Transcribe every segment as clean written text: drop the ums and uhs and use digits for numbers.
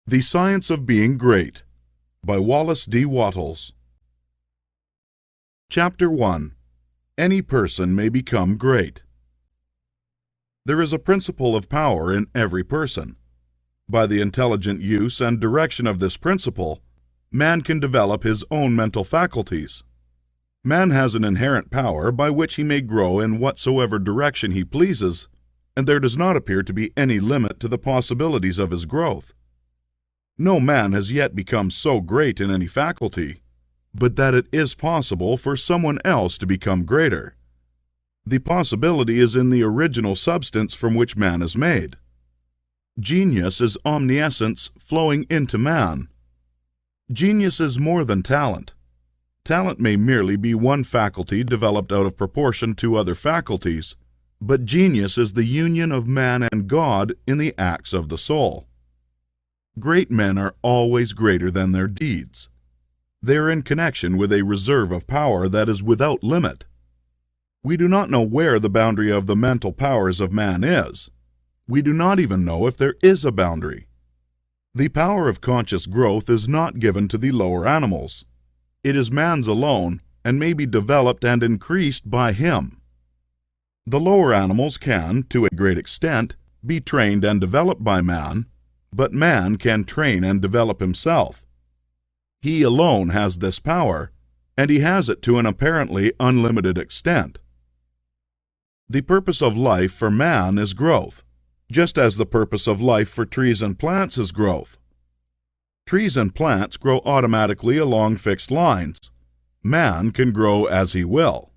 The Science of Being Great by Wallace D. Wattles. Chapter 1. Any person may become great. There is a principle of power in every person. By the intelligent use and direction of this principle, man can develop his own mental faculties. Man has an inherent power by which he may grow in whatsoever direction he pleases, and there does not appear to be any limit to the possibilities of his growth. No man has yet become so great in any faculty, but that it is possible for someone else to become greater. The possibility is in the original substance from which man is made. Genius is omniscience flowing into man. Genius is more than talent. Talent may merely be one faculty developed out of proportion to other faculties, but genius is the union of man and God in the acts of the soul. Great men are always greater than their deeds. They are in connection with a reserve of power that is without limit. We do not know where the boundary of the mental powers of man is. We do not even know if there is a boundary. The power of conscious growth is not given to the lower animals. It is man's alone, and may be developed and increased by him. The lower animals can, to a great extent, be trained and developed by man, but man can train and develop himself. He alone has this power, and he has it to an apparently unlimited extent. The purpose of life for man is growth, just as the purpose of life for trees and plants is growth. Trees and plants grow automatically along fixed lines. Man can grow as he will.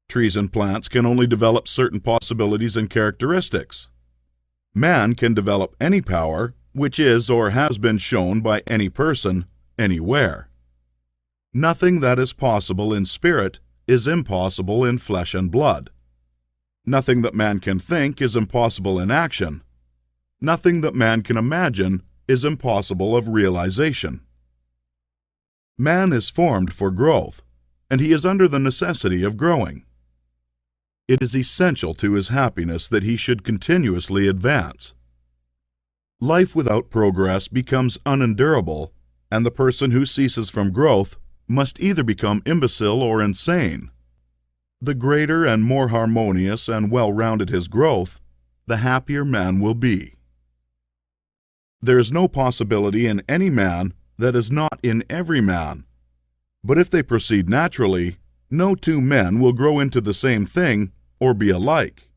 Trees and plants can only develop certain possibilities and characteristics. Man can develop any power which is or has been shown by any person, anywhere. Nothing that is possible in spirit is impossible in flesh and blood. Nothing that man can think is impossible in action. Nothing that man can imagine is impossible of realization. Man is formed for growth, and he is under the necessity of growing. It is essential to his happiness that he should continuously advance. Life without progress becomes unendurable, and the person who ceases from growth must either become imbecile or insane. The greater and more harmonious and well-rounded his growth, the happier man will be. There is no possibility in any man that is not in every man, but if they proceed naturally, no two men will grow into the same thing or be alike.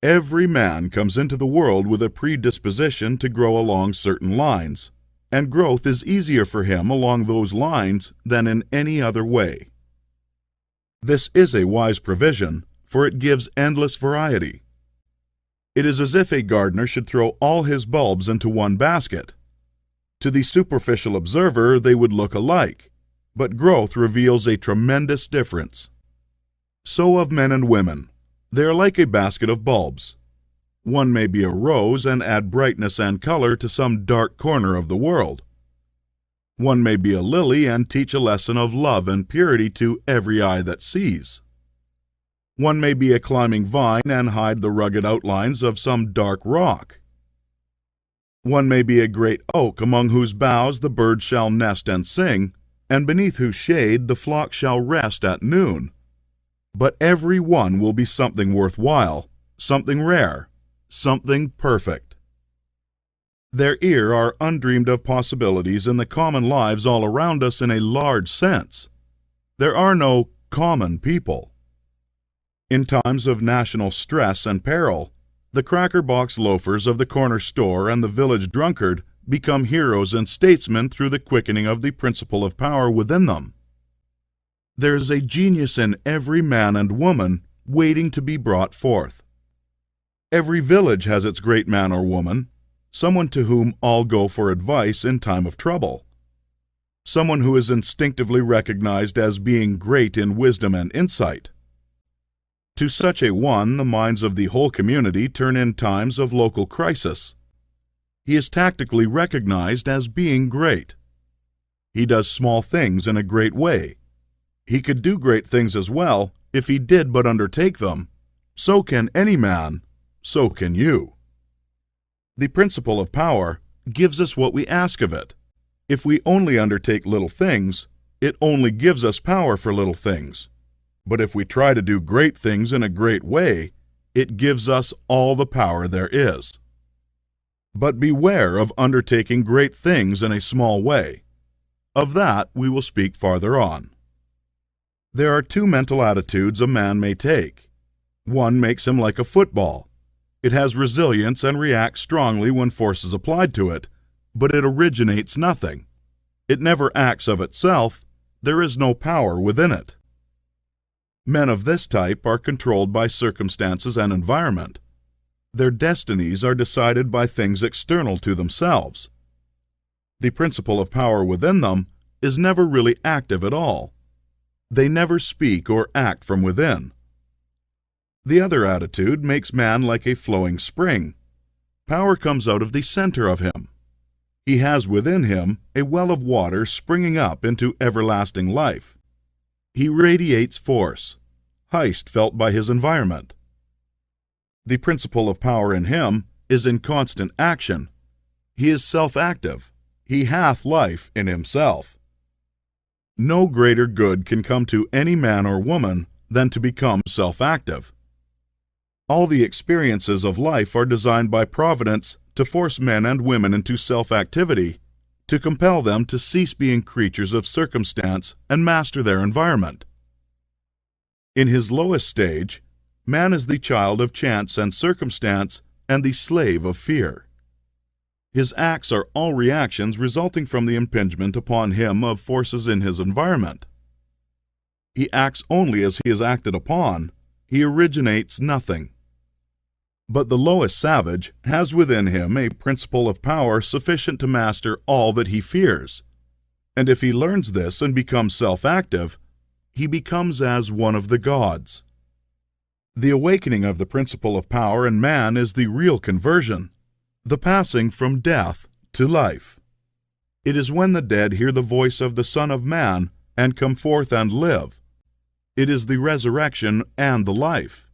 Every man comes into the world with a predisposition to grow along certain lines, and growth is easier for him along those lines than in any other way. This is a wise provision, for it gives endless variety. It is as if a gardener should throw all his bulbs into one basket. To the superficial observer they would look alike, but growth reveals a tremendous difference. So of men and women. They are like a basket of bulbs. One may be a rose and add brightness and color to some dark corner of the world. One may be a lily and teach a lesson of love and purity to every eye that sees. One may be a climbing vine and hide the rugged outlines of some dark rock. One may be a great oak among whose boughs the birds shall nest and sing, and beneath whose shade the flock shall rest at noon. But every one will be something worthwhile, something rare, something perfect. There are undreamed of possibilities in the common lives all around us in a large sense. There are no common people. In times of national stress and peril, the cracker-box loafers of the corner store and the village drunkard become heroes and statesmen through the quickening of the principle of power within them. There is a genius in every man and woman waiting to be brought forth. Every village has its great man or woman, someone to whom all go for advice in time of trouble, someone who is instinctively recognized as being great in wisdom and insight. To such a one the minds of the whole community turn in times of local crisis. He is tactically recognized as being great. He does small things in a great way. He could do great things as well if he did but undertake them. So can any man, so can you. The principle of power gives us what we ask of it. If we only undertake little things, it only gives us power for little things. But if we try to do great things in a great way, it gives us all the power there is. But beware of undertaking great things in a small way. Of that we will speak farther on. There are two mental attitudes a man may take. One makes him like a football. It has resilience and reacts strongly when force is applied to it, but it originates nothing. It never acts of itself. There is no power within it. Men of this type are controlled by circumstances and environment. Their destinies are decided by things external to themselves. The principle of power within them is never really active at all. They never speak or act from within. The other attitude makes man like a flowing spring. Power comes out of the center of him. He has within him a well of water springing up into everlasting life. He radiates force, haste felt by his environment. The principle of power in him is in constant action. He is self-active. He hath life in himself. No greater good can come to any man or woman than to become self-active. All the experiences of life are designed by Providence to force men and women into self-activity, to compel them to cease being creatures of circumstance and master their environment. In his lowest stage, man is the child of chance and circumstance and the slave of fear. His acts are all reactions resulting from the impingement upon him of forces in his environment. He acts only as he is acted upon. He originates nothing. But the lowest savage has within him a principle of power sufficient to master all that he fears. And if he learns this and becomes self-active, he becomes as one of the gods. The awakening of the principle of power in man is the real conversion, the passing from death to life. It is when the dead hear the voice of the Son of Man and come forth and live. It is the resurrection and the life.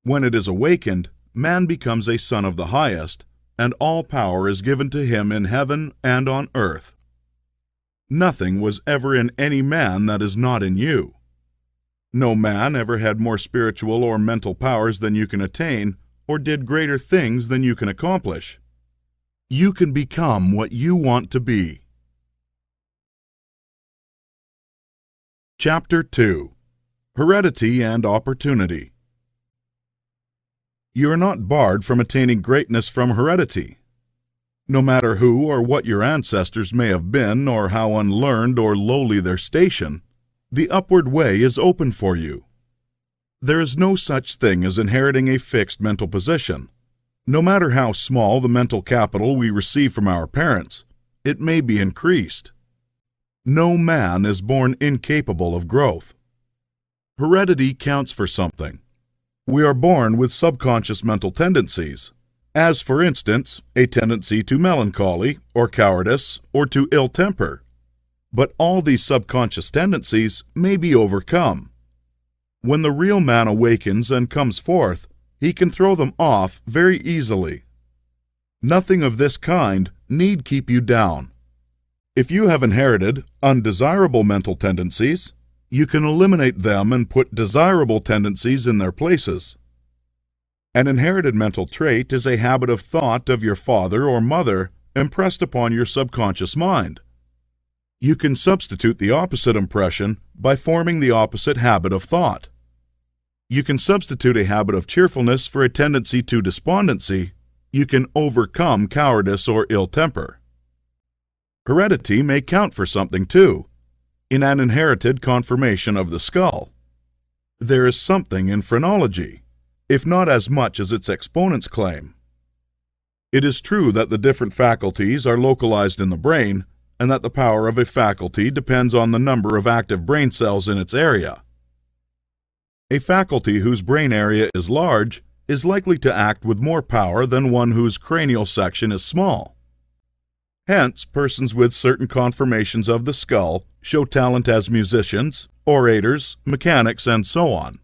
When it is awakened, man becomes a son of the highest, and all power is given to him in heaven and on earth. Nothing was ever in any man that is not in you. No man ever had more spiritual or mental powers than you can attain, or did greater things than you can accomplish. You can become what you want to be. Chapter 2. Heredity and Opportunity. You are not barred from attaining greatness from heredity. No matter who or what your ancestors may have been, or how unlearned or lowly their station, the upward way is open for you. There is no such thing as inheriting a fixed mental position. No matter how small the mental capital we receive from our parents, it may be increased. No man is born incapable of growth. Heredity counts for something. We are born with subconscious mental tendencies, as for instance, a tendency to melancholy, or cowardice, or to ill temper. But all these subconscious tendencies may be overcome. When the real man awakens and comes forth, he can throw them off very easily. Nothing of this kind need keep you down. If you have inherited undesirable mental tendencies, you can eliminate them and put desirable tendencies in their places. An inherited mental trait is a habit of thought of your father or mother impressed upon your subconscious mind. You can substitute the opposite impression by forming the opposite habit of thought. You can substitute a habit of cheerfulness for a tendency to despondency. You can overcome cowardice or ill temper. Heredity may count for something too, in an inherited conformation of the skull. There is something in phrenology, if not as much as its exponents claim. It is true that the different faculties are localized in the brain, and that the power of a faculty depends on the number of active brain cells in its area. A faculty whose brain area is large is likely to act with more power than one whose cranial section is small. Hence, persons with certain conformations of the skull show talent as musicians, orators, mechanics, and so on.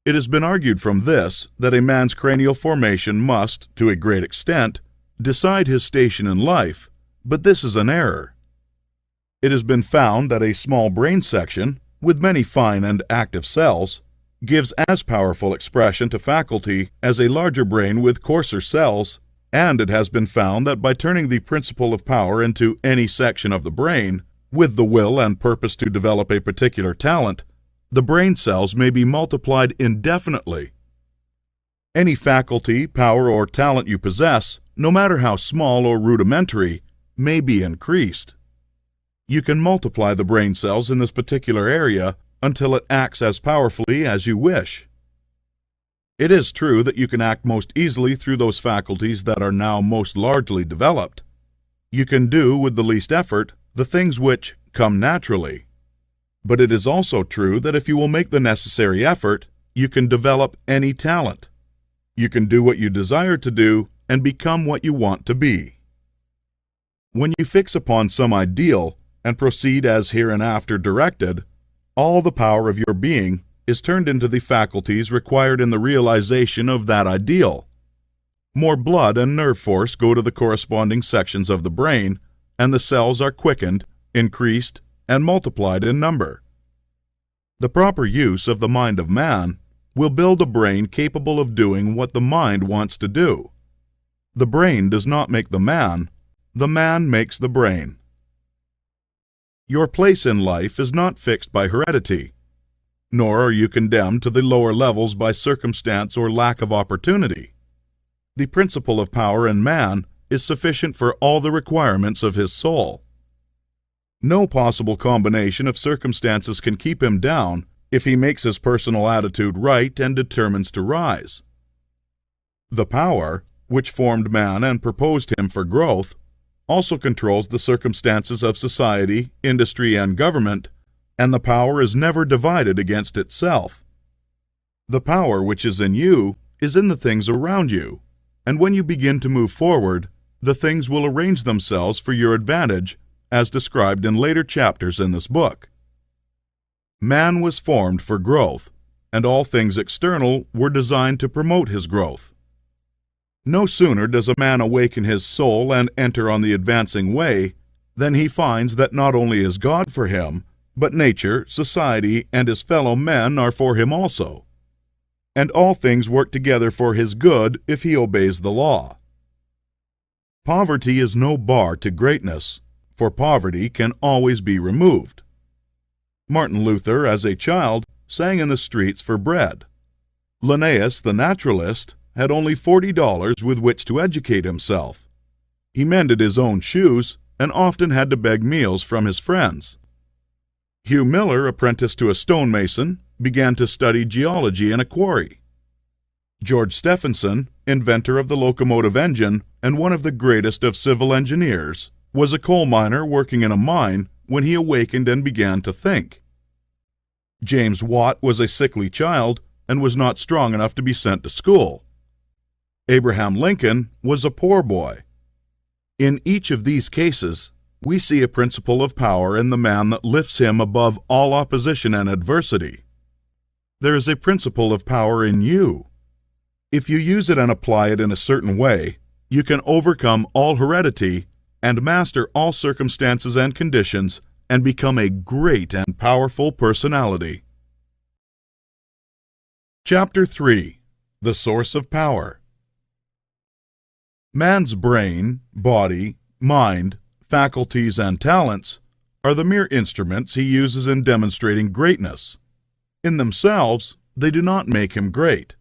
It has been argued from this that a man's cranial formation must, to a great extent, decide his station in life, but this is an error. It has been found that a small brain section, with many fine and active cells, gives as powerful expression to faculty as a larger brain with coarser cells, and it has been found that by turning the principle of power into any section of the brain, with the will and purpose to develop a particular talent, the brain cells may be multiplied indefinitely. Any faculty, power, or talent you possess, no matter how small or rudimentary, may be increased. You can multiply the brain cells in this particular area until it acts as powerfully as you wish. It is true that you can act most easily through those faculties that are now most largely developed. You can do, with the least effort, the things which come naturally. But it is also true that if you will make the necessary effort, you can develop any talent. You can do what you desire to do and become what you want to be. When you fix upon some ideal and proceed as hereinafter directed, all the power of your being is turned into the faculties required in the realization of that ideal. More blood and nerve force go to the corresponding sections of the brain, and the cells are quickened, increased, and multiplied in number. The proper use of the mind of man will build a brain capable of doing what the mind wants to do. The brain does not make the man makes the brain. Your place in life is not fixed by heredity, nor are you condemned to the lower levels by circumstance or lack of opportunity. The principle of power in man is sufficient for all the requirements of his soul. No possible combination of circumstances can keep him down if he makes his personal attitude right and determines to rise. The power, which formed man and proposed him for growth, also controls the circumstances of society, industry, and government, and the power is never divided against itself. The power which is in you is in the things around you, and when you begin to move forward, the things will arrange themselves for your advantage, as described in later chapters in this book. Man was formed for growth, and all things external were designed to promote his growth. No sooner does a man awaken his soul and enter on the advancing way than he finds that not only is God for him, but nature, society, and his fellow men are for him also. And all things work together for his good if he obeys the law. Poverty is no bar to greatness, for poverty can always be removed. Martin Luther, as a child, sang in the streets for bread. Linnaeus, the naturalist, had only $40 with which to educate himself. He mended his own shoes and often had to beg meals from his friends. Hugh Miller, apprenticed to a stonemason, began to study geology in a quarry. George Stephenson, inventor of the locomotive engine and one of the greatest of civil engineers, was a coal miner working in a mine when he awakened and began to think. James Watt was a sickly child and was not strong enough to be sent to school. Abraham Lincoln was a poor boy. In each of these cases, we see a principle of power in the man that lifts him above all opposition and adversity. There is a principle of power in you. If you use it and apply it in a certain way, you can overcome all heredity and master all circumstances and conditions and become a great and powerful personality. Chapter 3. The Source of Power. Man's brain, body, mind, faculties, and talents are the mere instruments he uses in demonstrating greatness. In themselves, they do not make him great.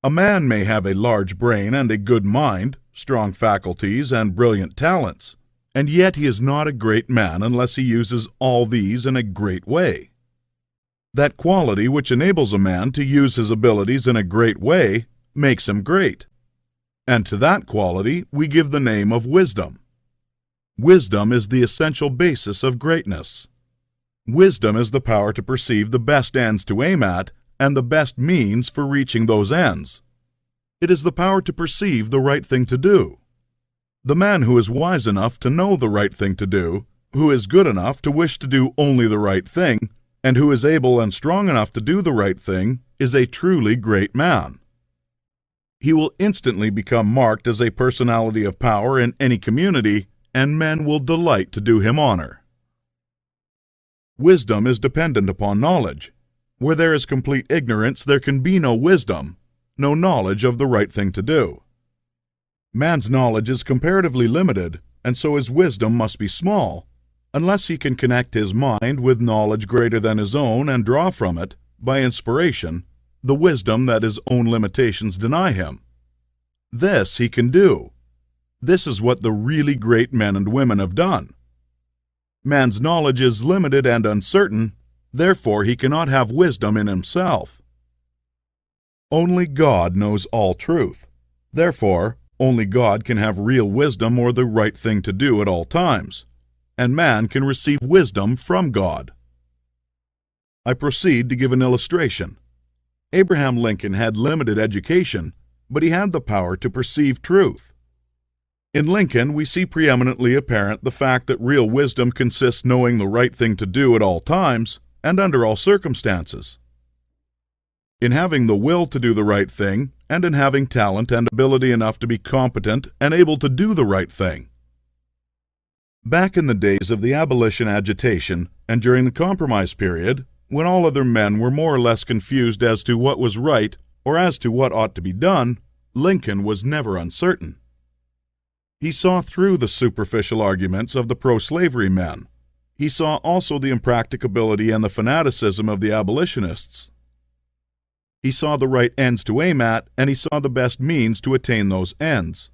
A man may have a large brain and a good mind, strong faculties, and brilliant talents, and yet he is not a great man unless he uses all these in a great way. That quality which enables a man to use his abilities in a great way makes him great. And to that quality we give the name of wisdom. Wisdom is the essential basis of greatness. Wisdom is the power to perceive the best ends to aim at and the best means for reaching those ends. It is the power to perceive the right thing to do. The man who is wise enough to know the right thing to do, who is good enough to wish to do only the right thing, and who is able and strong enough to do the right thing, is a truly great man. He will instantly become marked as a personality of power in any community, and men will delight to do him honor. Wisdom is dependent upon knowledge. Where there is complete ignorance, there can be no wisdom, no knowledge of the right thing to do. Man's knowledge is comparatively limited, and so his wisdom must be small, unless he can connect his mind with knowledge greater than his own and draw from it, by inspiration, the wisdom that his own limitations deny him. This he can do. This is what the really great men and women have done. Man's knowledge is limited and uncertain, therefore he cannot have wisdom in himself. Only God knows all truth. Therefore, only God can have real wisdom or the right thing to do at all times, and man can receive wisdom from God. I proceed to give an illustration. Abraham Lincoln had limited education, but he had the power to perceive truth. In Lincoln, we see preeminently apparent the fact that real wisdom consists knowing the right thing to do at all times and under all circumstances. In having the will to do the right thing, and in having talent and ability enough to be competent and able to do the right thing. Back in the days of the abolition agitation and during the compromise period, when all other men were more or less confused as to what was right or as to what ought to be done, Lincoln was never uncertain. He saw through the superficial arguments of the pro-slavery men. He saw also the impracticability and the fanaticism of the abolitionists. He saw the right ends to aim at, and he saw the best means to attain those ends.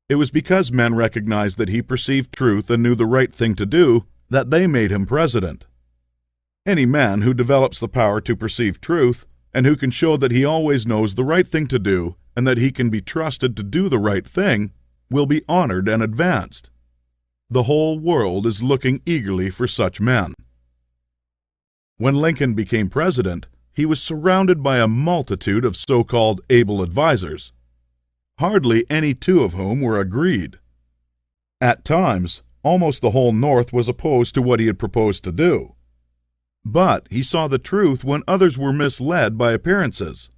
It was because men recognized that he perceived truth and knew the right thing to do that they made him president. Any man who develops the power to perceive truth, and who can show that he always knows the right thing to do and that he can be trusted to do the right thing, will be honored and advanced. The whole world is looking eagerly for such men. When Lincoln became president, he was surrounded by a multitude of so-called able advisers, hardly any two of whom were agreed. At times, almost the whole North was opposed to what he had proposed to do. But he saw the truth when others were misled by appearances.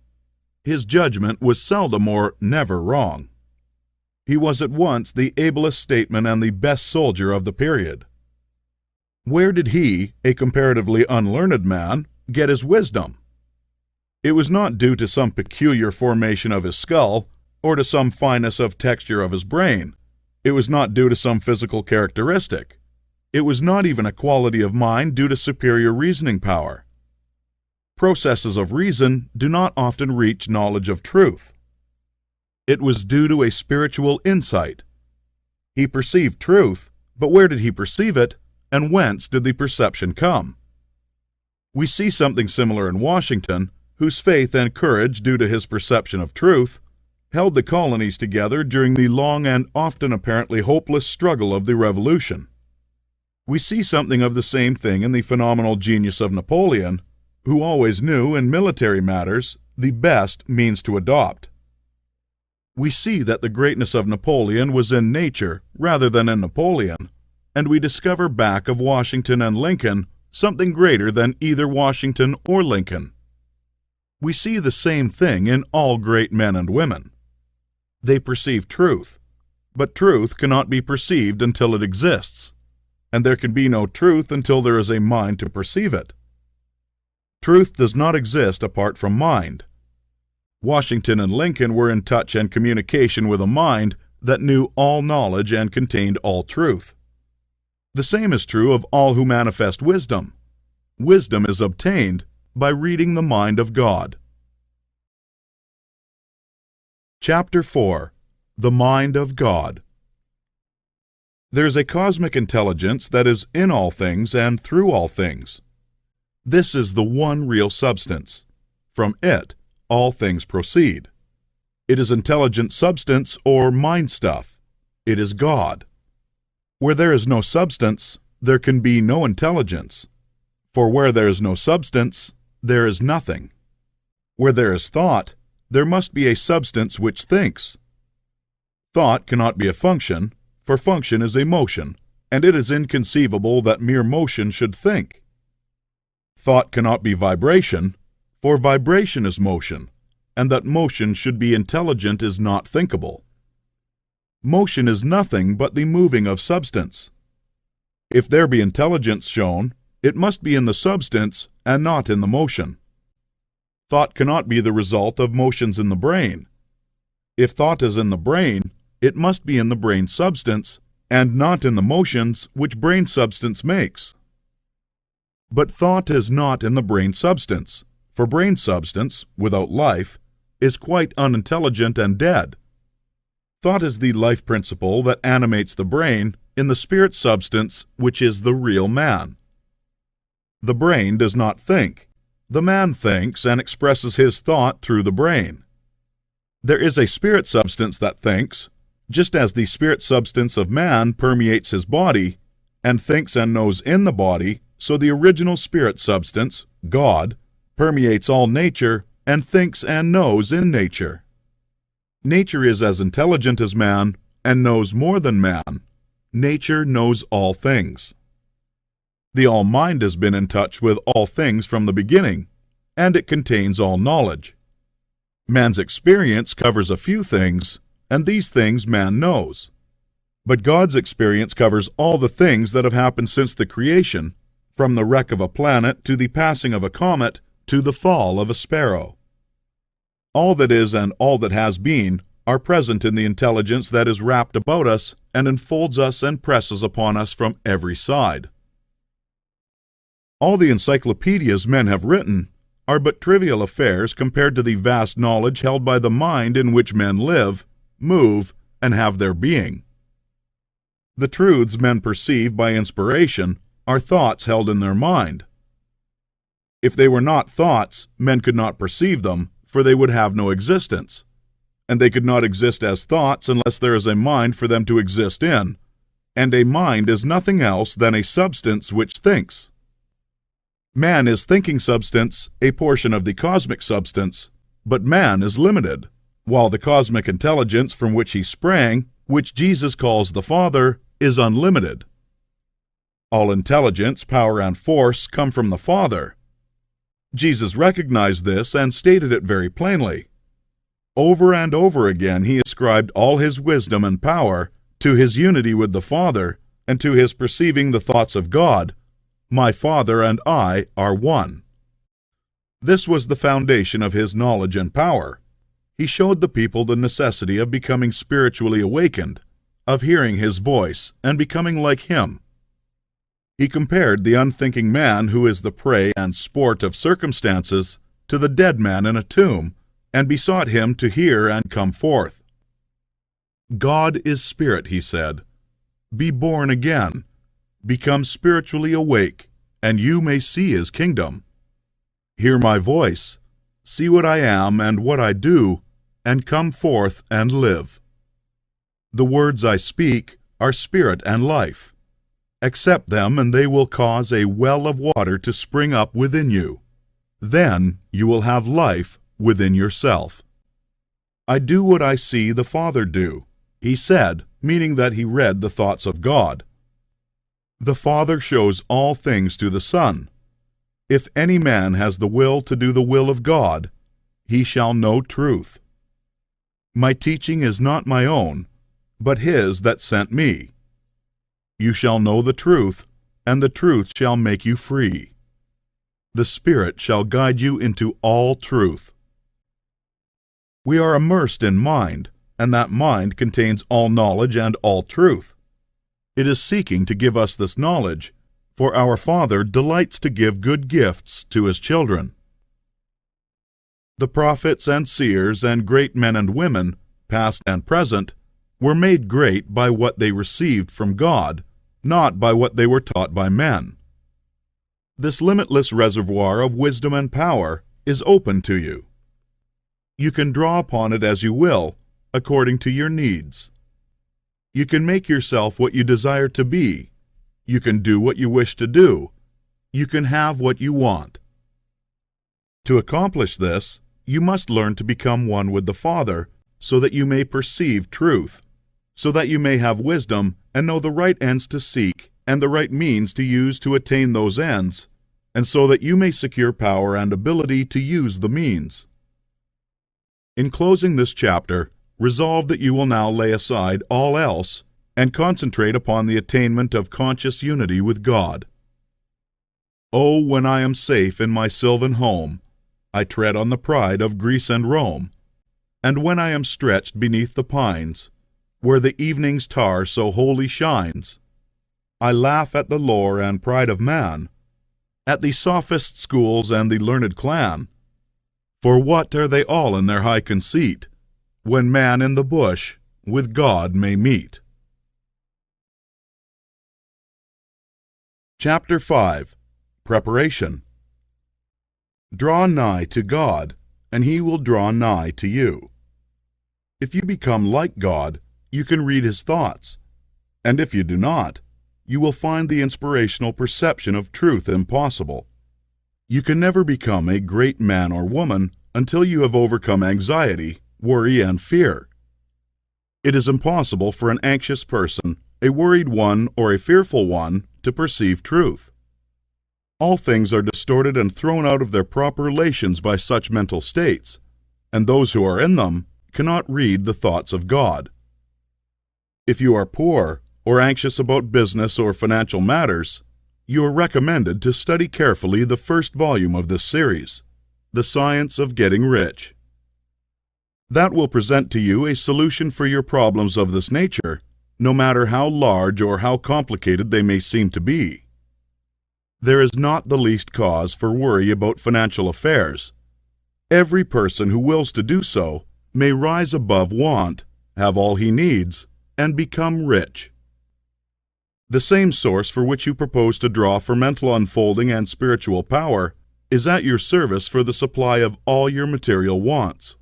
His judgment was seldom or never wrong. He was at once the ablest statesman and the best soldier of the period. Where did he, a comparatively unlearned man, get his wisdom? It was not due to some peculiar formation of his skull, or to some fineness of texture of his brain. It was not due to some physical characteristic. It was not even a quality of mind due to superior reasoning power. Processes of reason do not often reach knowledge of truth. It was due to a spiritual insight. He perceived truth, but where did he perceive it, and whence did the perception come? We see something similar in Washington, whose faith and courage, due to his perception of truth, held the colonies together during the long and often apparently hopeless struggle of the Revolution. We see something of the same thing in the phenomenal genius of Napoleon, who always knew, in military matters, the best means to adopt. We see that the greatness of Napoleon was in nature rather than in Napoleon, and we discover back of Washington and Lincoln something greater than either Washington or Lincoln. We see the same thing in all great men and women. They perceive truth, but truth cannot be perceived until it exists, and there can be no truth until there is a mind to perceive it. Truth does not exist apart from mind. Washington and Lincoln were in touch and communication with a mind that knew all knowledge and contained all truth. The same is true of all who manifest wisdom. Wisdom is obtained by reading the mind of God. Chapter 4. The Mind of God. There is a cosmic intelligence that is in all things and through all things. This is the one real substance. From it, all things proceed. It is intelligent substance or mind stuff. It is God. Where there is no substance, there can be no intelligence. For where there is no substance, there is nothing. Where there is thought, there must be a substance which thinks. Thought cannot be a function, for function is a motion, and it is inconceivable that mere motion should think. Thought cannot be vibration, for vibration is motion, and that motion should be intelligent is not thinkable. Motion is nothing but the moving of substance. If there be intelligence shown, it must be in the substance and not in the motion. Thought cannot be the result of motions in the brain. If thought is in the brain, it must be in the brain substance and not in the motions which brain substance makes. But thought is not in the brain substance, for brain substance, without life, is quite unintelligent and dead. Thought is the life principle that animates the brain in the spirit substance which is the real man. The brain does not think. The man thinks and expresses his thought through the brain. There is a spirit substance that thinks, just as the spirit substance of man permeates his body and thinks and knows in the body, so the original spirit substance, God, permeates all nature and thinks and knows in nature. Nature is as intelligent as man and knows more than man. Nature knows all things. The all-mind has been in touch with all things from the beginning, and it contains all knowledge. Man's experience covers a few things, and these things man knows. But God's experience covers all the things that have happened since the creation, from the wreck of a planet to the passing of a comet to the fall of a sparrow. All that is and all that has been are present in the intelligence that is wrapped about us and enfolds us and presses upon us from every side. All the encyclopedias men have written are but trivial affairs compared to the vast knowledge held by the mind in which men live, move, and have their being. The truths men perceive by inspiration are thoughts held in their mind. If they were not thoughts, men could not perceive them, for they would have no existence, and they could not exist as thoughts unless there is a mind for them to exist in, and a mind is nothing else than a substance which thinks. Man is thinking substance, a portion of the cosmic substance, but man is limited, while the cosmic intelligence from which he sprang, which Jesus calls the Father, is unlimited. All intelligence, power, and force come from the Father. Jesus recognized this and stated it very plainly. Over and over again he ascribed all his wisdom and power to his unity with the Father and to his perceiving the thoughts of God. My Father and I are one. This was the foundation of his knowledge and power. He showed the people the necessity of becoming spiritually awakened, of hearing his voice and becoming like him. He compared the unthinking man who is the prey and sport of circumstances to the dead man in a tomb, and besought him to hear and come forth. God is spirit, he said. Be born again. Become spiritually awake, and you may see his kingdom. Hear my voice, see what I am and what I do, and come forth and live. The words I speak are spirit and life. Accept them, and they will cause a well of water to spring up within you. Then you will have life within yourself. I do what I see the Father do, he said, meaning that he read the thoughts of God. The Father shows all things to the Son. If any man has the will to do the will of God, he shall know truth. My teaching is not my own, but his that sent me. You shall know the truth, and the truth shall make you free. The Spirit shall guide you into all truth. We are immersed in mind, and that mind contains all knowledge and all truth. It is seeking to give us this knowledge, for our Father delights to give good gifts to his children. The prophets and seers and great men and women, past and present, were made great by what they received from God, not by what they were taught by men. This limitless reservoir of wisdom and power is open to you. You can draw upon it as you will, according to your needs. You can make yourself what you desire to be. You can do what you wish to do. You can have what you want. To accomplish this, you must learn to become one with the Father, so that you may perceive truth, so that you may have wisdom and know the right ends to seek and the right means to use to attain those ends, and so that you may secure power and ability to use the means. In closing this chapter, resolve that you will now lay aside all else and concentrate upon the attainment of conscious unity with God. Oh, when I am safe in my sylvan home, I tread on the pride of Greece and Rome, and when I am stretched beneath the pines, where the evening's star so wholly shines, I laugh at the lore and pride of man, at the sophist schools and the learned clan. For what are they all in their high conceit, when man in the bush with God may meet? Chapter 5. Preparation. Draw nigh to God, and He will draw nigh to you. If you become like God, you can read His thoughts, and if you do not, you will find the inspirational perception of truth impossible. You can never become a great man or woman until you have overcome anxiety, worry, and fear. It is impossible for an anxious person, a worried one, or a fearful one to perceive truth. All things are distorted and thrown out of their proper relations by such mental states, and those who are in them cannot read the thoughts of God. If you are poor, or anxious about business or financial matters, you are recommended to study carefully the first volume of this series, The Science of Getting Rich. That will present to you a solution for your problems of this nature, no matter how large or how complicated they may seem to be. There is not the least cause for worry about financial affairs. Every person who wills to do so may rise above want, have all he needs, and become rich. The same source for which you propose to draw for mental unfolding and spiritual power is at your service for the supply of all your material wants.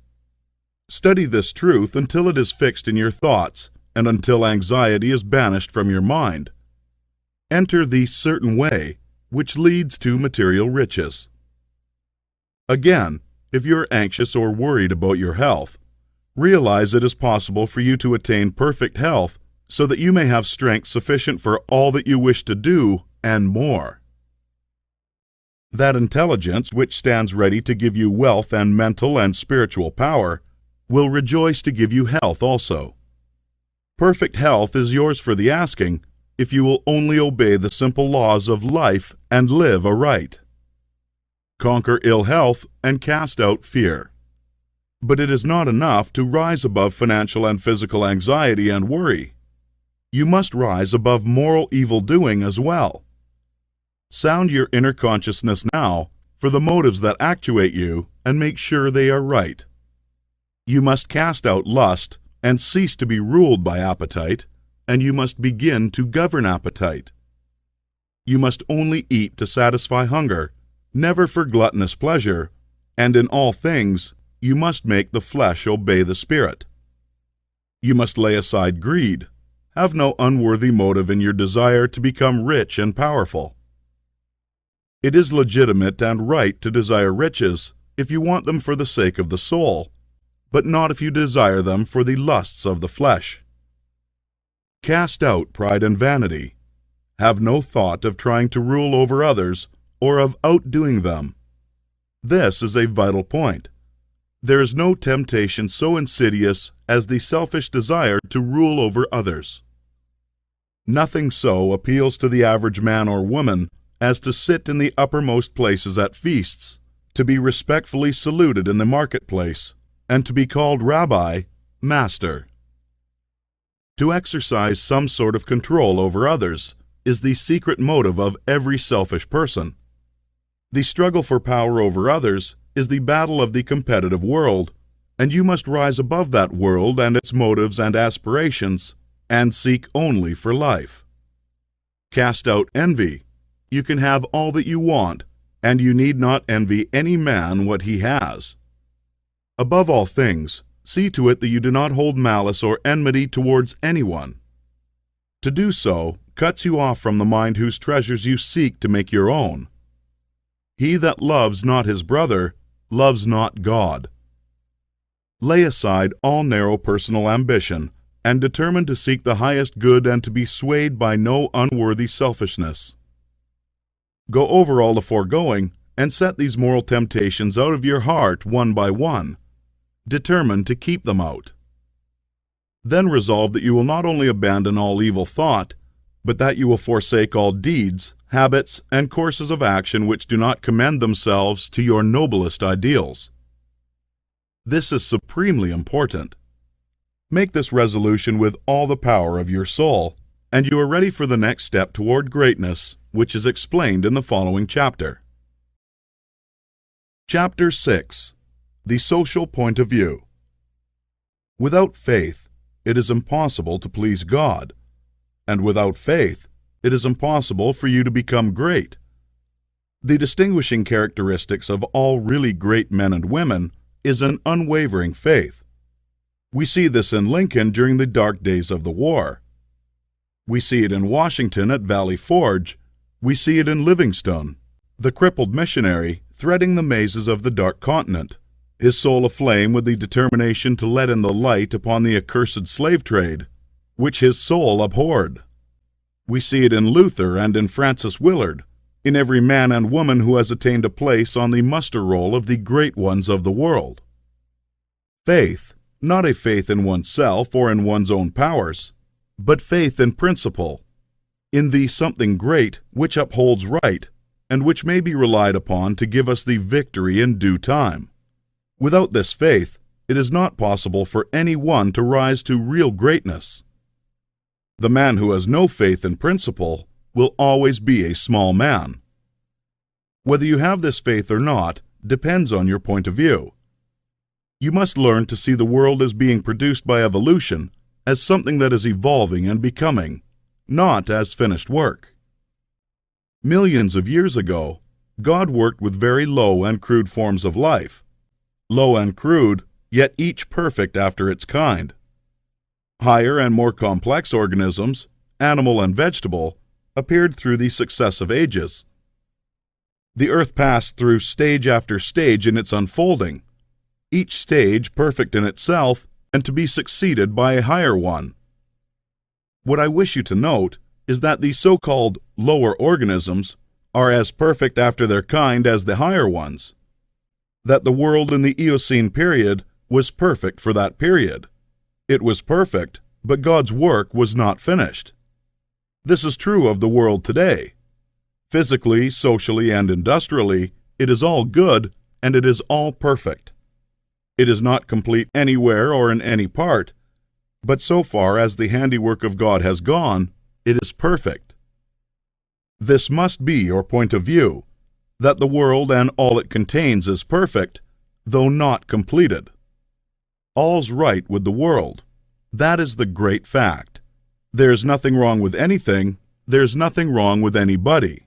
Study this truth until it is fixed in your thoughts and until anxiety is banished from your mind. Enter the certain way which leads to material riches. Again, if you are anxious or worried about your health, realize it is possible for you to attain perfect health so that you may have strength sufficient for all that you wish to do and more. That intelligence which stands ready to give you wealth and mental and spiritual power will rejoice to give you health also. Perfect health is yours for the asking if you will only obey the simple laws of life and live aright. Conquer ill health and cast out fear. But it is not enough to rise above financial and physical anxiety and worry. You must rise above moral evil-doing as well. Sound your inner consciousness now for the motives that actuate you and make sure they are right. You must cast out lust and cease to be ruled by appetite, and you must begin to govern appetite. You must only eat to satisfy hunger, never for gluttonous pleasure, and in all things you must make the flesh obey the spirit. You must lay aside greed. Have no unworthy motive in your desire to become rich and powerful. It is legitimate and right to desire riches if you want them for the sake of the soul, but not if you desire them for the lusts of the flesh. Cast out pride and vanity. Have no thought of trying to rule over others or of outdoing them. This is a vital point. There is no temptation so insidious as the selfish desire to rule over others. Nothing so appeals to the average man or woman as to sit in the uppermost places at feasts, to be respectfully saluted in the marketplace, and to be called Rabbi, Master. To exercise some sort of control over others is the secret motive of every selfish person. The struggle for power over others is the battle of the competitive world, and you must rise above that world and its motives and aspirations, and seek only for life. Cast out envy. You can have all that you want, and you need not envy any man what he has. Above all things, see to it that you do not hold malice or enmity towards anyone. To do so cuts you off from the mind whose treasures you seek to make your own. He that loves not his brother loves not God. Lay aside all narrow personal ambition and determine to seek the highest good and to be swayed by no unworthy selfishness. Go over all the foregoing and set these moral temptations out of your heart one by one. determined to keep them out. Then resolve that you will not only abandon all evil thought, but that you will forsake all deeds, habits, and courses of action which do not commend themselves to your noblest ideals. This is supremely important. Make this resolution with all the power of your soul, and you are ready for the next step toward greatness, which is explained in the following chapter. Chapter 6. The Social Point of View. Without faith, it is impossible to please God, and without faith, it is impossible for you to become great. The distinguishing characteristics of all really great men and women is an unwavering faith. We see this in Lincoln during the dark days of the war. We see it in Washington at Valley Forge. We see it in Livingstone, the crippled missionary threading the mazes of the dark continent, his soul aflame with the determination to let in the light upon the accursed slave trade, which his soul abhorred. We see it in Luther and in Francis Willard, in every man and woman who has attained a place on the muster roll of the great ones of the world. Faith, not a faith in oneself or in one's own powers, but faith in principle, in the something great which upholds right, and which may be relied upon to give us the victory in due time. Without this faith, it is not possible for any one to rise to real greatness. The man who has no faith in principle will always be a small man. Whether you have this faith or not depends on your point of view. You must learn to see the world as being produced by evolution, as something that is evolving and becoming, not as finished work. Millions of years ago, God worked with very low and crude forms of life. Low and crude, yet each perfect after its kind. Higher and more complex organisms, animal and vegetable, appeared through the successive ages. The earth passed through stage after stage in its unfolding, each stage perfect in itself and to be succeeded by a higher one. What I wish you to note is that the so-called lower organisms are as perfect after their kind as the higher ones. That the world in the Eocene period was perfect for that period. It was perfect, but God's work was not finished. This is true of the world today. Physically, socially, and industrially, it is all good, and it is all perfect. It is not complete anywhere or in any part, but so far as the handiwork of God has gone, it is perfect. This must be your point of view, that the world and all it contains is perfect, though not completed. All's right with the world. That is the great fact. There's nothing wrong with anything, there's nothing wrong with anybody.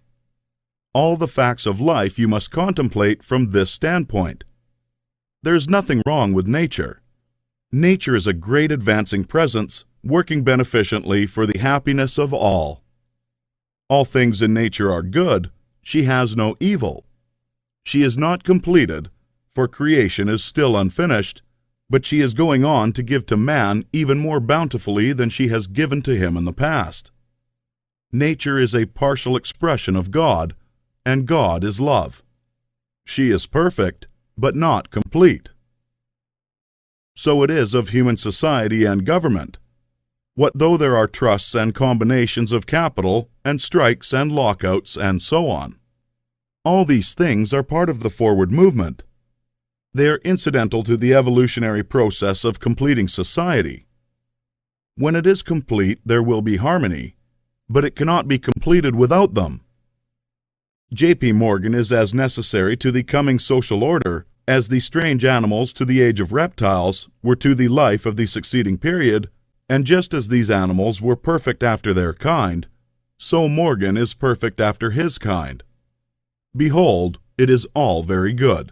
All the facts of life you must contemplate from this standpoint. There's nothing wrong with nature. Nature is a great advancing presence, working beneficently for the happiness of all. All things in nature are good. She has no evil. She is not completed, for creation is still unfinished, but she is going on to give to man even more bountifully than she has given to him in the past. Nature is a partial expression of God, and God is love. She is perfect, but not complete. So it is of human society and government. What though there are trusts and combinations of capital, and strikes and lockouts, and so on? All these things are part of the forward movement. They are incidental to the evolutionary process of completing society. When it is complete, there will be harmony, but it cannot be completed without them. J.P. Morgan is as necessary to the coming social order as the strange animals to the age of reptiles were to the life of the succeeding period, and just as these animals were perfect after their kind, so Morgan is perfect after his kind. Behold, it is all very good.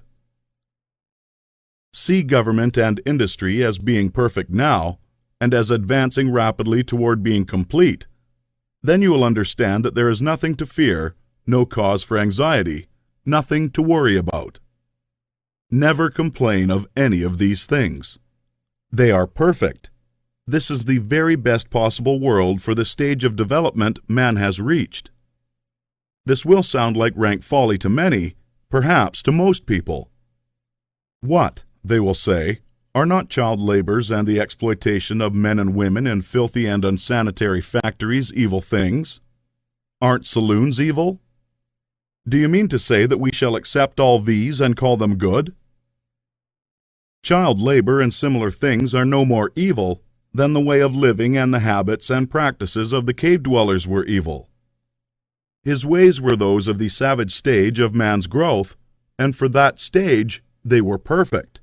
See government and industry as being perfect now, and as advancing rapidly toward being complete. Then you will understand that there is nothing to fear, no cause for anxiety, nothing to worry about. Never complain of any of these things. They are perfect. This is the very best possible world for the stage of development man has reached. This will sound like rank folly to many, perhaps to most people. What, they will say, Are not child labors and the exploitation of men and women in filthy and unsanitary factories evil things? Aren't saloons evil? Do you mean to say that we shall accept all these and call them good? Child labor and similar things are no more evil than the way of living and the habits and practices of the cave dwellers were evil. His ways were those of the savage stage of man's growth, and for that stage they were perfect.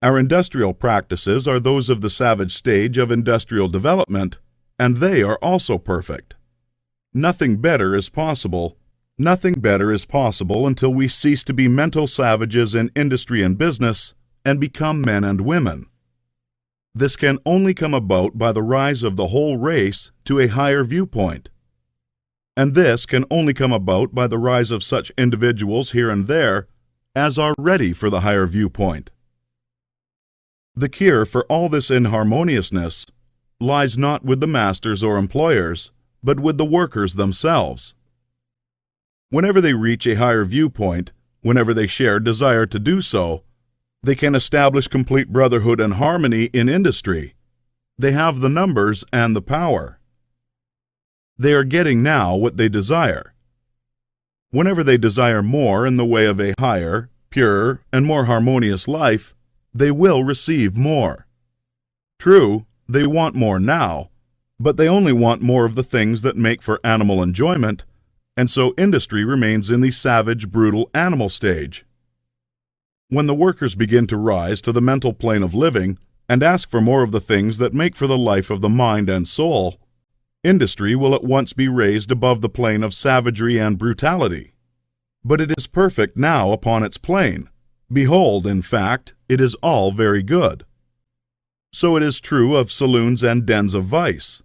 Our industrial practices are those of the savage stage of industrial development, and they are also perfect. Nothing better is possible until we cease to be mental savages in industry and business and become men and women. This can only come about by the rise of the whole race to a higher viewpoint. And this can only come about by the rise of such individuals here and there as are ready for the higher viewpoint. The cure for all this inharmoniousness lies not with the masters or employers, but with the workers themselves. Whenever they reach a higher viewpoint, whenever they share desire to do so, they can establish complete brotherhood and harmony in industry. They have the numbers and the power. They are getting now what they desire. Whenever they desire more in the way of a higher, purer, and more harmonious life, they will receive more. True, they want more now, but they only want more of the things that make for animal enjoyment, and so industry remains in the savage, brutal animal stage. When the workers begin to rise to the mental plane of living and ask for more of the things that make for the life of the mind and soul, industry will at once be raised above the plane of savagery and brutality. But it is perfect now upon its plane. Behold, in fact, it is all very good. So it is true of saloons and dens of vice.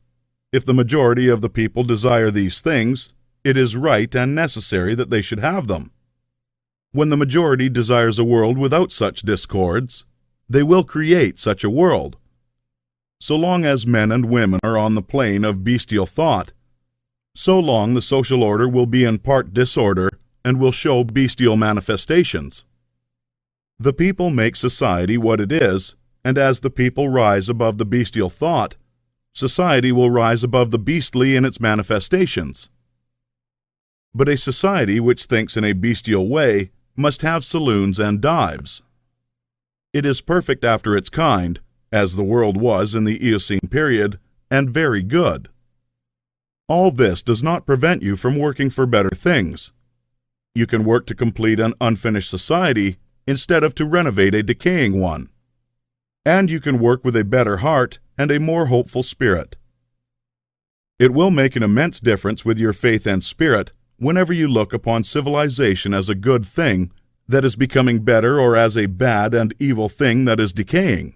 If the majority of the people desire these things, it is right and necessary that they should have them. When the majority desires a world without such discords, they will create such a world. So long as men and women are on the plane of bestial thought, so long the social order will be in part disorder and will show bestial manifestations. The people make society what it is, and as the people rise above the bestial thought, society will rise above the beastly in its manifestations. But a society which thinks in a bestial way must have saloons and dives. It is perfect after its kind, as the world was in the Eocene period, and very good. All this does not prevent you from working for better things. You can work to complete an unfinished society instead of to renovate a decaying one. And you can work with a better heart and a more hopeful spirit. It will make an immense difference with your faith and spirit whenever you look upon civilization as a good thing that is becoming better or as a bad and evil thing that is decaying.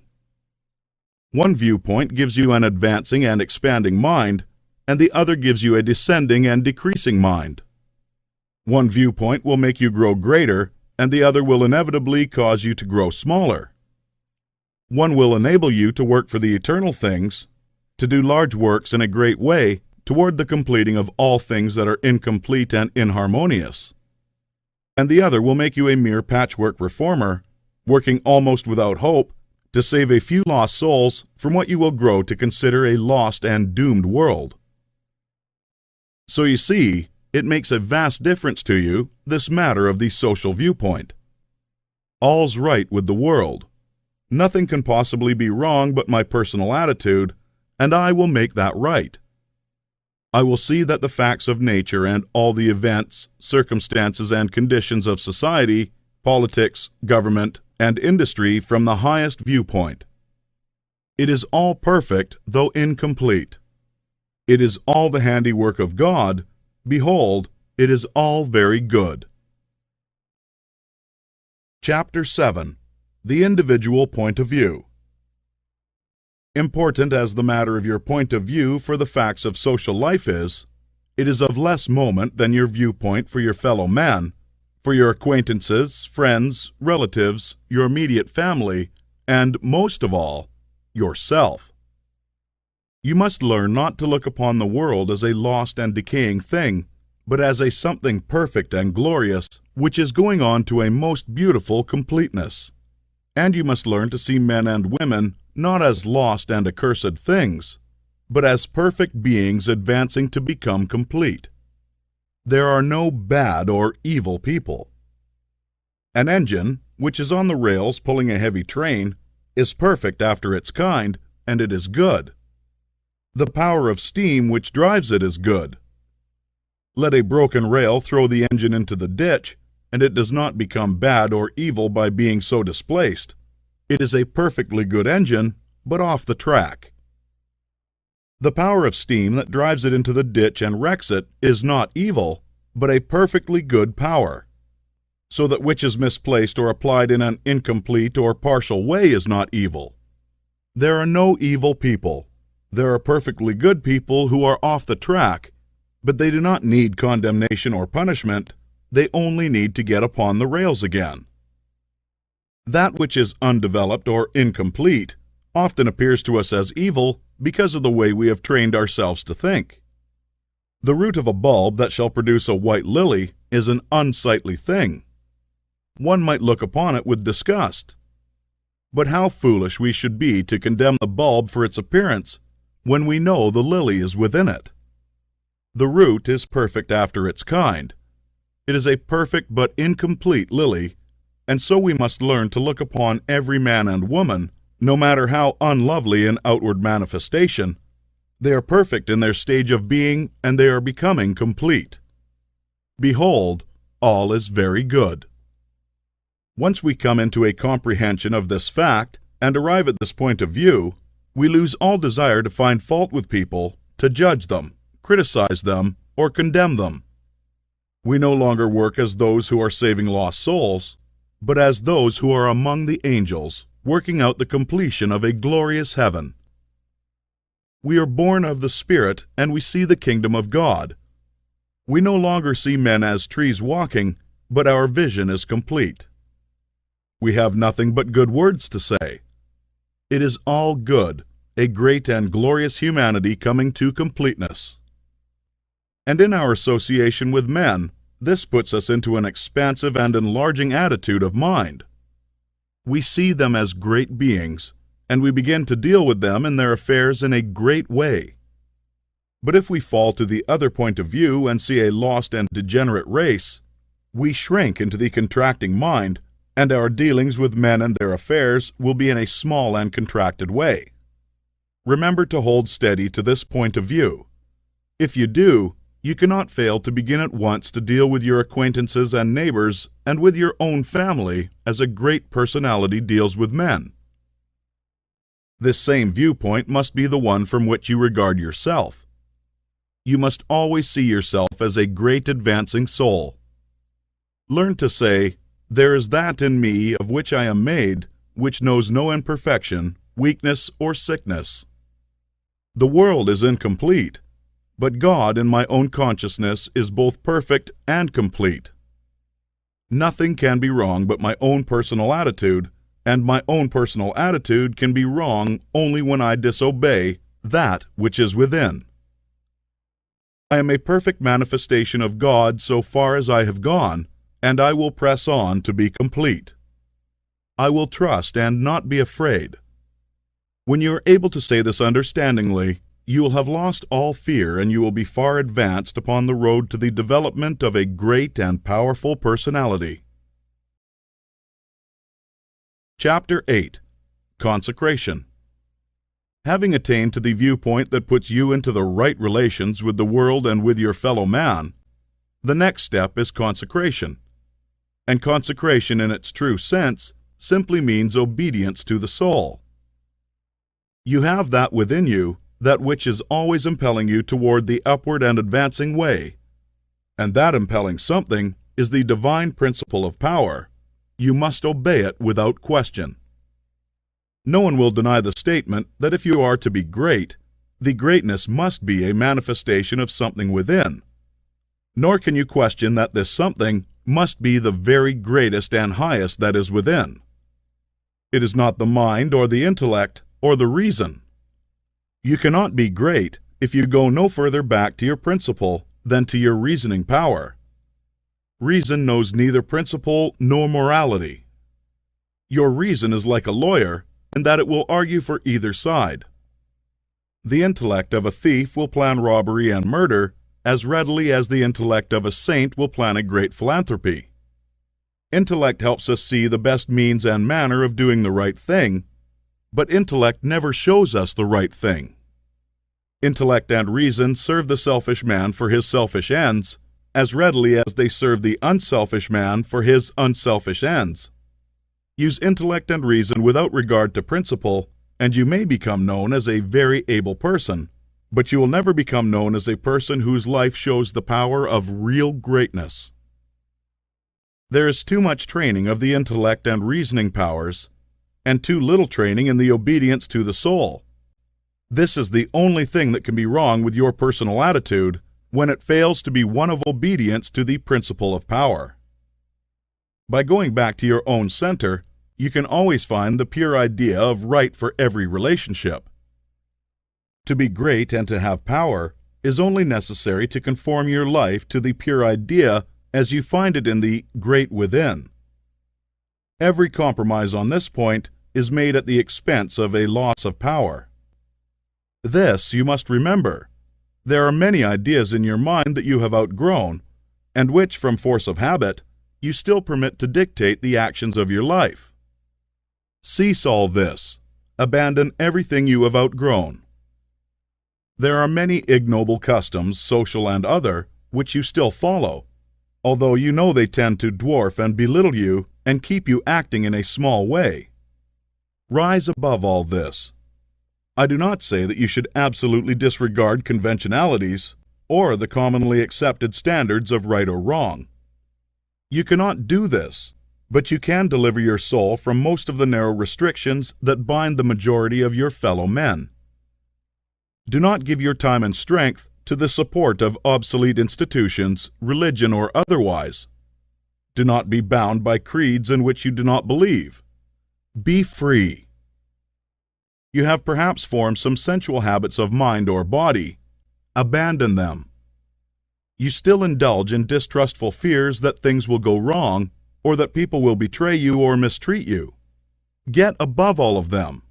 One viewpoint gives you an advancing and expanding mind, and the other gives you a descending and decreasing mind. One viewpoint will make you grow greater, and the other will inevitably cause you to grow smaller. One will enable you to work for the eternal things, to do large works in a great way toward the completing of all things that are incomplete and inharmonious. And the other will make you a mere patchwork reformer, working almost without hope to save a few lost souls from what you will grow to consider a lost and doomed world. So you see, it makes a vast difference to you, this matter of the social viewpoint. All's right with the world. Nothing can possibly be wrong but my personal attitude, and I will make that right. I will see that the facts of nature and all the events, circumstances, and conditions of society, politics, government, and industry from the highest viewpoint. It is all perfect, though incomplete. It is all the handiwork of God. Behold, it is all very good. Chapter 7. The Individual Point of View. Important as the matter of your point of view for the facts of social life is, it is of less moment than your viewpoint for your fellow man, for your acquaintances, friends, relatives, your immediate family, and, most of all, yourself. You must learn not to look upon the world as a lost and decaying thing, but as a something perfect and glorious, which is going on to a most beautiful completeness. And you must learn to see men and women not as lost and accursed things, but as perfect beings advancing to become complete. There are no bad or evil people. An engine, which is on the rails pulling a heavy train, is perfect after its kind, and it is good. The power of steam which drives it is good. Let a broken rail throw the engine into the ditch, and it does not become bad or evil by being so displaced. It is a perfectly good engine, but off the track. The power of steam that drives it into the ditch and wrecks it is not evil, but a perfectly good power. So that which is misplaced or applied in an incomplete or partial way is not evil. There are no evil people. There are perfectly good people who are off the track, but they do not need condemnation or punishment. They only need to get upon the rails again. That which is undeveloped or incomplete often appears to us as evil because of the way we have trained ourselves to think. The root of a bulb that shall produce a white lily is an unsightly thing. One might look upon it with disgust. But how foolish we should be to condemn the bulb for its appearance when we know the lily is within it. The root is perfect after its kind. It is a perfect but incomplete lily, and so we must learn to look upon every man and woman, no matter how unlovely in outward manifestation. They are perfect in their stage of being, and they are becoming complete. Behold, all is very good. Once we come into a comprehension of this fact and arrive at this point of view, we lose all desire to find fault with people, to judge them, criticize them, or condemn them. We no longer work as those who are saving lost souls, but as those who are among the angels, working out the completion of a glorious heaven. We are born of the Spirit, and we see the kingdom of God. We no longer see men as trees walking, but our vision is complete. We have nothing but good words to say. It is all good, a great and glorious humanity coming to completeness. And in our association with men, this puts us into an expansive and enlarging attitude of mind. We see them as great beings, and we begin to deal with them in their affairs in a great way. But if we fall to the other point of view and see a lost and degenerate race, we shrink into the contracting mind, and our dealings with men and their affairs will be in a small and contracted way. Remember to hold steady to this point of view. If you do, you cannot fail to begin at once to deal with your acquaintances and neighbors and with your own family as a great personality deals with men. This same viewpoint must be the one from which you regard yourself. You must always see yourself as a great advancing soul. Learn to say, "There is that in me of which I am made, which knows no imperfection, weakness, or sickness. The world is incomplete, but God in my own consciousness is both perfect and complete. Nothing can be wrong but my own personal attitude, and my own personal attitude can be wrong only when I disobey that which is within. I am a perfect manifestation of God so far as I have gone, and I will press on to be complete. I will trust and not be afraid." When you are able to say this understandingly, you will have lost all fear, and you will be far advanced upon the road to the development of a great and powerful personality. Chapter 8. Consecration. Having attained to the viewpoint that puts you into the right relations with the world and with your fellow man, the next step is consecration. And consecration in its true sense simply means obedience to the soul. You have that within you, that which is always impelling you toward the upward and advancing way. And that impelling something is the divine principle of power. You must obey it without question. No one will deny the statement that if you are to be great, the greatness must be a manifestation of something within. Nor can you question that this something must be the very greatest and highest that is within. It is not the mind or the intellect or the reason. You cannot be great if you go no further back to your principle than to your reasoning power. Reason knows neither principle nor morality. Your reason is like a lawyer, in that it will argue for either side. The intellect of a thief will plan robbery and murder as readily as the intellect of a saint will plan a great philanthropy. Intellect helps us see the best means and manner of doing the right thing, but intellect never shows us the right thing. Intellect and reason serve the selfish man for his selfish ends as readily as they serve the unselfish man for his unselfish ends. Use intellect and reason without regard to principle, and you may become known as a very able person, but you will never become known as a person whose life shows the power of real greatness. There is too much training of the intellect and reasoning powers, and too little training in the obedience to the soul. This is the only thing that can be wrong with your personal attitude when it fails to be one of obedience to the principle of power. By going back to your own center, you can always find the pure idea of right for every relationship. To be great and to have power is only necessary to conform your life to the pure idea as you find it in the great within. Every compromise on this point is made at the expense of a loss of power. This you must remember. There are many ideas in your mind that you have outgrown, and which, from force of habit, you still permit to dictate the actions of your life. Cease all this. Abandon everything you have outgrown. There are many ignoble customs, social and other, which you still follow, although you know they tend to dwarf and belittle you and keep you acting in a small way. Rise above all this. I do not say that you should absolutely disregard conventionalities or the commonly accepted standards of right or wrong. You cannot do this, but you can deliver your soul from most of the narrow restrictions that bind the majority of your fellow men. Do not give your time and strength to the support of obsolete institutions, religion or otherwise. Do not be bound by creeds in which you do not believe. Be free. You have perhaps formed some sensual habits of mind or body. Abandon them. You still indulge in distrustful fears that things will go wrong, or that people will betray you or mistreat you. Get above all of them.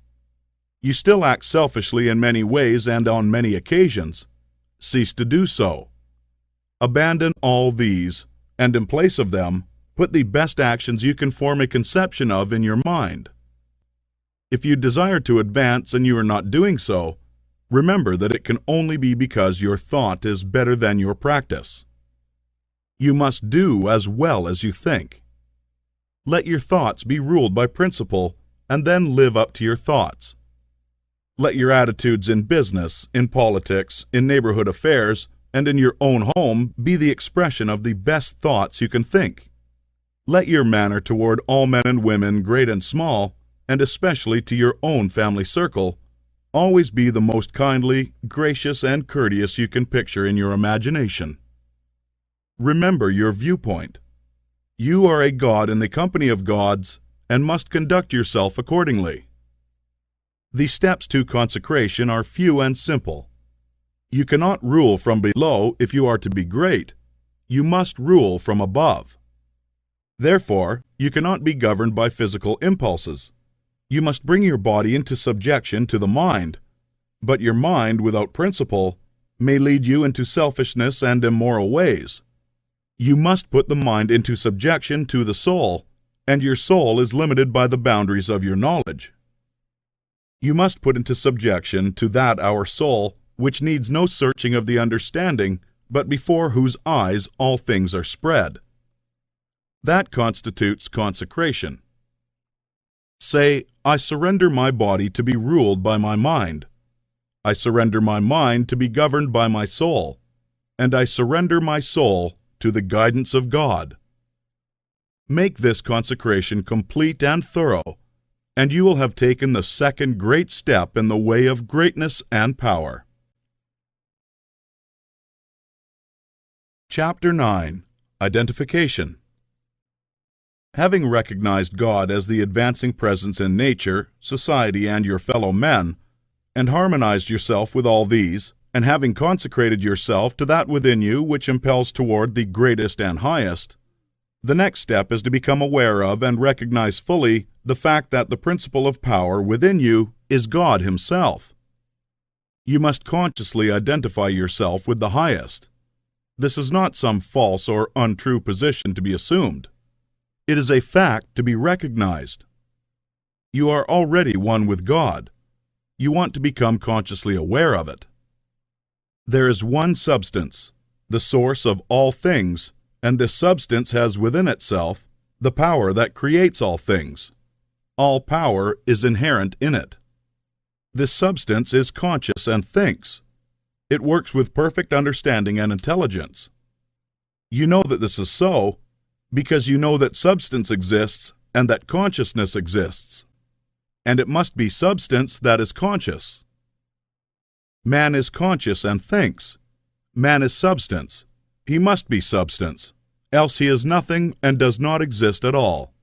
You still act selfishly in many ways and on many occasions. Cease to do so. Abandon all these, and in place of them, put the best actions you can form a conception of in your mind. If you desire to advance and you are not doing so, remember that it can only be because your thought is better than your practice. You must do as well as you think. Let your thoughts be ruled by principle, and then live up to your thoughts. Let your attitudes in business, in politics, in neighborhood affairs, and in your own home be the expression of the best thoughts you can think. Let your manner toward all men and women, great and small, and especially to your own family circle, always be the most kindly, gracious, and courteous you can picture in your imagination. Remember your viewpoint. You are a god in the company of gods and must conduct yourself accordingly. The steps to consecration are few and simple. You cannot rule from below if you are to be great. You must rule from above. Therefore, you cannot be governed by physical impulses. You must bring your body into subjection to the mind, but your mind without principle may lead you into selfishness and immoral ways. You must put the mind into subjection to the soul, and your soul is limited by the boundaries of your knowledge. You must put into subjection to that our soul, which needs no searching of the understanding, but before whose eyes all things are spread. That constitutes consecration. Say, I surrender my body to be ruled by my mind. I surrender my mind to be governed by my soul, and I surrender my soul to the guidance of God. Make this consecration complete and thorough, and you will have taken the second great step in the way of greatness and power. Chapter 9. Identification. Having recognized God as the advancing presence in nature, society, and your fellow men, and harmonized yourself with all these, and having consecrated yourself to that within you which impels toward the greatest and highest, The next step is to become aware of and recognize fully the fact that the principle of power within you is God Himself. You must consciously identify yourself with the highest. This is not some false or untrue position to be assumed. It is a fact to be recognized. You are already one with God. You want to become consciously aware of it. There is one substance, the source of all things, and this substance has within itself the power that creates all things. All power is inherent in it. This substance is conscious and thinks. It works with perfect understanding and intelligence. You know that this is so because you know that substance exists and that consciousness exists. And it must be substance that is conscious. Man is conscious and thinks. Man is substance. He must be substance, else he is nothing and does not exist at all.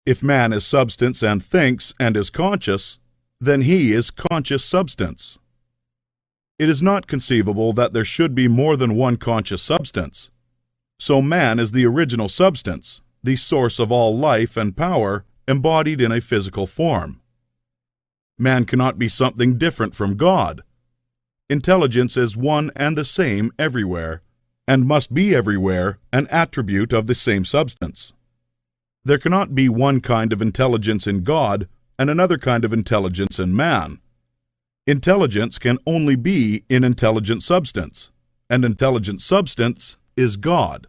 If man is substance and thinks and is conscious, then he is conscious substance. It is not conceivable that there should be more than one conscious substance. So man is the original substance, the source of all life and power embodied in a physical form. Man cannot be something different from God. Intelligence is one and the same everywhere, and must be everywhere an attribute of the same substance. There cannot be one kind of intelligence in God and another kind of intelligence in man. Intelligence can only be in intelligent substance, and intelligent substance is God.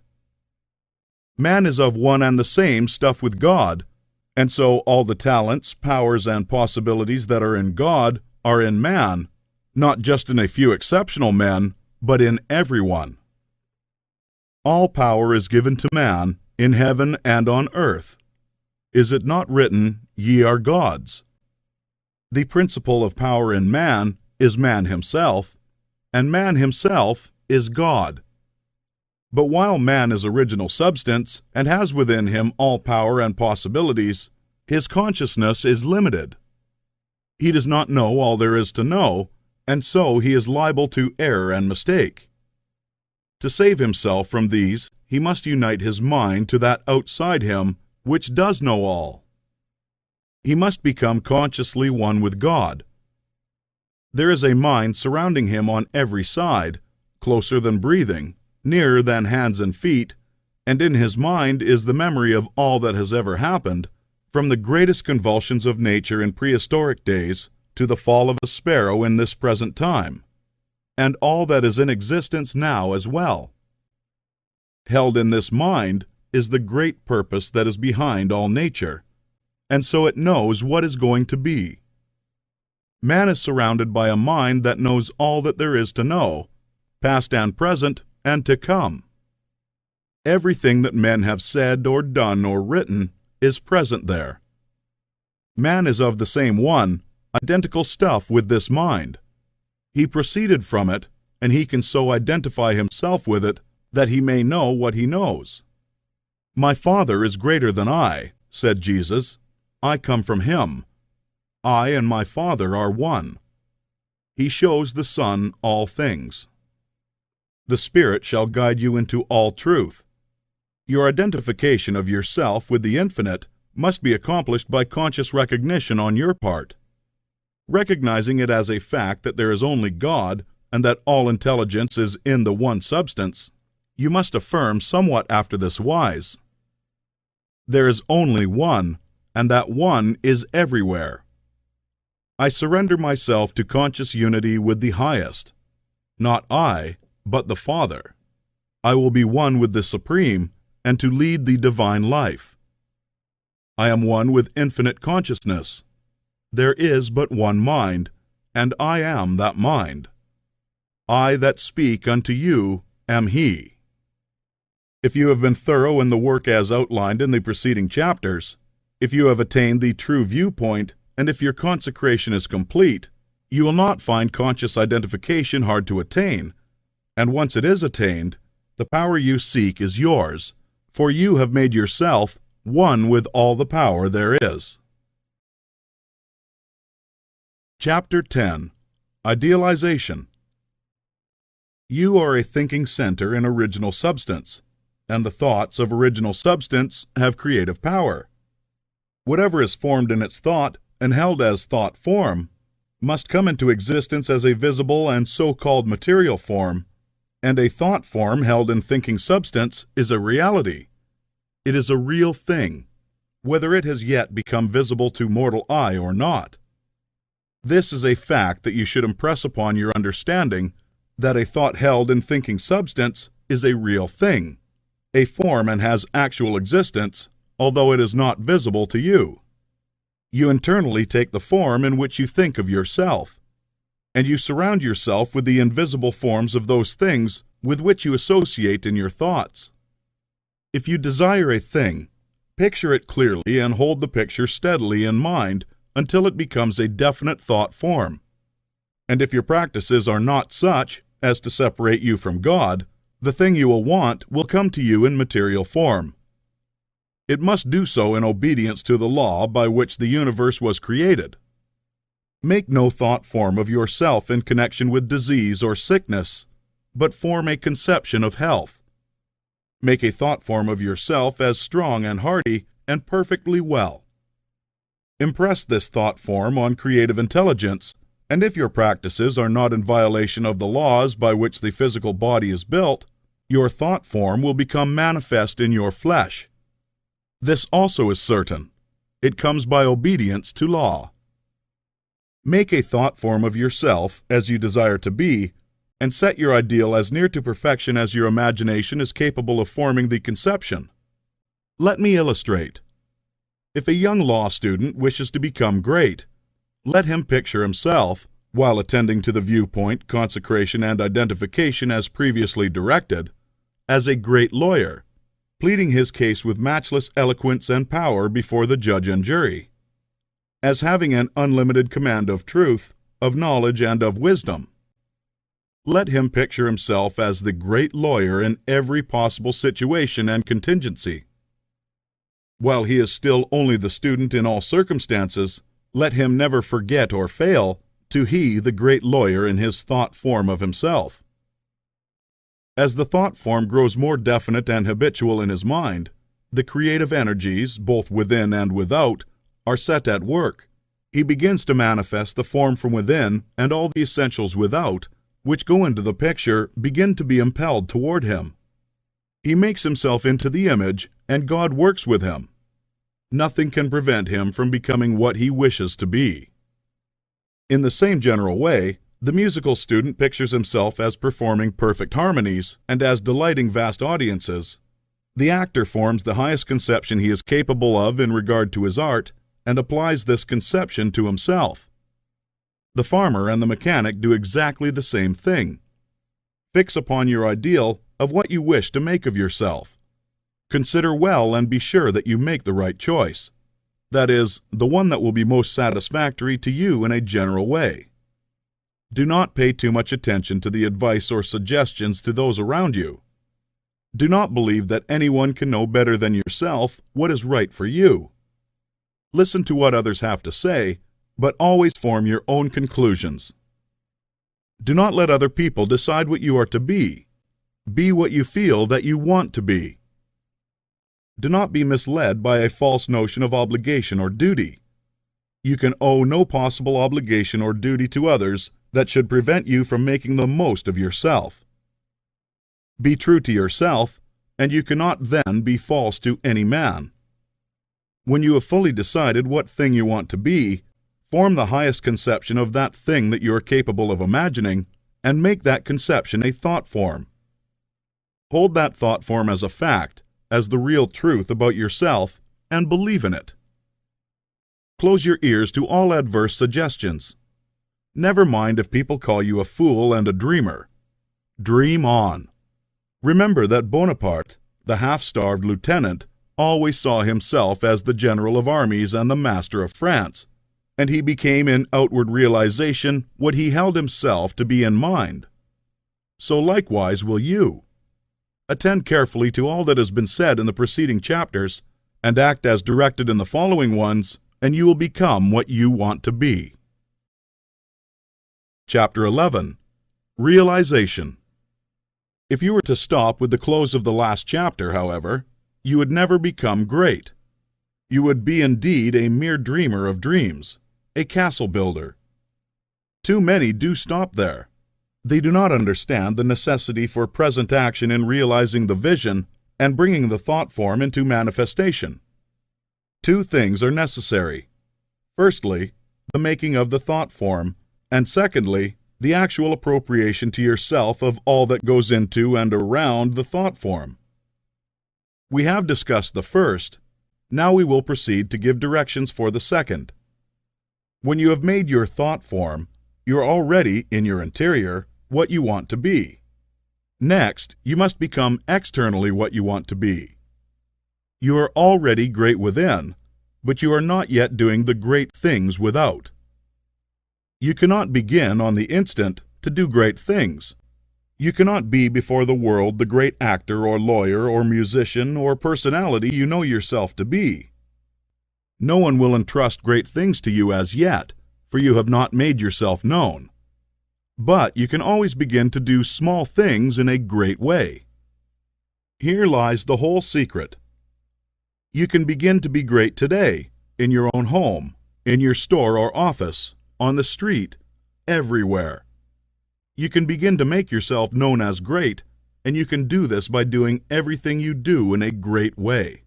Man is of one and the same stuff with God, and so all the talents, powers, and possibilities that are in God are in man, not just in a few exceptional men, but in everyone. All power is given to man in heaven and on earth. Is it not written, "Ye are gods"? The principle of power in man is man himself, and man himself is God. But while man is original substance and has within him all power and possibilities, his consciousness is limited. He does not know all there is to know, and so he is liable to error and mistake. To save himself from these, he must unite his mind to that outside him which does know all. He must become consciously one with God. There is a mind surrounding him on every side, closer than breathing, nearer than hands and feet, and in his mind is the memory of all that has ever happened, from the greatest convulsions of nature in prehistoric days to the fall of a sparrow in this present time, and all that is in existence now as well. Held in this mind is the great purpose that is behind all nature, and so it knows what is going to be. Man is surrounded by a mind that knows all that there is to know, past and present, and to come. Everything that men have said or done or written is present there. Man is of the same one, identical stuff with this mind. He proceeded from it, and he can so identify himself with it that he may know what he knows. "My Father is greater than I," said Jesus. "I come from him. I and my Father are one." He shows the Son all things. The Spirit shall guide you into all truth. Your identification of yourself with the infinite must be accomplished by conscious recognition on your part. Recognizing it as a fact that there is only God and that all intelligence is in the one substance, you must affirm somewhat after this wise: there is only one, and that one is everywhere. I surrender myself to conscious unity with the highest. Not I, but the Father. I will be one with the Supreme, and to lead the divine life. I am one with infinite consciousness. There is but one mind, and I am that mind. I that speak unto you am He. If you have been thorough in the work as outlined in the preceding chapters, if you have attained the true viewpoint, and if your consecration is complete, you will not find conscious identification hard to attain, and once it is attained, the power you seek is yours, for you have made yourself one with all the power there is. Chapter 10. Idealization. You are a thinking center in original substance. and the thoughts of original substance have creative power. Whatever is formed in its thought and held as thought form must come into existence as a visible and so-called material form, and a thought form held in thinking substance is a reality. It is a real thing, whether it has yet become visible to mortal eye or not. This is a fact that you should impress upon your understanding, that a thought held in thinking substance is a real thing, a form, and has actual existence, although it is not visible to you. You internally take the form in which you think of yourself, and you surround yourself with the invisible forms of those things with which you associate in your thoughts. If you desire a thing, picture it clearly and hold the picture steadily in mind until it becomes a definite thought form. And if your practices are not such as to separate you from God, the thing you will want will come to you in material form. It must do so in obedience to the law by which the universe was created. Make no thought form of yourself in connection with disease or sickness, but form a conception of health. Make a thought form of yourself as strong and hearty and perfectly well. Impress this thought form on creative intelligence, and if your practices are not in violation of the laws by which the physical body is built, your thought form will become manifest in your flesh. This also is certain. It comes by obedience to law. Make a thought form of yourself as you desire to be, and set your ideal as near to perfection as your imagination is capable of forming the conception. Let me illustrate. If a young law student wishes to become great, let him picture himself, while attending to the viewpoint, consecration, and identification as previously directed, as a great lawyer, pleading his case with matchless eloquence and power before the judge and jury, as having an unlimited command of truth, of knowledge, and of wisdom. Let him picture himself as the great lawyer in every possible situation and contingency. While he is still only the student in all circumstances, let him never forget or fail to he the great lawyer in his thought form of himself. As the thought form grows more definite and habitual in his mind, the creative energies, both within and without, are set at work. He begins to manifest the form from within, and all the essentials without, which go into the picture, begin to be impelled toward him. He makes himself into the image, and God works with him. Nothing can prevent him from becoming what he wishes to be. In the same general way, the musical student pictures himself as performing perfect harmonies and as delighting vast audiences. The actor forms the highest conception he is capable of in regard to his art and applies this conception to himself. The farmer and the mechanic do exactly the same thing. Fix upon your ideal of what you wish to make of yourself. Consider well and be sure that you make the right choice. That is, the one that will be most satisfactory to you in a general way. Do not pay too much attention to the advice or suggestions to those around you. Do not believe that anyone can know better than yourself what is right for you. Listen to what others have to say, but always form your own conclusions. Do not let other people decide what you are to be. Be what you feel that you want to be. Do not be misled by a false notion of obligation or duty. You can owe no possible obligation or duty to others that should prevent you from making the most of yourself. Be true to yourself, and you cannot then be false to any man. When you have fully decided what thing you want to be, form the highest conception of that thing that you are capable of imagining, and make that conception a thought form. Hold that thought form as a fact, as the real truth about yourself, and believe in it. Close your ears to all adverse suggestions. Never mind if people call you a fool and a dreamer. Dream on. Remember that Bonaparte, the half-starved lieutenant, always saw himself as the general of armies and the master of France, and he became in outward realization what he held himself to be in mind. So likewise will you. Attend carefully to all that has been said in the preceding chapters, and act as directed in the following ones, and you will become what you want to be. Chapter 11. Realization. If you were to stop with the close of the last chapter, however, you would never become great. You would be indeed a mere dreamer of dreams, a castle builder. Too many do stop there. They do not understand the necessity for present action in realizing the vision and bringing the thought form into manifestation. Two things are necessary. Firstly, the making of the thought form, and secondly, the actual appropriation to yourself of all that goes into and around the thought form. We have discussed the first. Now we will proceed to give directions for the second. When you have made your thought form, you're already, in your interior, what you want to be. Next, you must become externally what you want to be. You are already great within, but you are not yet doing the great things without. You cannot begin on the instant to do great things. You cannot be before the world the great actor or lawyer or musician or personality you know yourself to be. No one will entrust great things to you as yet, for you have not made yourself known. But you can always begin to do small things in a great way. Here lies the whole secret. You can begin to be great today, in your own home, in your store or office, on the street, everywhere. You can begin to make yourself known as great, and you can do this by doing everything you do in a great way.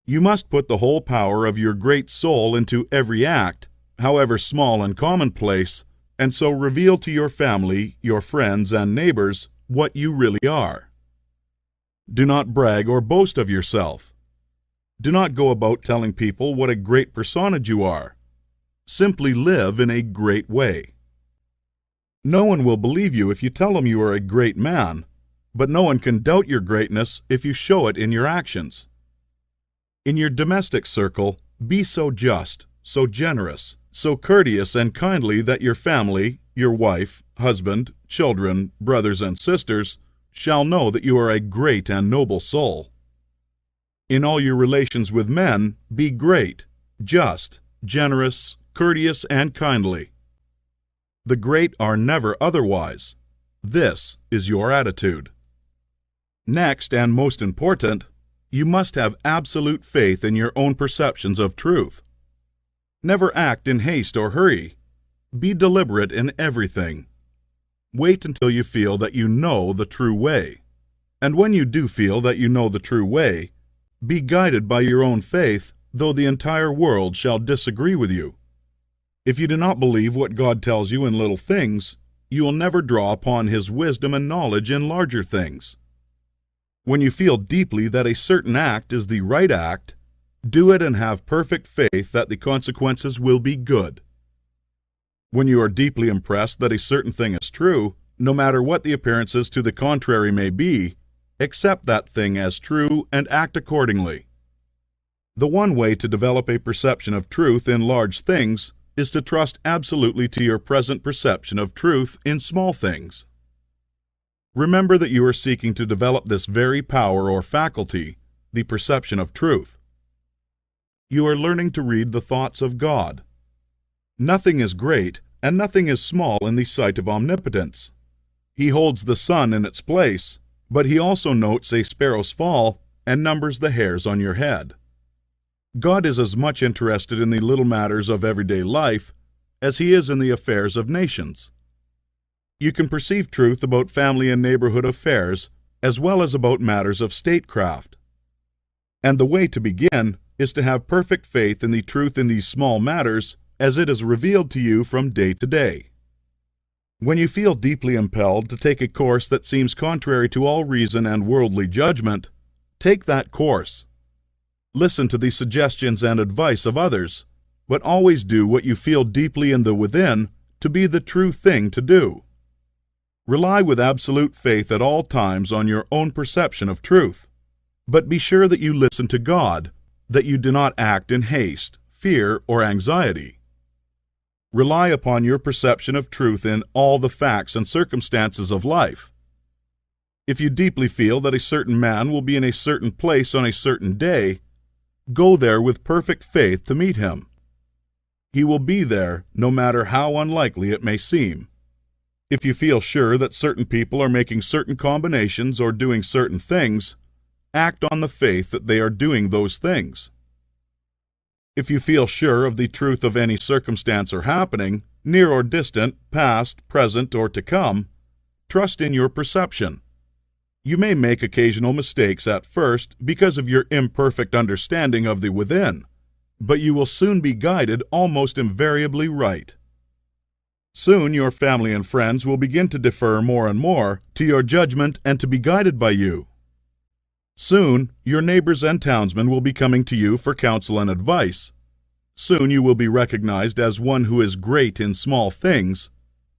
You must put the whole power of your great soul into every act, however small and commonplace, and so reveal to your family, your friends, and neighbors what you really are. Do not brag or boast of yourself. Do not go about telling people what a great personage you are. Simply live in a great way. No one will believe you if you tell them you are a great man, but no one can doubt your greatness if you show it in your actions. In your domestic circle, be so just, so generous, so courteous and kindly that your family, your wife, husband, children, brothers and sisters, shall know that you are a great and noble soul. In all your relations with men, be great, just, generous, courteous, and kindly. The great are never otherwise. This is your attitude. Next, and most important, you must have absolute faith in your own perceptions of truth. Never act in haste or hurry. Be deliberate in everything. Wait until you feel that you know the true way. And when you do feel that you know the true way, be guided by your own faith, though the entire world shall disagree with you. If you do not believe what God tells you in little things, you will never draw upon His wisdom and knowledge in larger things. When you feel deeply that a certain act is the right act, do it and have perfect faith that the consequences will be good. When you are deeply impressed that a certain thing is true, no matter what the appearances to the contrary may be, accept that thing as true and act accordingly. The one way to develop a perception of truth in large things is to trust absolutely to your present perception of truth in small things. Remember that you are seeking to develop this very power or faculty, the perception of truth. You are learning to read the thoughts of God. Nothing is great and nothing is small in the sight of omnipotence. He holds the sun in its place, but He also notes a sparrow's fall and numbers the hairs on your head. God is as much interested in the little matters of everyday life as He is in the affairs of nations. You can perceive truth about family and neighborhood affairs as well as about matters of statecraft. And the way to begin is to have perfect faith in the truth in these small matters as it is revealed to you from day to day. When you feel deeply impelled to take a course that seems contrary to all reason and worldly judgment, take that course. Listen to the suggestions and advice of others, but always do what you feel deeply in the within to be the true thing to do. Rely with absolute faith at all times on your own perception of truth, but be sure that you listen to God, that you do not act in haste, fear, or anxiety. Rely upon your perception of truth in all the facts and circumstances of life. If you deeply feel that a certain man will be in a certain place on a certain day, go there with perfect faith to meet him. He will be there, no matter how unlikely it may seem. If you feel sure that certain people are making certain combinations or doing certain things, act on the faith that they are doing those things. If you feel sure of the truth of any circumstance or happening, near or distant, past, present, or to come, trust in your perception. You may make occasional mistakes at first because of your imperfect understanding of the within, but you will soon be guided almost invariably right. Soon your family and friends will begin to defer more and more to your judgment and to be guided by you. Soon your neighbors and townsmen will be coming to you for counsel and advice. Soon you will be recognized as one who is great in small things,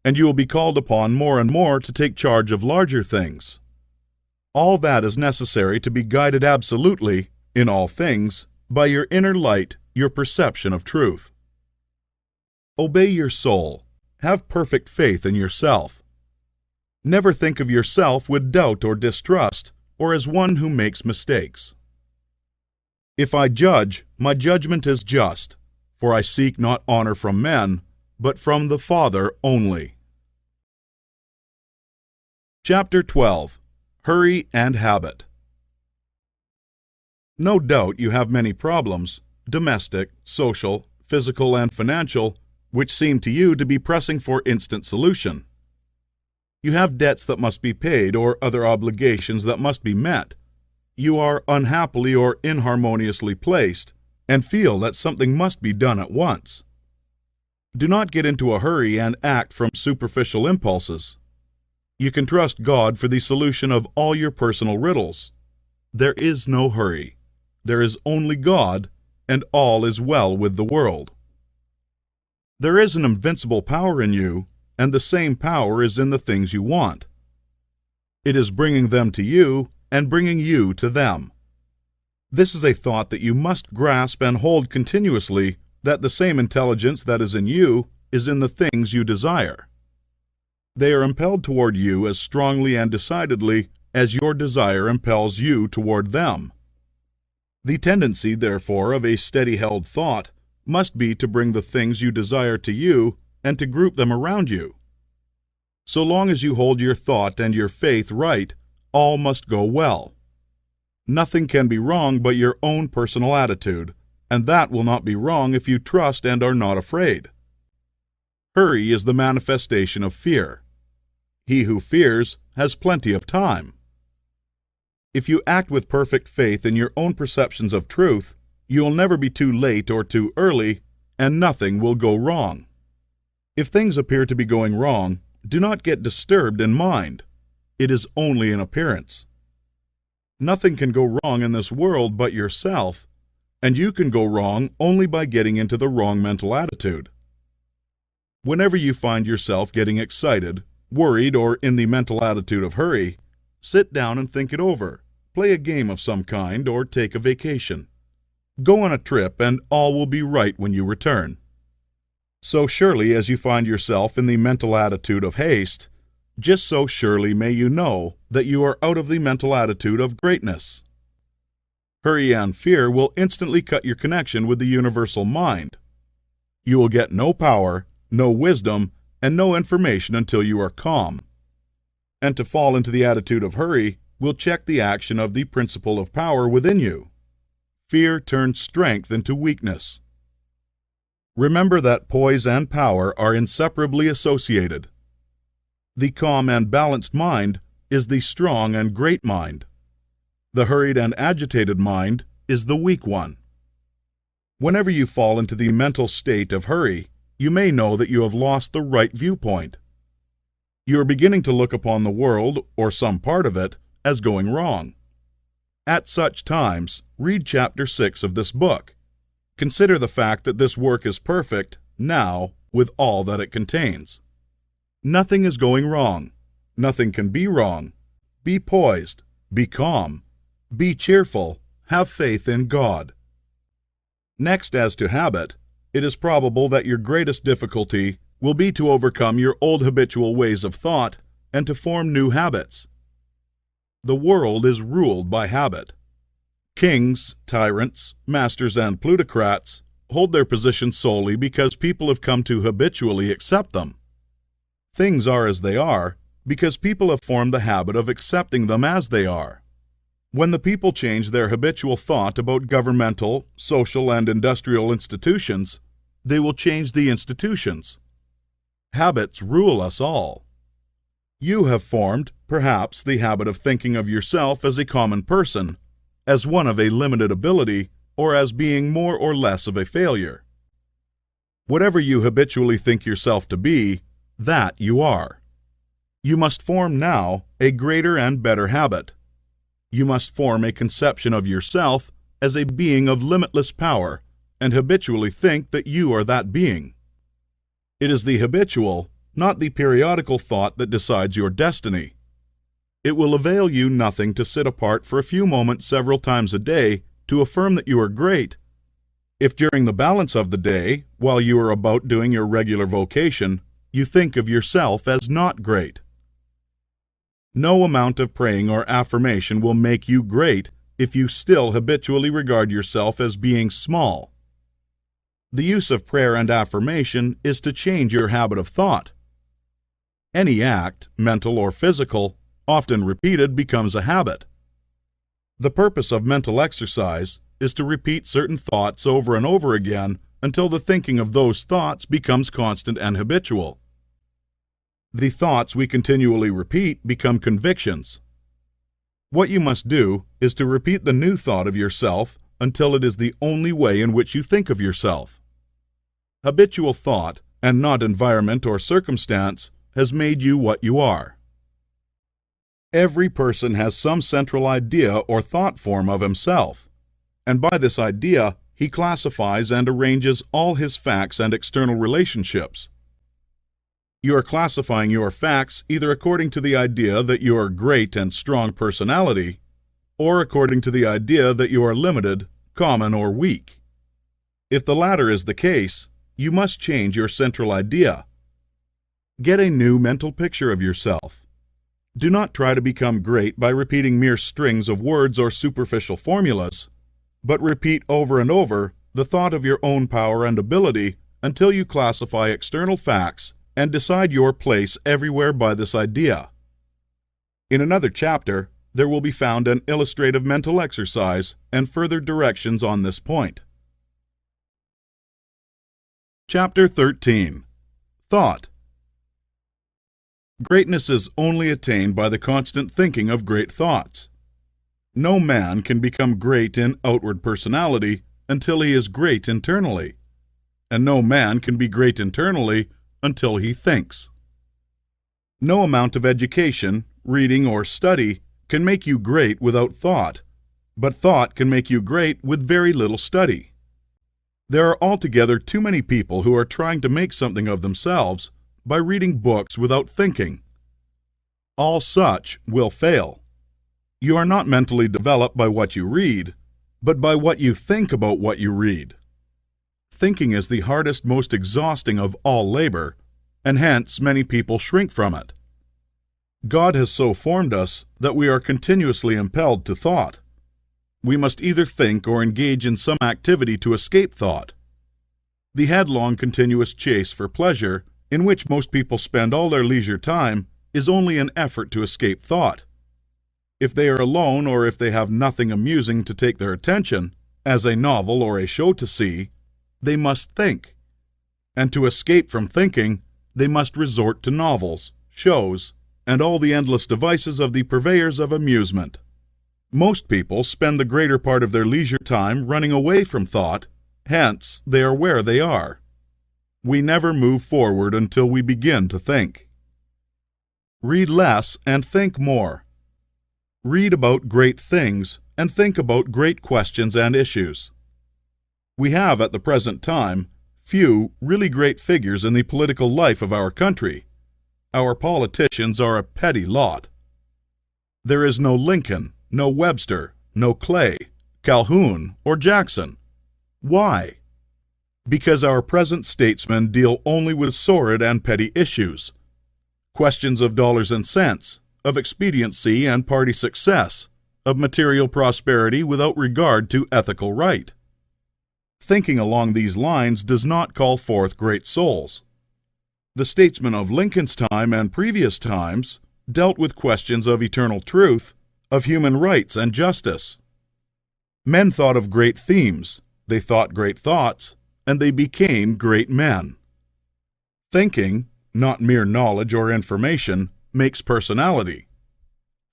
and you will be called upon more and more to take charge of larger things. All that is necessary to be guided absolutely, in all things, by your inner light, your perception of truth. Obey your soul. Have perfect faith in yourself. Never think of yourself with doubt or distrust, or as one who makes mistakes. If I judge, my judgment is just, for I seek not honor from men, but from the Father only. Chapter 12. Hurry and Habit. No doubt you have many problems, domestic, social, physical, and financial, which seem to you to be pressing for instant solution. You have debts that must be paid or other obligations that must be met. You are unhappily or inharmoniously placed and feel that something must be done at once. Do not get into a hurry and act from superficial impulses. You can trust God for the solution of all your personal riddles. There is no hurry. There is only God, and all is well with the world. There is an invincible power in you, and the same power is in the things you want. It is bringing them to you and bringing you to them. This is a thought that you must grasp and hold continuously, that the same intelligence that is in you is in the things you desire. They are impelled toward you as strongly and decidedly as your desire impels you toward them. The tendency, therefore, of a steady-held thought must be to bring the things you desire to you and to group them around you. So long as you hold your thought and your faith right, all must go well. Nothing can be wrong but your own personal attitude, and that will not be wrong if you trust and are not afraid. Hurry is the manifestation of fear. He who fears has plenty of time. If you act with perfect faith in your own perceptions of truth, you will never be too late or too early, and nothing will go wrong. If things appear to be going wrong, do not get disturbed in mind. It is only an appearance. Nothing can go wrong in this world but yourself, and you can go wrong only by getting into the wrong mental attitude. Whenever you find yourself getting excited, worried, or in the mental attitude of hurry, sit down and think it over, play a game of some kind, or take a vacation. Go on a trip, and all will be right when you return. So surely as you find yourself in the mental attitude of haste, just so surely may you know that you are out of the mental attitude of greatness. Hurry and fear will instantly cut your connection with the universal mind. You will get no power, no wisdom, and no information until you are calm. And to fall into the attitude of hurry will check the action of the principle of power within you. Fear turns strength into weakness. Remember that poise and power are inseparably associated. The calm and balanced mind is the strong and great mind. The hurried and agitated mind is the weak one. Whenever you fall into the mental state of hurry, you may know that you have lost the right viewpoint. You are beginning to look upon the world, or some part of it, as going wrong. At such times, read Chapter 6 of this book. Consider the fact that this work is perfect, now, with all that it contains. Nothing is going wrong. Nothing can be wrong. Be poised. Be calm. Be cheerful. Have faith in God. Next, as to habit, it is probable that your greatest difficulty will be to overcome your old habitual ways of thought and to form new habits. The world is ruled by habit. Kings, tyrants, masters, and plutocrats hold their position solely because people have come to habitually accept them. Things are as they are because people have formed the habit of accepting them as they are. When the people change their habitual thought about governmental, social, and industrial institutions, they will change the institutions. Habits rule us all. You have formed, perhaps, the habit of thinking of yourself as a common person, as one of a limited ability, or as being more or less of a failure. Whatever you habitually think yourself to be, that you are. You must form now a greater and better habit. You must form a conception of yourself as a being of limitless power, and habitually think that you are that being. It is the habitual, not the periodical thought that decides your destiny. It will avail you nothing to sit apart for a few moments several times a day to affirm that you are great, if during the balance of the day, while you are about doing your regular vocation, you think of yourself as not great. No amount of praying or affirmation will make you great if you still habitually regard yourself as being small. The use of prayer and affirmation is to change your habit of thought. Any act, mental or physical, often repeated, becomes a habit. The purpose of mental exercise is to repeat certain thoughts over and over again until the thinking of those thoughts becomes constant and habitual. The thoughts we continually repeat become convictions. What you must do is to repeat the new thought of yourself until it is the only way in which you think of yourself. Habitual thought, and not environment or circumstance, has made you what you are. Every person has some central idea or thought form of himself, and by this idea he classifies and arranges all his facts and external relationships. You are classifying your facts either according to the idea that you are great and strong personality, or according to the idea that you are limited, common, or weak. If the latter is the case, you must change your central idea. Get a new mental picture of yourself. Do not try to become great by repeating mere strings of words or superficial formulas, but repeat over and over the thought of your own power and ability until you classify external facts and decide your place everywhere by this idea. In another chapter, there will be found an illustrative mental exercise and further directions on this point. Chapter 13. Thought. Greatness is only attained by the constant thinking of great thoughts. No man can become great in outward personality until he is great internally, and no man can be great internally until he thinks. No amount of education, reading, or study can make you great without thought, but thought can make you great with very little study. There are altogether too many people who are trying to make something of themselves by reading books without thinking. All such will fail. You are not mentally developed by what you read, but by what you think about what you read. Thinking is the hardest, most exhausting of all labor, and hence many people shrink from it. God has so formed us that we are continuously impelled to thought. We must either think or engage in some activity to escape thought. The headlong continuous chase for pleasure, in which most people spend all their leisure time, is only an effort to escape thought. If they are alone or if they have nothing amusing to take their attention, as a novel or a show to see, they must think. And to escape from thinking, they must resort to novels, shows, and all the endless devices of the purveyors of amusement. Most people spend the greater part of their leisure time running away from thought, hence they are where they are. We never move forward until we begin to think. Read less and think more. Read about great things and think about great questions and issues. We have at the present time few really great figures in the political life of our country. Our politicians are a petty lot. There is no Lincoln, no Webster, no Clay, Calhoun, or Jackson. Why? Because our present statesmen deal only with sordid and petty issues. Questions of dollars and cents, of expediency and party success, of material prosperity without regard to ethical right. Thinking along these lines does not call forth great souls. The statesmen of Lincoln's time and previous times dealt with questions of eternal truth, of human rights and justice. Men thought of great themes, they thought great thoughts, and they became great men. Thinking, not mere knowledge or information, makes personality.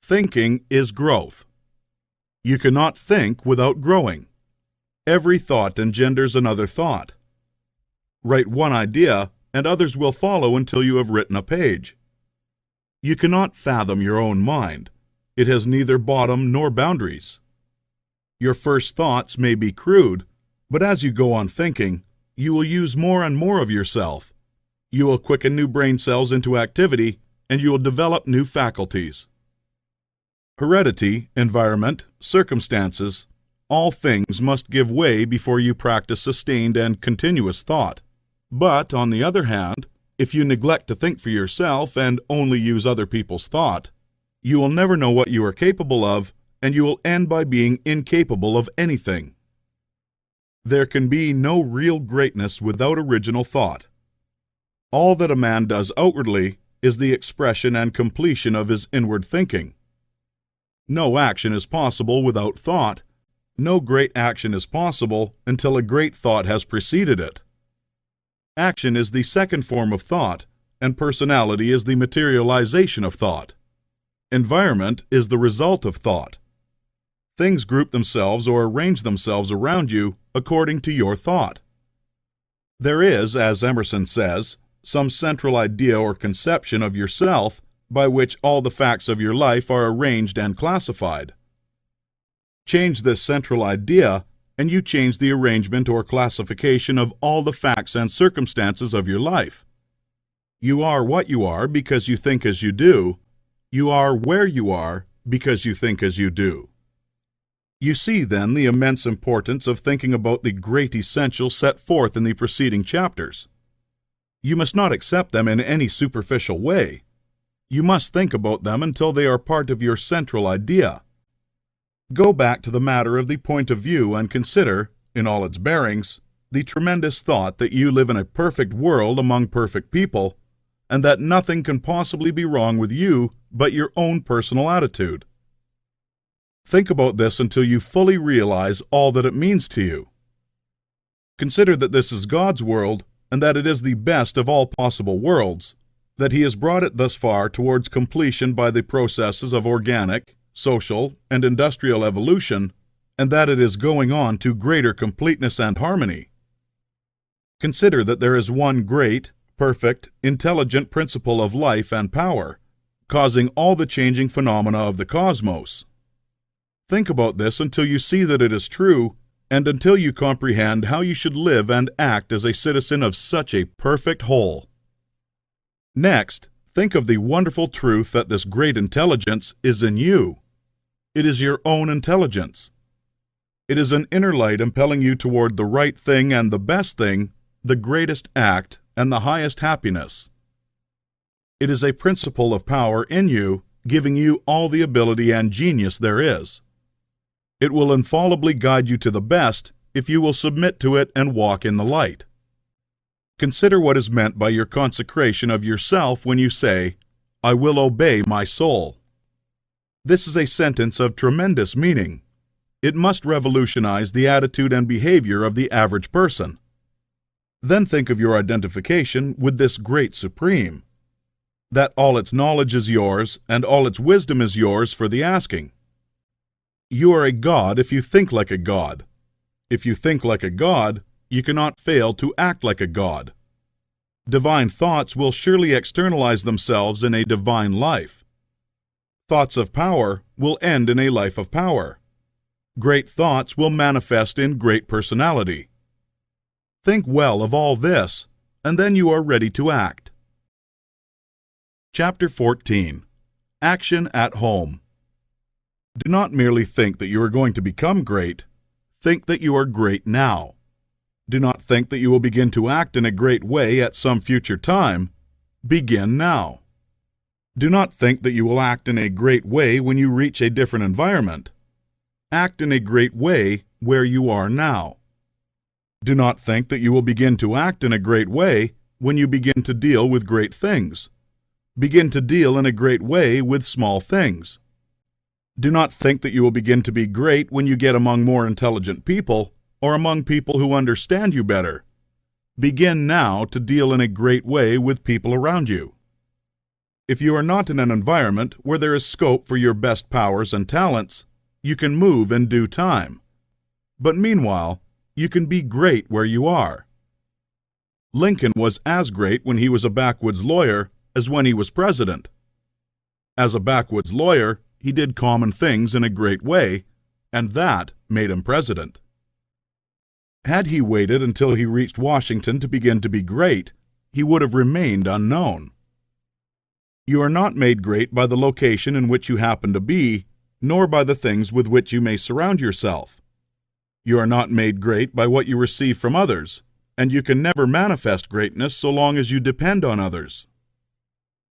Thinking is growth. You cannot think without growing. Every thought engenders another thought. Write one idea, and others will follow until you have written a page. You cannot fathom your own mind. It has neither bottom nor boundaries. Your first thoughts may be crude, but as you go on thinking, you will use more and more of yourself. You will quicken new brain cells into activity, and you will develop new faculties. Heredity, environment, circumstances, all things must give way before you practice sustained and continuous thought. But, on the other hand, if you neglect to think for yourself and only use other people's thought, you will never know what you are capable of, and you will end by being incapable of anything. There can be no real greatness without original thought. All that a man does outwardly is the expression and completion of his inward thinking. No action is possible without thought. No great action is possible until a great thought has preceded it. Action is the second form of thought, and personality is the materialization of thought. Environment is the result of thought. Things group themselves or arrange themselves around you according to your thought. There is, as Emerson says, some central idea or conception of yourself by which all the facts of your life are arranged and classified. Change this central idea, and you change the arrangement or classification of all the facts and circumstances of your life. You are what you are because you think as you do. You are where you are because you think as you do. You see, then, the immense importance of thinking about the great essentials set forth in the preceding chapters. You must not accept them in any superficial way. You must think about them until they are part of your central idea. Go back to the matter of the point of view and consider, in all its bearings, the tremendous thought that you live in a perfect world among perfect people, and that nothing can possibly be wrong with you but your own personal attitude. Think about this until you fully realize all that it means to you. Consider that this is God's world, and that it is the best of all possible worlds, that He has brought it thus far towards completion by the processes of organic, social, and industrial evolution, and that it is going on to greater completeness and harmony. Consider that there is one great, perfect, intelligent principle of life and power, causing all the changing phenomena of the cosmos. Think about this until you see that it is true, and until you comprehend how you should live and act as a citizen of such a perfect whole. Next, think of the wonderful truth that this great intelligence is in you. It is your own intelligence. It is an inner light impelling you toward the right thing and the best thing, the greatest act, and the highest happiness. It is a principle of power in you, giving you all the ability and genius there is. It will infallibly guide you to the best if you will submit to it and walk in the light. Consider what is meant by your consecration of yourself when you say, "I will obey my soul." This is a sentence of tremendous meaning. It must revolutionize the attitude and behavior of the average person. Then think of your identification with this great Supreme, that all its knowledge is yours and all its wisdom is yours for the asking. You are a god if you think like a god. If you think like a god, you cannot fail to act like a god. Divine thoughts will surely externalize themselves in a divine life. Thoughts of power will end in a life of power. Great thoughts will manifest in great personality. Think well of all this, and then you are ready to act. Chapter 14. Action at Home. Do not merely think that you are going to become great. Think that you are great now. Do not think that you will begin to act in a great way at some future time. Begin now. Do not think that you will act in a great way when you reach a different environment. Act in a great way where you are now. Do not think that you will begin to act in a great way when you begin to deal with great things. Begin to deal in a great way with small things. Do not think that you will begin to be great when you get among more intelligent people or among people who understand you better. Begin now to deal in a great way with people around you. If you are not in an environment where there is scope for your best powers and talents, you can move in due time. But meanwhile, you can be great where you are. Lincoln was as great when he was a backwoods lawyer as when he was president. As a backwoods lawyer, he did common things in a great way, and that made him president. Had he waited until he reached Washington to begin to be great, he would have remained unknown. You are not made great by the location in which you happen to be, nor by the things with which you may surround yourself. You are not made great by what you receive from others, and you can never manifest greatness so long as you depend on others.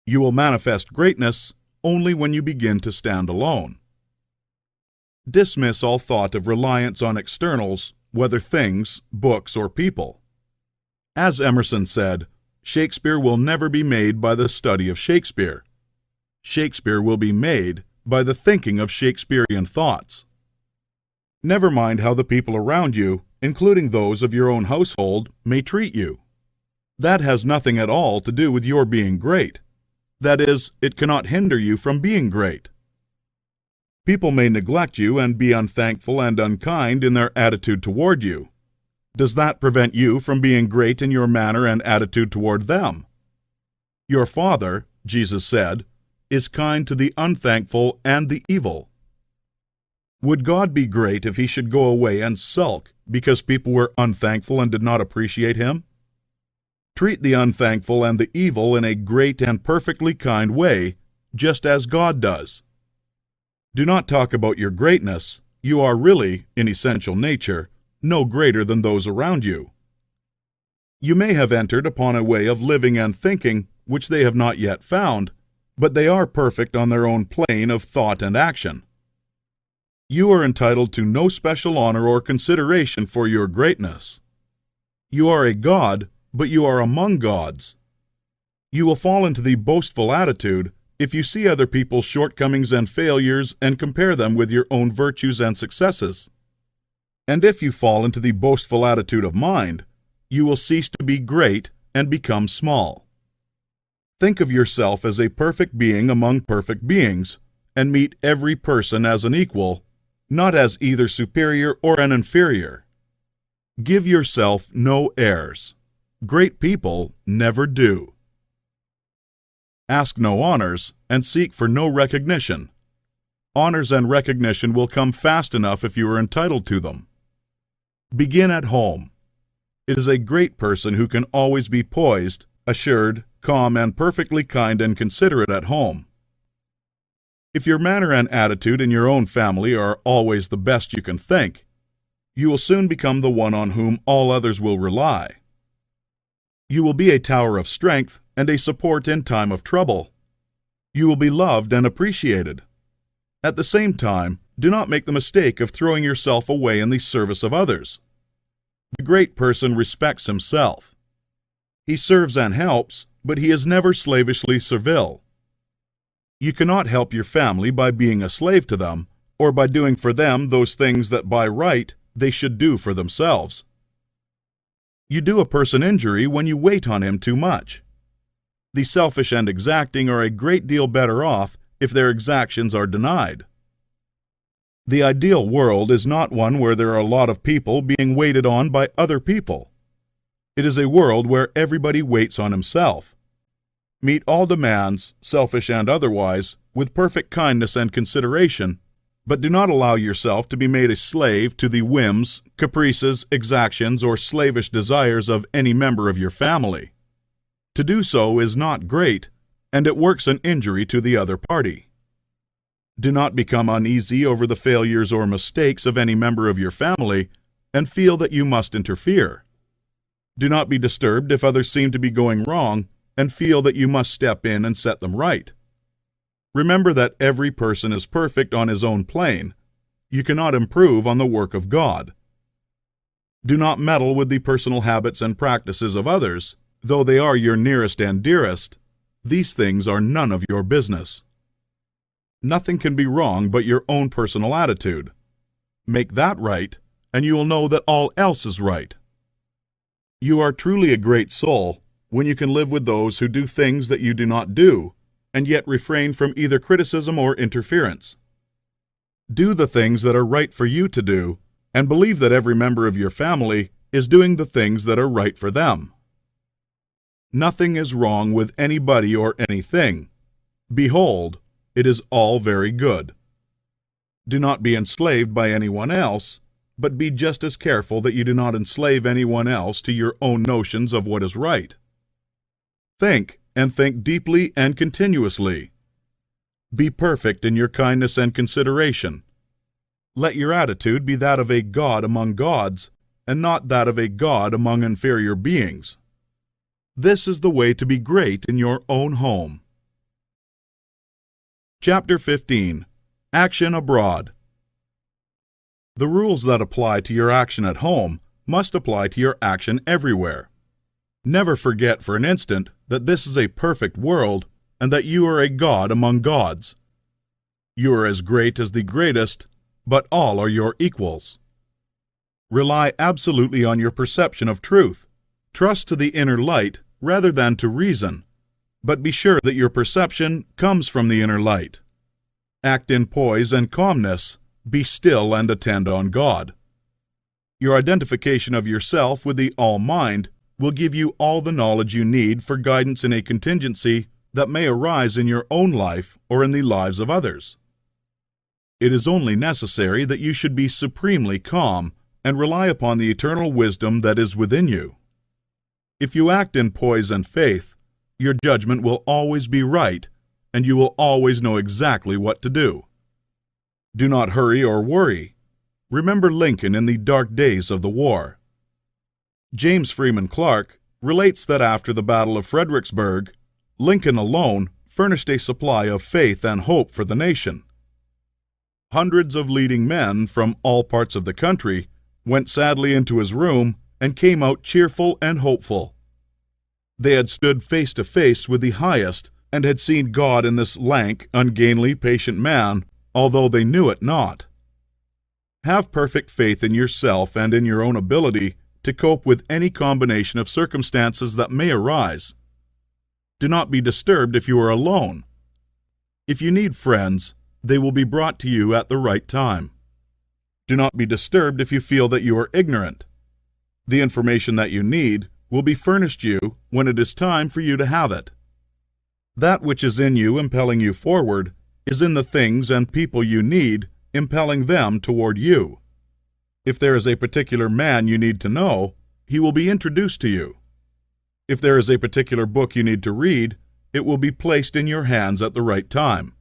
You will manifest greatness only when you begin to stand alone. Dismiss all thought of reliance on externals, whether things, books, or people. As Emerson said, Shakespeare will never be made by the study of Shakespeare. Shakespeare will be made by the thinking of Shakespearean thoughts. Never mind how the people around you, including those of your own household, may treat you. That has nothing at all to do with your being great. That is, it cannot hinder you from being great. People may neglect you and be unthankful and unkind in their attitude toward you. Does that prevent you from being great in your manner and attitude toward them? Your Father, Jesus said, is kind to the unthankful and the evil. Would God be great if he should go away and sulk because people were unthankful and did not appreciate him? Treat the unthankful and the evil in a great and perfectly kind way, just as God does. Do not talk about your greatness. You are really, in essential nature, no greater than those around you. You may have entered upon a way of living and thinking which they have not yet found, but they are perfect on their own plane of thought and action. You are entitled to no special honor or consideration for your greatness. You are a god, but you are among gods. You will fall into the boastful attitude if you see other people's shortcomings and failures and compare them with your own virtues and successes. And if you fall into the boastful attitude of mind, you will cease to be great and become small. Think of yourself as a perfect being among perfect beings, and meet every person as an equal, not as either superior or an inferior. Give yourself no airs. Great people never do. Ask no honors, and seek for no recognition. Honors and recognition will come fast enough if you are entitled to them. Begin at home. It is a great person who can always be poised, assured, calm, and perfectly kind and considerate at home. If your manner and attitude in your own family are always the best you can think, you will soon become the one on whom all others will rely. You will be a tower of strength and a support in time of trouble. You will be loved and appreciated. At the same time, do not make the mistake of throwing yourself away in the service of others. The great person respects himself. He serves and helps, but he is never slavishly servile. You cannot help your family by being a slave to them, or by doing for them those things that by right they should do for themselves. You do a person injury when you wait on him too much. The selfish and exacting are a great deal better off if their exactions are denied. The ideal world is not one where there are a lot of people being waited on by other people. It is a world where everybody waits on himself. Meet all demands, selfish and otherwise, with perfect kindness and consideration, but do not allow yourself to be made a slave to the whims, caprices, exactions, or slavish desires of any member of your family. To do so is not great, and it works an injury to the other party. Do not become uneasy over the failures or mistakes of any member of your family, and feel that you must interfere. Do not be disturbed if others seem to be going wrong, and feel that you must step in and set them right. Remember that every person is perfect on his own plane. You cannot improve on the work of God. Do not meddle with the personal habits and practices of others. Though they are your nearest and dearest, these things are none of your business. Nothing can be wrong but your own personal attitude. Make that right, and you will know that all else is right. You are truly a great soul when you can live with those who do things that you do not do, and yet refrain from either criticism or interference. Do the things that are right for you to do, and believe that every member of your family is doing the things that are right for them. Nothing is wrong with anybody or anything. Behold, it is all very good. Do not be enslaved by anyone else, but be just as careful that you do not enslave anyone else to your own notions of what is right. Think, and think deeply and continuously. Be perfect in your kindness and consideration. Let your attitude be that of a god among gods, and not that of a god among inferior beings. This is the way to be great in your own home. Chapter 15. Action Abroad. The rules that apply to your action at home must apply to your action everywhere. Never forget for an instant that this is a perfect world and that you are a god among gods. You are as great as the greatest, but all are your equals. Rely absolutely on your perception of truth. Trust to the inner light rather than to reason, but be sure that your perception comes from the inner light. Act in poise and calmness. Be still and attend on God. Your identification of yourself with the All-Mind will give you all the knowledge you need for guidance in a contingency that may arise in your own life or in the lives of others. It is only necessary that you should be supremely calm and rely upon the eternal wisdom that is within you. If you act in poise and faith, your judgment will always be right, and you will always know exactly what to do. Do not hurry or worry. Remember Lincoln in the dark days of the war. James Freeman Clarke relates that after the Battle of Fredericksburg, Lincoln alone furnished a supply of faith and hope for the nation. Hundreds of leading men from all parts of the country went sadly into his room and came out cheerful and hopeful. They had stood face to face with the highest and had seen God in this lank, ungainly, patient man, although they knew it not. Have perfect faith in yourself and in your own ability to cope with any combination of circumstances that may arise. Do not be disturbed if you are alone. If you need friends, they will be brought to you at the right time. Do not be disturbed if you feel that you are ignorant. The information that you need will be furnished you when it is time for you to have it. That which is in you impelling you forward is in the things and people you need, impelling them toward you. If there is a particular man you need to know, he will be introduced to you. If there is a particular book you need to read, it will be placed in your hands at the right time.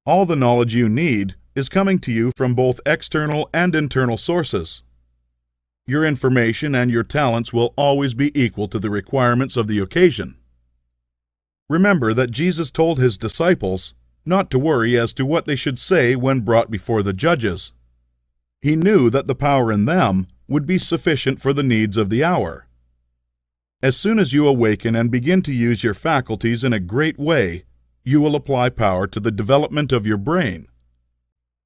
All the knowledge you need is coming to you from both external and internal sources. Your information and your talents will always be equal to the requirements of the occasion. Remember that Jesus told his disciples not to worry as to what they should say when brought before the judges. He knew that the power in them would be sufficient for the needs of the hour. As soon as you awaken and begin to use your faculties in a great way, you will apply power to the development of your brain.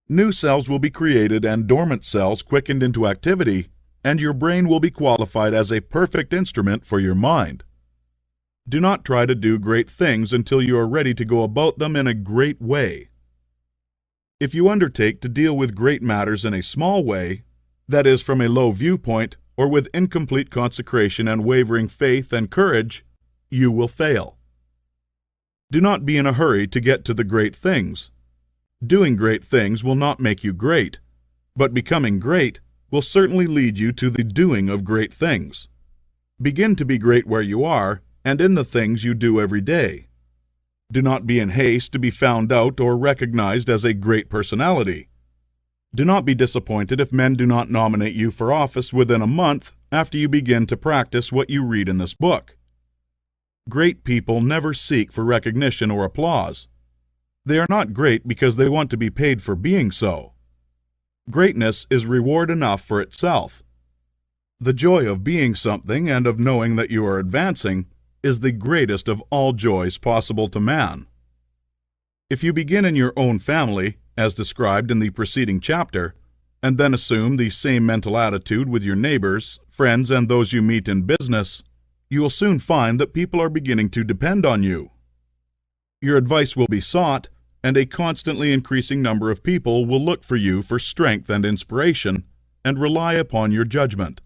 New cells will be created and dormant cells quickened into activity, and your brain will be qualified as a perfect instrument for your mind. Do not try to do great things until you are ready to go about them in a great way. If you undertake to deal with great matters in a small way, that is, from a low viewpoint, or with incomplete consecration and wavering faith and courage, you will fail. Do not be in a hurry to get to the great things. Doing great things will not make you great, but becoming great will certainly lead you to the doing of great things. Begin to be great where you are and in the things you do every day. Do not be in haste to be found out or recognized as a great personality. Do not be disappointed if men do not nominate you for office within a month after you begin to practice what you read in this book. Great people never seek for recognition or applause. They are not great because they want to be paid for being so. Greatness is reward enough for itself. The joy of being something and of knowing that you are advancing is the greatest of all joys possible to man. If you begin in your own family, as described in the preceding chapter, and then assume the same mental attitude with your neighbors, friends, and those you meet in business, you will soon find that people are beginning to depend on you. Your advice will be sought, and a constantly increasing number of people will look for you for strength and inspiration, and rely upon your judgment.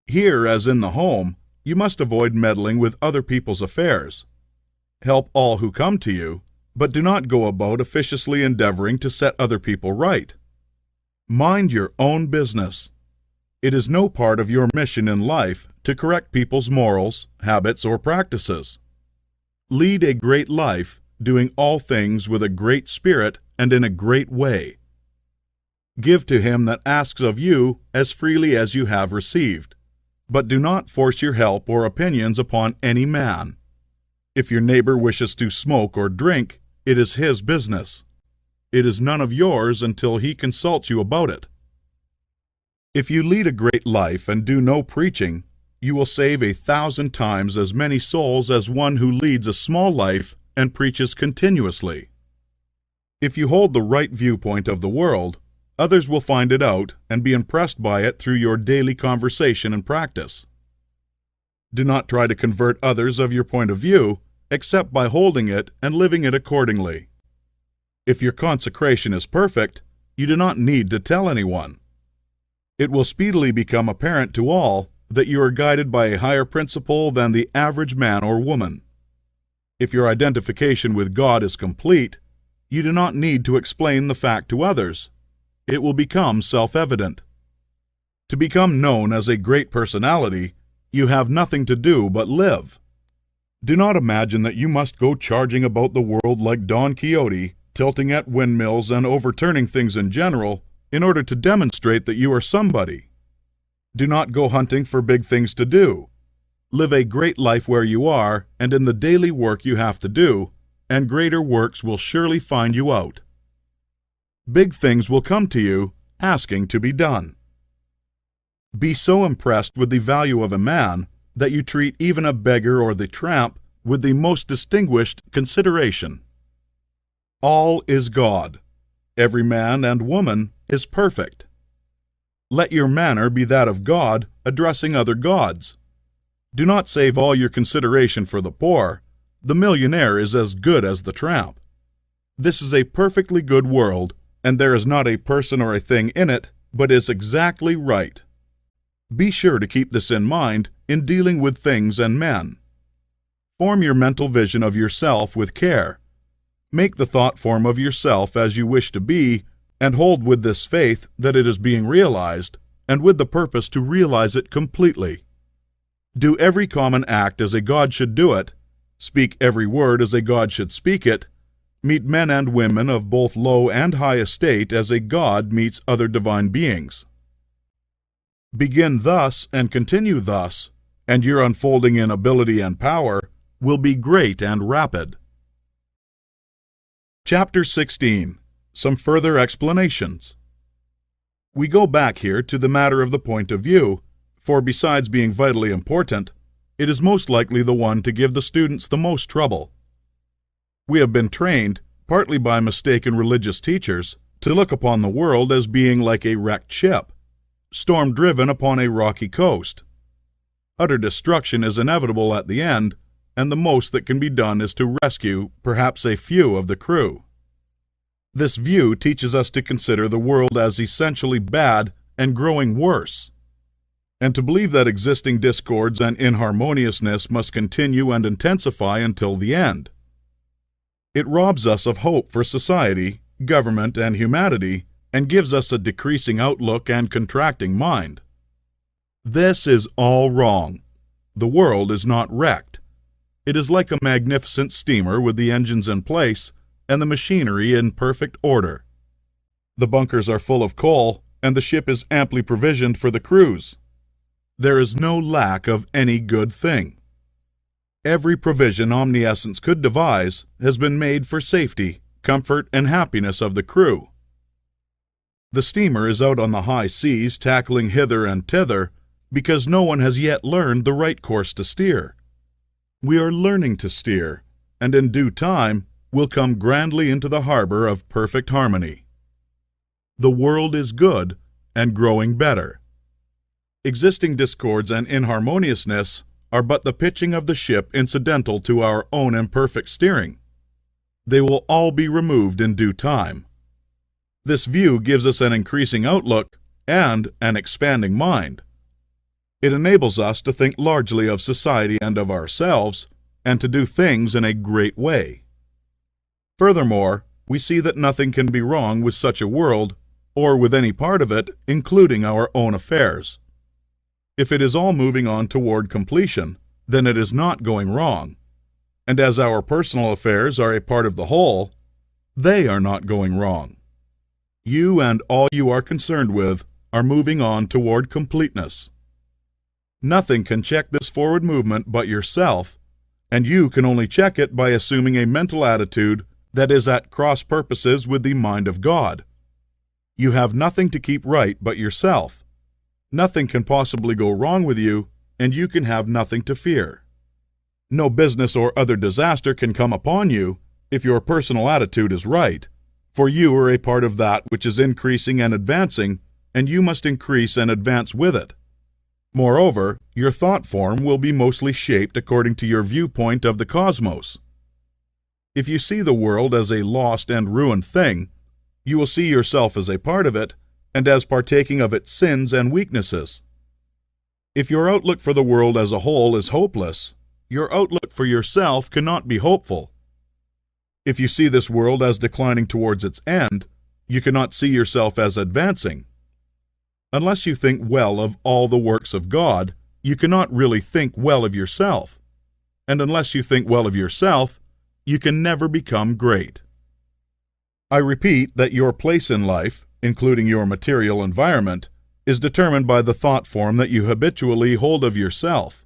Here, as in the home, you must avoid meddling with other people's affairs. Help all who come to you, but do not go about officiously endeavoring to set other people right. Mind your own business. It is no part of your mission in life to correct people's morals, habits, or practices. Lead a great life, doing all things with a great spirit and in a great way. Give to him that asks of you as freely as you have received, but do not force your help or opinions upon any man. If your neighbor wishes to smoke or drink, it is his business. It is none of yours until he consults you about it. If you lead a great life and do no preaching, you will save 1,000 times as many souls as one who leads a small life and preaches continuously. If you hold the right viewpoint of the world, others will find it out and be impressed by it through your daily conversation and practice. Do not try to convert others of your point of view, except by holding it and living it accordingly. If your consecration is perfect, you do not need to tell anyone. It will speedily become apparent to all that you are guided by a higher principle than the average man or woman. If your identification with God is complete, you do not need to explain the fact to others. It will become self-evident. To become known as a great personality, you have nothing to do but live. Do not imagine that you must go charging about the world like Don Quixote, tilting at windmills and overturning things in general, in order to demonstrate that you are somebody. Do not go hunting for big things to do. Live a great life where you are and in the daily work you have to do, and greater works will surely find you out. Big things will come to you, asking to be done. Be so impressed with the value of a man that you treat even a beggar or the tramp with the most distinguished consideration. All is God. Every man and woman is perfect. Let your manner be that of God addressing other gods. Do not save all your consideration for the poor. The millionaire is as good as the tramp. This is a perfectly good world, and there is not a person or a thing in it but is exactly right. Be sure to keep this in mind in dealing with things and men. Form your mental vision of yourself with care. Make the thought form of yourself as you wish to be, and hold with this faith that it is being realized, and with the purpose to realize it completely. Do every common act as a God should do it, speak every word as a God should speak it, meet men and women of both low and high estate as a God meets other divine beings. Begin thus and continue thus, and your unfolding in ability and power will be great and rapid. Chapter 16. Some further explanations. We go back here to the matter of the point of view, for besides being vitally important, it is most likely the one to give the students the most trouble. We have been trained, partly by mistaken religious teachers, to look upon the world as being like a wrecked ship, storm-driven upon a rocky coast. Utter destruction is inevitable at the end, and the most that can be done is to rescue perhaps a few of the crew. This view teaches us to consider the world as essentially bad and growing worse, and to believe that existing discords and inharmoniousness must continue and intensify until the end. It robs us of hope for society, government, and humanity, and gives us a decreasing outlook and contracting mind. This is all wrong. The world is not wrecked. It is like a magnificent steamer with the engines in place and the machinery in perfect order. The bunkers are full of coal, and the ship is amply provisioned for the cruise. There is no lack of any good thing. Every provision omniscience could devise has been made for safety, comfort, and happiness of the crew. The steamer is out on the high seas tackling hither and thither, because no one has yet learned the right course to steer. We are learning to steer, and in due time will come grandly into the harbor of perfect harmony. The world is good and growing better. Existing discords and inharmoniousness are but the pitching of the ship incidental to our own imperfect steering. They will all be removed in due time. This view gives us an increasing outlook and an expanding mind. It enables us to think largely of society and of ourselves, and to do things in a great way. Furthermore, we see that nothing can be wrong with such a world, or with any part of it, including our own affairs. If it is all moving on toward completion, then it is not going wrong. And as our personal affairs are a part of the whole, they are not going wrong. You and all you are concerned with are moving on toward completeness. Nothing can check this forward movement but yourself, and you can only check it by assuming a mental attitude that is at cross purposes with the mind of God. You have nothing to keep right but yourself. Nothing can possibly go wrong with you, and you can have nothing to fear. No business or other disaster can come upon you if your personal attitude is right, for you are a part of that which is increasing and advancing, and you must increase and advance with it. Moreover, your thought form will be mostly shaped according to your viewpoint of the cosmos. If you see the world as a lost and ruined thing, you will see yourself as a part of it, and as partaking of its sins and weaknesses. If your outlook for the world as a whole is hopeless, your outlook for yourself cannot be hopeful. If you see this world as declining towards its end, you cannot see yourself as advancing. Unless you think well of all the works of God, you cannot really think well of yourself. And unless you think well of yourself, you can never become great. I repeat that your place in life, including your material environment, is determined by the thought form that you habitually hold of yourself.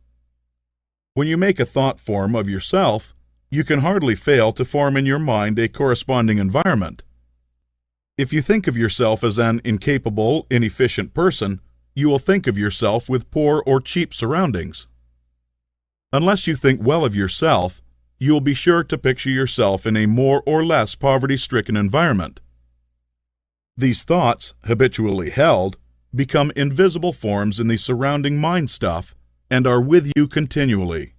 When you make a thought form of yourself, you can hardly fail to form in your mind a corresponding environment. If you think of yourself as an incapable, inefficient person, you will think of yourself with poor or cheap surroundings. Unless you think well of yourself, you will be sure to picture yourself in a more or less poverty-stricken environment. These thoughts, habitually held, become invisible forms in the surrounding mind stuff and are with you continually.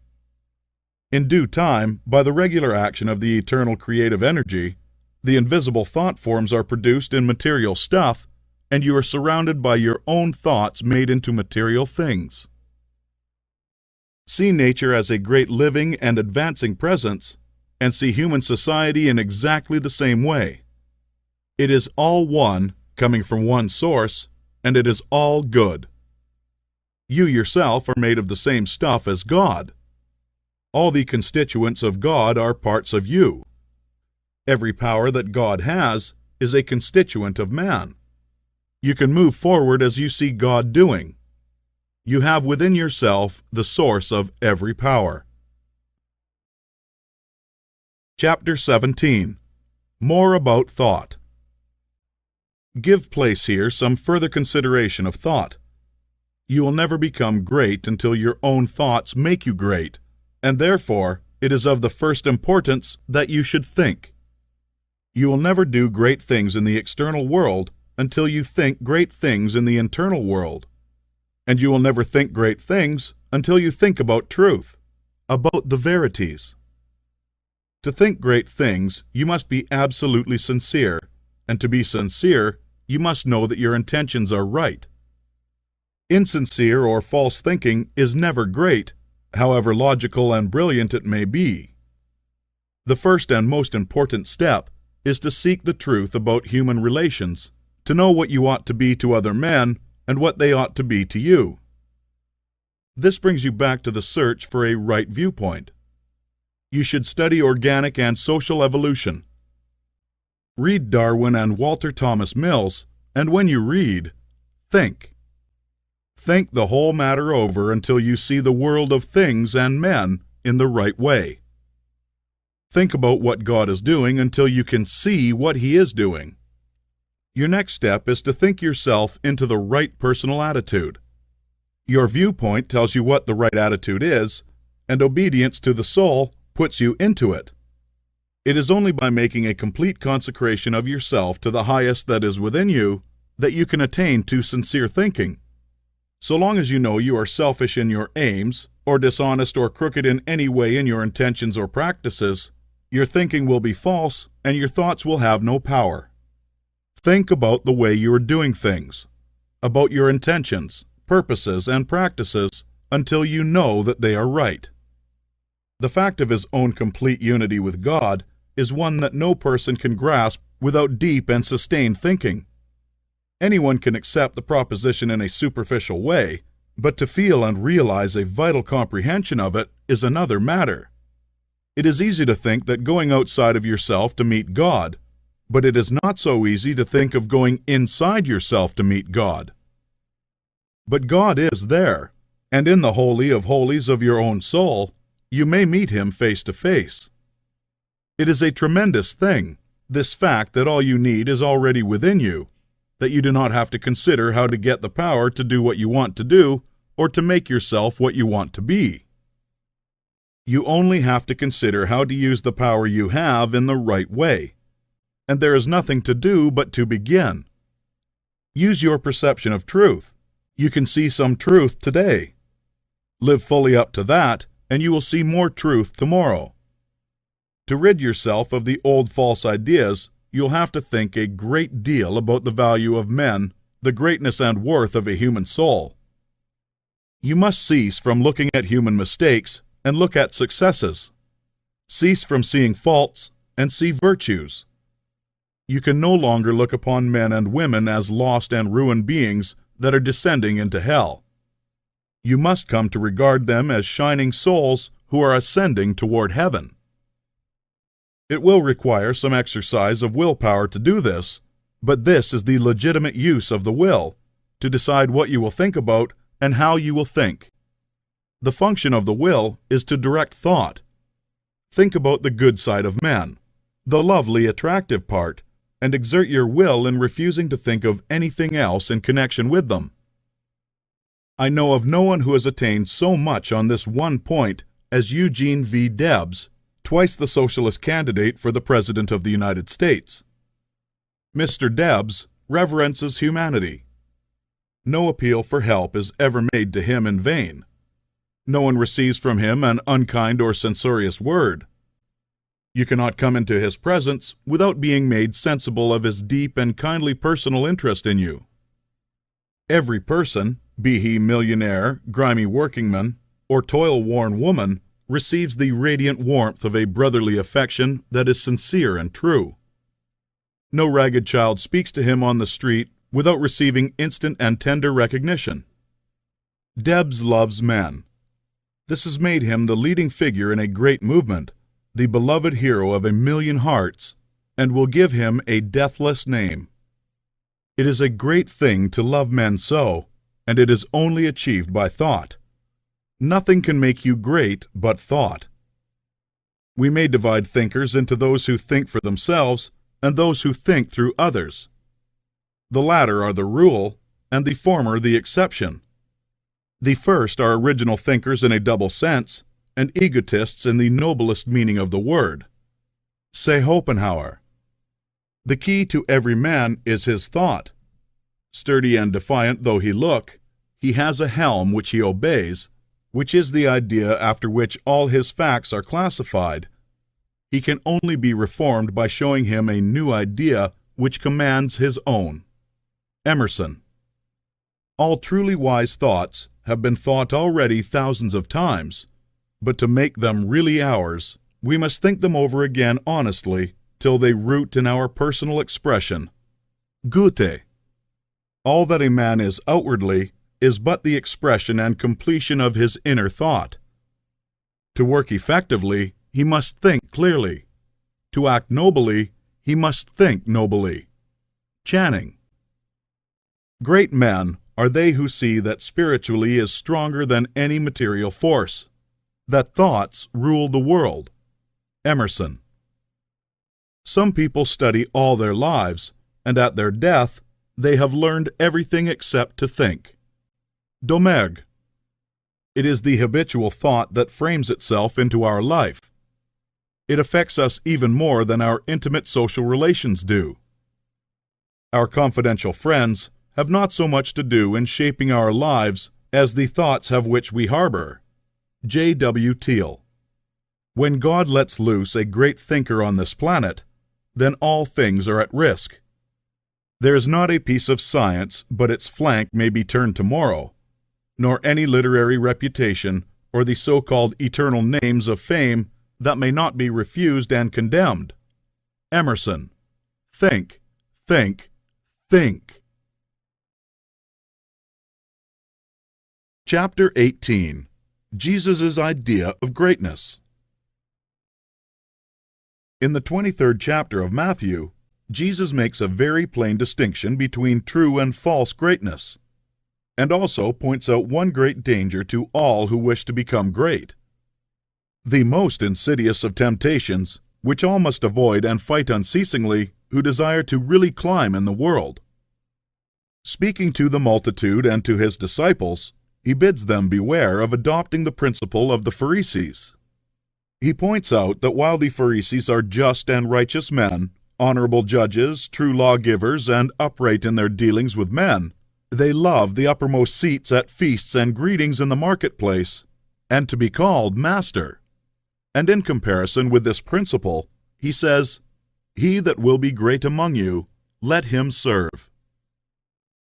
In due time, by the regular action of the eternal creative energy, the invisible thought forms are produced in material stuff, and you are surrounded by your own thoughts made into material things. See nature as a great living and advancing presence, and see human society in exactly the same way. It is all one, coming from one source, and it is all good. You yourself are made of the same stuff as God. All the constituents of God are parts of you. Every power that God has is a constituent of man. You can move forward as you see God doing. You have within yourself the source of every power. Chapter 17. More about thought. Give place here some further consideration of thought. You will never become great until your own thoughts make you great, and therefore it is of the first importance that you should think. You will never do great things in the external world until you think great things in the internal world. And you will never think great things until you think about truth, about the verities. To think great things, you must be absolutely sincere, and to be sincere, you must know that your intentions are right. Insincere or false thinking is never great, however logical and brilliant it may be. The first and most important step is to seek the truth about human relations, to know what you ought to be to other men and what they ought to be to you. This brings you back to the search for a right viewpoint. You should study organic and social evolution. Read Darwin and Walter Thomas Mills, and when you read, think. Think the whole matter over until you see the world of things and men in the right way. Think about what God is doing until you can see what He is doing. Your next step is to think yourself into the right personal attitude. Your viewpoint tells you what the right attitude is, and obedience to the soul puts you into it. It is only by making a complete consecration of yourself to the highest that is within you that you can attain to sincere thinking. So long as you know you are selfish in your aims, or dishonest or crooked in any way in your intentions or practices, your thinking will be false and your thoughts will have no power. Think about the way you are doing things, about your intentions, purposes, and practices until you know that they are right. The fact of his own complete unity with God is one that no person can grasp without deep and sustained thinking. Anyone can accept the proposition in a superficial way, but to feel and realize a vital comprehension of it is another matter. It is easy to think that going outside of yourself to meet God, but it is not so easy to think of going inside yourself to meet God. But God is there, and in the Holy of Holies of your own soul, you may meet Him face to face. It is a tremendous thing, this fact that all you need is already within you, that you do not have to consider how to get the power to do what you want to do or to make yourself what you want to be. You only have to consider how to use the power you have in the right way, and there is nothing to do but to begin. Use your perception of truth. You can see some truth today. Live fully up to that, and you will see more truth tomorrow. To rid yourself of the old false ideas, you'll have to think a great deal about the value of men, the greatness and worth of a human soul. You must cease from looking at human mistakes and look at successes. Cease from seeing faults and see virtues. You can no longer look upon men and women as lost and ruined beings that are descending into hell. You must come to regard them as shining souls who are ascending toward heaven. It will require some exercise of willpower to do this, but this is the legitimate use of the will, to decide what you will think about and how you will think. The function of the will is to direct thought. Think about the good side of men, the lovely, attractive part, and exert your will in refusing to think of anything else in connection with them. I know of no one who has attained so much on this one point as Eugene V. Debs, twice the socialist candidate for the President of the United States. Mr. Debs reverences humanity. No appeal for help is ever made to him in vain. No one receives from him an unkind or censorious word. You cannot come into his presence without being made sensible of his deep and kindly personal interest in you. Every person, be he millionaire, grimy workingman, or toil-worn woman, receives the radiant warmth of a brotherly affection that is sincere and true. No ragged child speaks to him on the street without receiving instant and tender recognition. Debs loves men. This has made him the leading figure in a great movement, the beloved hero of 1,000,000 hearts, and will give him a deathless name. It is a great thing to love men so, and it is only achieved by thought. Nothing can make you great but thought. We may divide thinkers into those who think for themselves and those who think through others. The latter are the rule, and the former the exception. The first are original thinkers in a double sense, and egotists in the noblest meaning of the word. Say Schopenhauer. The key to every man is his thought. Sturdy and defiant though he look, he has a helm which he obeys, which is the idea after which all his facts are classified. He can only be reformed by showing him a new idea which commands his own. Emerson. All truly wise thoughts have been thought already thousands of times, but to make them really ours, we must think them over again honestly till they root in our personal expression. Goethe. All that a man is outwardly is but the expression and completion of his inner thought. To work effectively, he must think clearly. To act nobly, he must think nobly. Channing. Great men are they who see that spiritually is stronger than any material force, that thoughts rule the world. Emerson. Some people study all their lives, and at their death, they have learned everything except to think. Domergue. It is the habitual thought that frames itself into our life. It affects us even more than our intimate social relations do. Our confidential friends have not so much to do in shaping our lives as the thoughts have which we harbor. J. W. Teal. When God lets loose a great thinker on this planet, then all things are at risk. There is not a piece of science but its flank may be turned tomorrow, nor any literary reputation or the so-called eternal names of fame that may not be refused and condemned. Emerson. Think, think, think. Chapter 18. Jesus' Idea of Greatness. In the 23rd chapter of Matthew, Jesus makes a very plain distinction between true and false greatness, and also points out one great danger to all who wish to become great. The most insidious of temptations, which all must avoid and fight unceasingly who desire to really climb in the world. Speaking to the multitude and to his disciples, he bids them beware of adopting the principle of the Pharisees. He points out that while the Pharisees are just and righteous men, honorable judges, true lawgivers, and upright in their dealings with men, they love the uppermost seats at feasts and greetings in the marketplace, and to be called master. And in comparison with this principle, he says, "He that will be great among you, let him serve."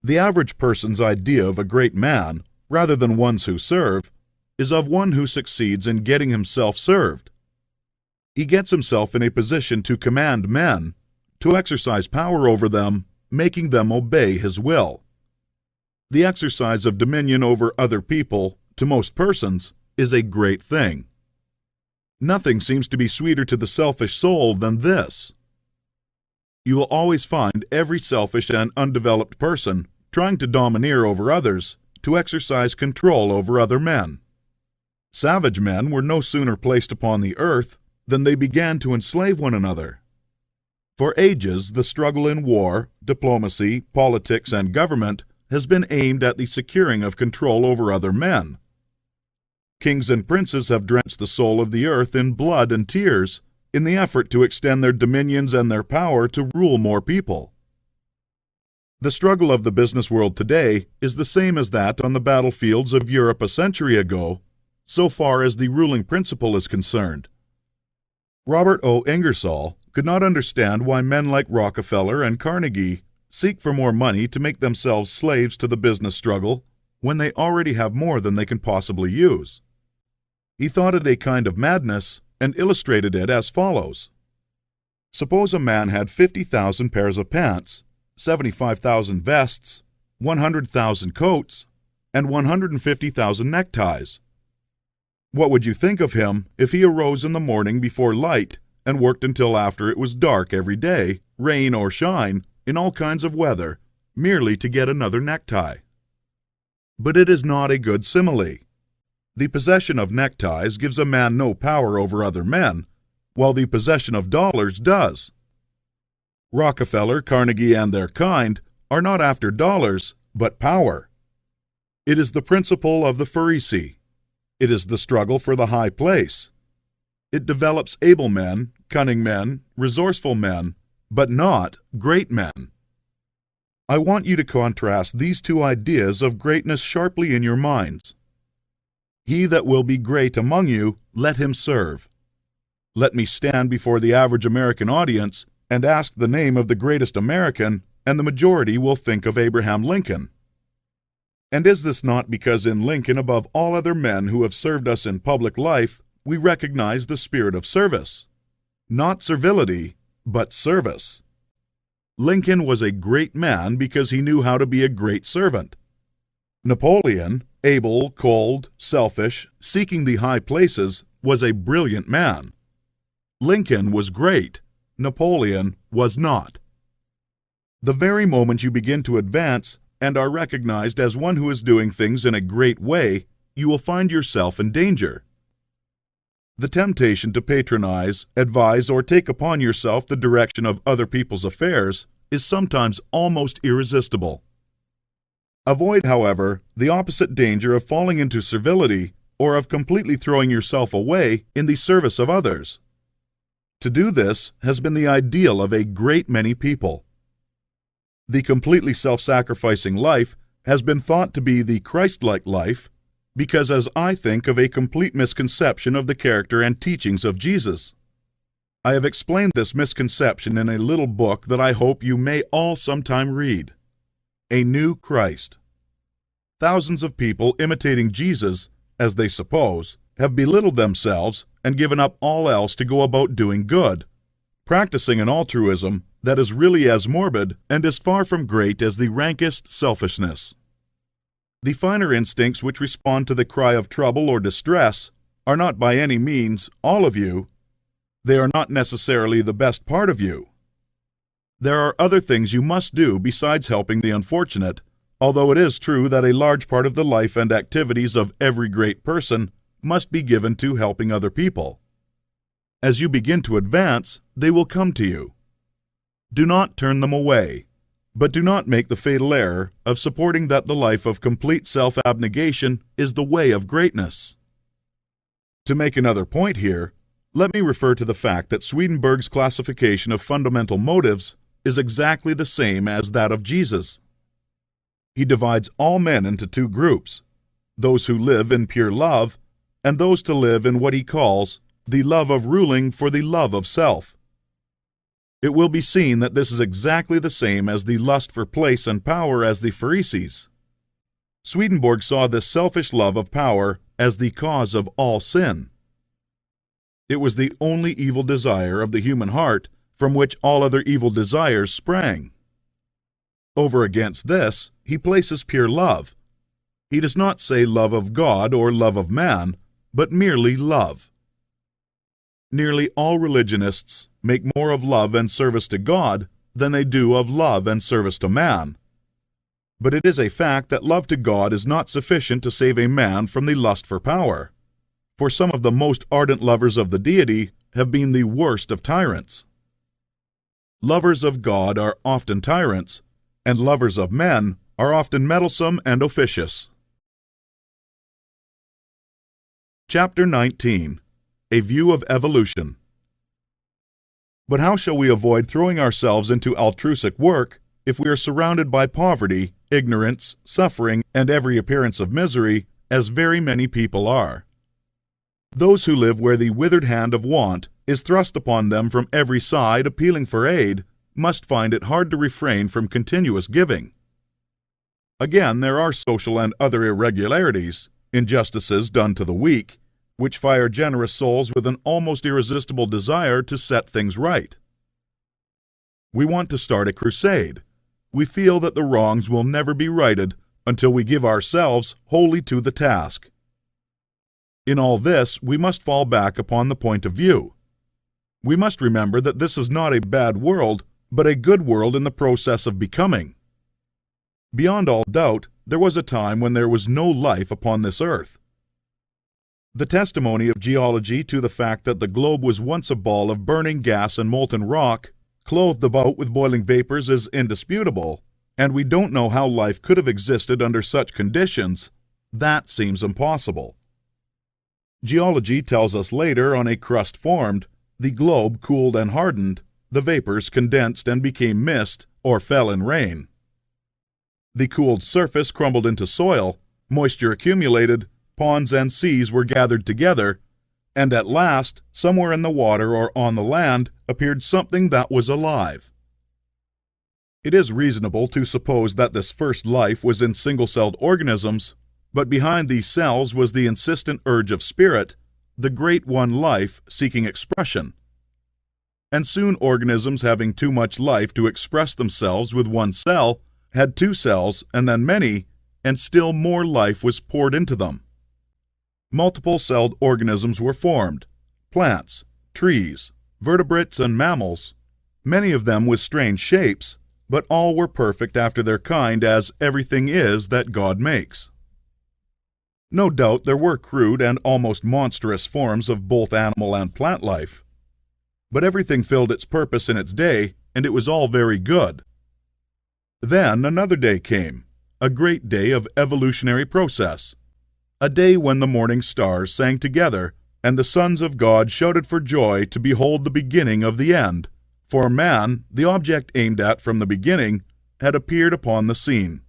The average person's idea of a great man, rather than ones who serve, is of one who succeeds in getting himself served. He gets himself in a position to command men, to exercise power over them, making them obey his will. The exercise of dominion over other people, to most persons, is a great thing. Nothing seems to be sweeter to the selfish soul than this. You will always find every selfish and undeveloped person trying to domineer over others, to exercise control over other men. Savage men were no sooner placed upon the earth than they began to enslave one another. For ages, the struggle in war, diplomacy, politics, and government has been aimed at the securing of control over other men. Kings and princes have drenched the soul of the earth in blood and tears in the effort to extend their dominions and their power to rule more people. The struggle of the business world today is the same as that on the battlefields of Europe a century ago, so far as the ruling principle is concerned. Robert O. Ingersoll could not understand why men like Rockefeller and Carnegie seek for more money to make themselves slaves to the business struggle when they already have more than they can possibly use. He thought it a kind of madness and illustrated it as follows. Suppose a man had 50,000 pairs of pants, 75,000 vests, 100,000 coats, and 150,000 neckties. What would you think of him if he arose in the morning before light and worked until after it was dark every day, rain or shine, in all kinds of weather, merely to get another necktie? But it is not a good simile. The possession of neckties gives a man no power over other men, while the possession of dollars does. Rockefeller, Carnegie, and their kind are not after dollars, but power. It is the principle of the Pharisee. It is the struggle for the high place. It develops able men, cunning men, resourceful men, but not great men. I want you to contrast these two ideas of greatness sharply in your minds. He that will be great among you, let him serve. Let me stand before the average American audience and ask the name of the greatest American, and the majority will think of Abraham Lincoln. And is this not because in Lincoln, above all other men who have served us in public life, we recognize the spirit of service? Not servility, but service. Lincoln was a great man because he knew how to be a great servant. Napoleon, able, cold, selfish, seeking the high places, was a brilliant man. Lincoln was great. Napoleon was not. The very moment you begin to advance and are recognized as one who is doing things in a great way, you will find yourself in danger. The temptation to patronize, advise, or take upon yourself the direction of other people's affairs is sometimes almost irresistible. Avoid, however, the opposite danger of falling into servility or of completely throwing yourself away in the service of others. To do this has been the ideal of a great many people. The completely self-sacrificing life has been thought to be the Christ-like life because, as I think, of a complete misconception of the character and teachings of Jesus. I have explained this misconception in a little book that I hope you may all sometime read. A New Christ. Thousands of people imitating Jesus, as they suppose, have belittled themselves and given up all else to go about doing good, practicing an altruism that is really as morbid and as far from great as the rankest selfishness. The finer instincts which respond to the cry of trouble or distress are not by any means all of you. They are not necessarily the best part of you. There are other things you must do besides helping the unfortunate, although it is true that a large part of the life and activities of every great person must be given to helping other people. As you begin to advance, they will come to you. Do not turn them away, but do not make the fatal error of supporting that the life of complete self-abnegation is the way of greatness. To make another point here, let me refer to the fact that Swedenborg's classification of fundamental motives is exactly the same as that of Jesus. He divides all men into two groups, those who live in pure love and those to live in what he calls the love of ruling for the love of self. It will be seen that this is exactly the same as the lust for place and power as the Pharisees. Swedenborg saw this selfish love of power as the cause of all sin. It was the only evil desire of the human heart from which all other evil desires sprang. Over against this, he places pure love. He does not say love of God or love of man, but merely love. Nearly all religionists make more of love and service to God than they do of love and service to man. But it is a fact that love to God is not sufficient to save a man from the lust for power, for some of the most ardent lovers of the deity have been the worst of tyrants. Lovers of God are often tyrants, and lovers of men are often meddlesome and officious. Chapter 19. A View of Evolution. But how shall we avoid throwing ourselves into altruistic work if we are surrounded by poverty, ignorance, suffering, and every appearance of misery, as very many people are? Those who live where the withered hand of want is thrust upon them from every side appealing for aid must find it hard to refrain from continuous giving. Again, there are social and other irregularities, injustices done to the weak, which fire generous souls with an almost irresistible desire to set things right. We want to start a crusade. We feel that the wrongs will never be righted until we give ourselves wholly to the task. In all this, we must fall back upon the point of view. We must remember that this is not a bad world, but a good world in the process of becoming. Beyond all doubt, there was a time when there was no life upon this earth. The testimony of geology to the fact that the globe was once a ball of burning gas and molten rock, clothed about with boiling vapors, is indisputable, and we don't know how life could have existed under such conditions. That seems impossible. Geology tells us later on a crust formed, the globe cooled and hardened, the vapors condensed and became mist or fell in rain. The cooled surface crumbled into soil, moisture accumulated, ponds and seas were gathered together, and at last, somewhere in the water or on the land, appeared something that was alive. It is reasonable to suppose that this first life was in single-celled organisms, but behind these cells was the insistent urge of spirit, the great one life seeking expression. And soon organisms having too much life to express themselves with one cell had two cells and then many, and still more life was poured into them. Multiple-celled organisms were formed, plants, trees, vertebrates, and mammals, many of them with strange shapes, but all were perfect after their kind, as everything is that God makes. No doubt there were crude and almost monstrous forms of both animal and plant life, but everything filled its purpose in its day, and it was all very good. Then another day came, a great day of evolutionary process, a day when the morning stars sang together and the sons of God shouted for joy to behold the beginning of the end, for man, the object aimed at from the beginning, had appeared upon the scene.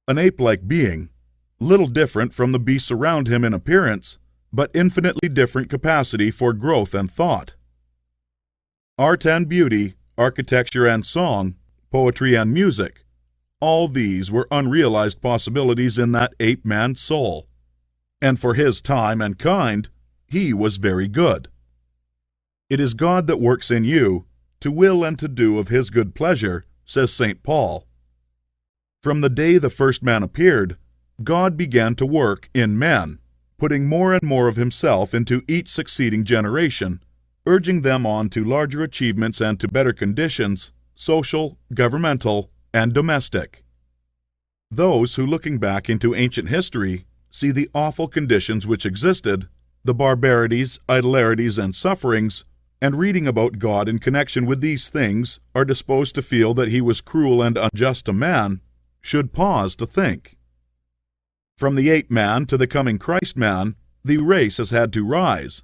An ape-like being, little different from the beasts around him in appearance, but infinitely different capacity for growth and thought. Art and beauty, architecture and song, poetry and music, all these were unrealized possibilities in that ape-man's soul. And for his time and kind, he was very good. It is God that works in you, to will and to do of his good pleasure, says St. Paul. From the day the first man appeared, God began to work in men, putting more and more of himself into each succeeding generation, urging them on to larger achievements and to better conditions, social, governmental, and domestic. Those who, looking back into ancient history, see the awful conditions which existed, the barbarities, idolatries, and sufferings, and reading about God in connection with these things are disposed to feel that he was cruel and unjust to man, should pause to think. From the ape-man to the coming Christ-man, the race has had to rise,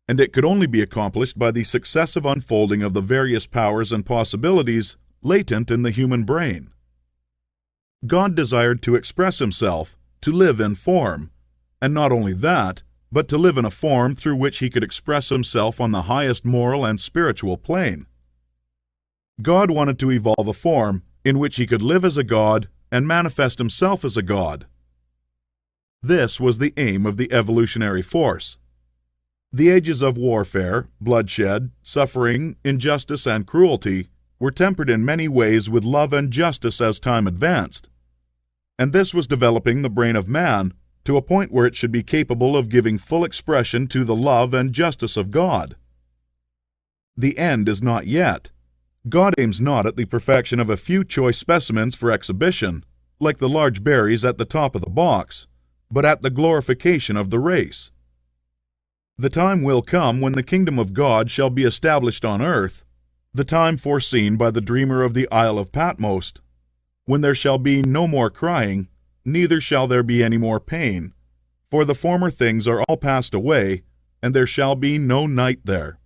and it could only be accomplished by the successive unfolding of the various powers and possibilities latent in the human brain. God desired to express himself, to live in form, and not only that, but to live in a form through which he could express himself on the highest moral and spiritual plane. God wanted to evolve a form in which he could live as a god and manifest himself as a god. This was the aim of the evolutionary force. The ages of warfare, bloodshed, suffering, injustice, and cruelty were tempered in many ways with love and justice as time advanced, and this was developing the brain of man to a point where it should be capable of giving full expression to the love and justice of God. The end is not yet. God aims not at the perfection of a few choice specimens for exhibition, like the large berries at the top of the box, but at the glorification of the race. The time will come when the kingdom of God shall be established on earth, the time foreseen by the dreamer of the Isle of Patmos, when there shall be no more crying, neither shall there be any more pain, for the former things are all passed away, and there shall be no night there.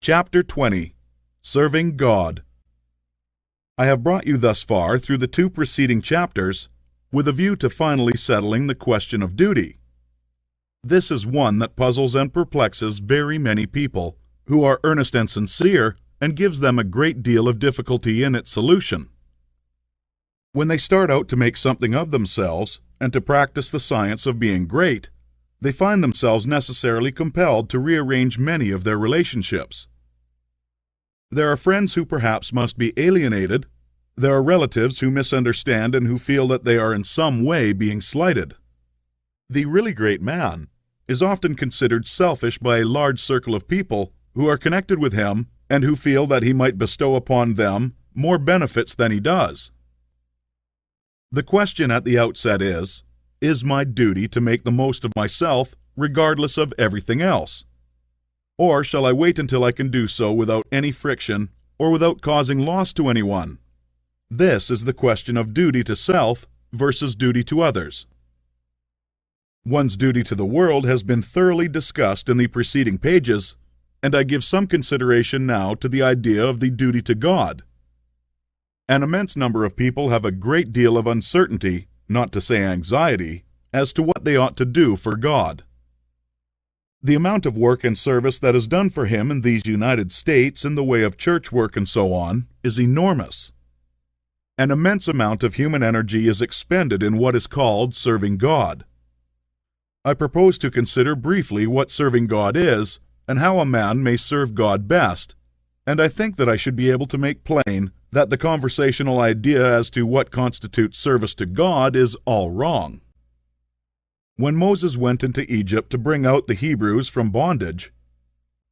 Chapter 20. Serving God. I have brought you thus far through the 2 preceding chapters with a view to finally settling the question of duty. This is one that puzzles and perplexes very many people who are earnest and sincere, and gives them a great deal of difficulty in its solution. When they start out to make something of themselves and to practice the science of being great, they find themselves necessarily compelled to rearrange many of their relationships. There are friends who perhaps must be alienated. There are relatives who misunderstand and who feel that they are in some way being slighted. The really great man is often considered selfish by a large circle of people who are connected with him and who feel that he might bestow upon them more benefits than he does. The question at the outset is my duty to make the most of myself regardless of everything else? Or shall I wait until I can do so without any friction or without causing loss to anyone? This is the question of duty to self versus duty to others. One's duty to the world has been thoroughly discussed in the preceding pages, and I give some consideration now to the idea of the duty to God. An immense number of people have a great deal of uncertainty, not to say anxiety, as to what they ought to do for God. The amount of work and service that is done for him in these United States in the way of church work and so on is enormous. An immense amount of human energy is expended in what is called serving God. I propose to consider briefly what serving God is and how a man may serve God best, and I think that I should be able to make plain that the conversational idea as to what constitutes service to God is all wrong. When Moses went into Egypt to bring out the Hebrews from bondage,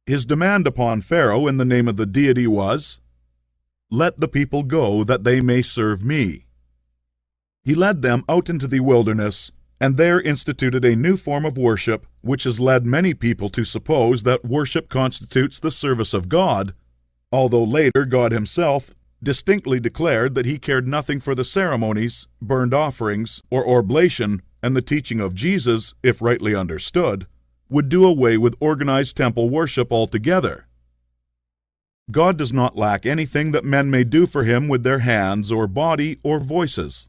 his demand upon Pharaoh in the name of the deity was, "Let the people go that they may serve me." He led them out into the wilderness and there instituted a new form of worship which has led many people to suppose that worship constitutes the service of God, although later God himself distinctly declared that he cared nothing for the ceremonies, burnt offerings, or oblation, and the teaching of Jesus, if rightly understood, would do away with organized temple worship altogether. God does not lack anything that men may do for him with their hands or body or voices.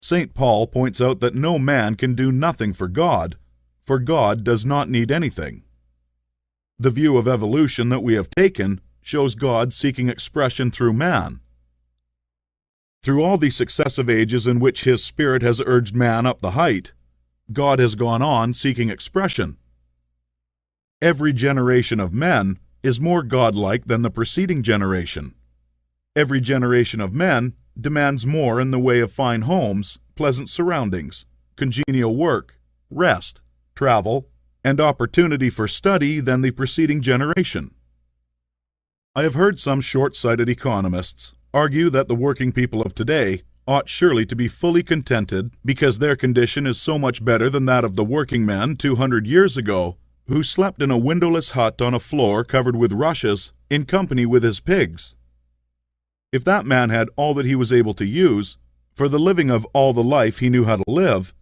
St. Paul points out that no man can do nothing for God does not need anything. The view of evolution that we have taken shows God seeking expression through man. Through all the successive ages in which his Spirit has urged man up the height, God has gone on seeking expression. Every generation of men is more godlike than the preceding generation. Every generation of men demands more in the way of fine homes, pleasant surroundings, congenial work, rest, travel, and opportunity for study than the preceding generation. I have heard some short-sighted economists argue that the working people of today ought surely to be fully contented because their condition is so much better than that of the working man 200 years ago who slept in a windowless hut on a floor covered with rushes in company with his pigs. If that man had all that he was able to use for the living of all the life he knew how to live,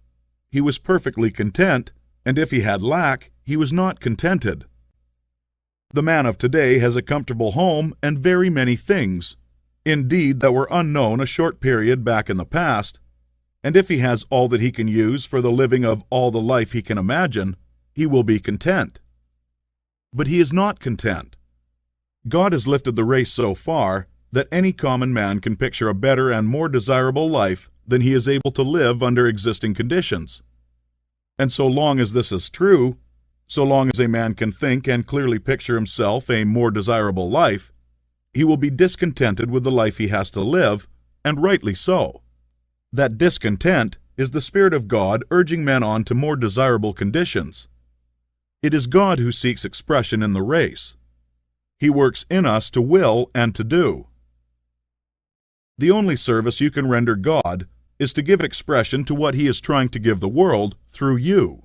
he was perfectly content, and if he had lack, he was not contented. The man of today has a comfortable home and very many things, indeed, that were unknown a short period back in the past, and if he has all that he can use for the living of all the life he can imagine, he will be content. But he is not content. God has lifted the race so far that any common man can picture a better and more desirable life than he is able to live under existing conditions. And so long as this is true, so long as a man can think and clearly picture himself a more desirable life, he will be discontented with the life he has to live, and rightly so. That discontent is the Spirit of God urging men on to more desirable conditions. It is God who seeks expression in the race. He works in us to will and to do. The only service you can render God is to give expression to what He is trying to give the world through you.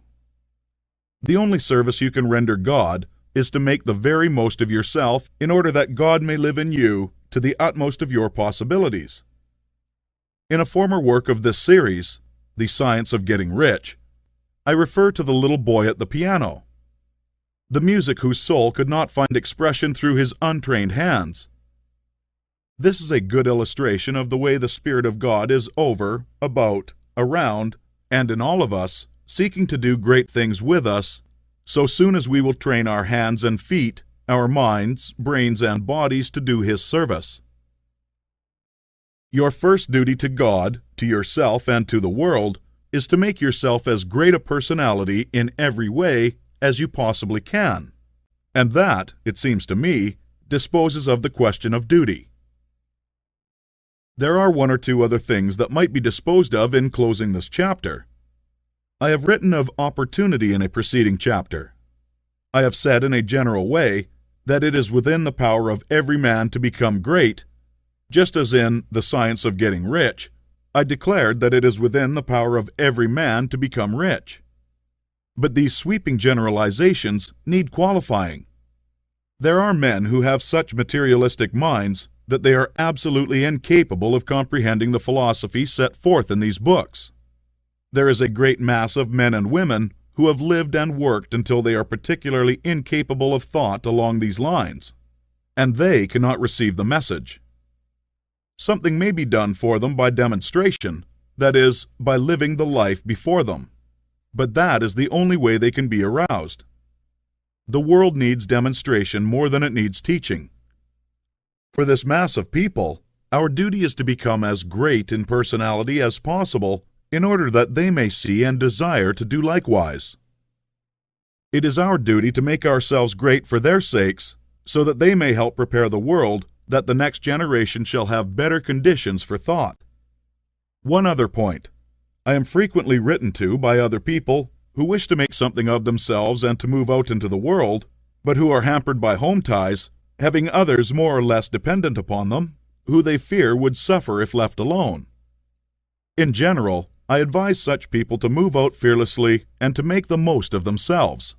The only service you can render God is to make the very most of yourself in order that God may live in you to the utmost of your possibilities. In a former work of this series, The Science of Getting Rich, I refer to the little boy at the piano, the music whose soul could not find expression through his untrained hands. This is a good illustration of the way the Spirit of God is over, about, around, and in all of us, seeking to do great things with us, so soon as we will train our hands and feet, our minds, brains, and bodies to do His service. Your first duty to God, to yourself, and to the world is to make yourself as great a personality in every way as you possibly can. And that, it seems to me, disposes of the question of duty. There are one or two other things that might be disposed of in closing this chapter. I have written of opportunity in a preceding chapter. I have said in a general way that it is within the power of every man to become great, just as in The Science of Getting Rich, I declared that it is within the power of every man to become rich. But these sweeping generalizations need qualifying. There are men who have such materialistic minds that they are absolutely incapable of comprehending the philosophy set forth in these books. There is a great mass of men and women who have lived and worked until they are particularly incapable of thought along these lines, and they cannot receive the message. Something may be done for them by demonstration, that is, by living the life before them, but that is the only way they can be aroused. The world needs demonstration more than it needs teaching. For this mass of people, our duty is to become as great in personality as possible in order that they may see and desire to do likewise. It is our duty to make ourselves great for their sakes, so that they may help prepare the world that the next generation shall have better conditions for thought. One other point. I am frequently written to by other people who wish to make something of themselves and to move out into the world, but who are hampered by home ties, having others more or less dependent upon them, who they fear would suffer if left alone. In general, I advise such people to move out fearlessly and to make the most of themselves.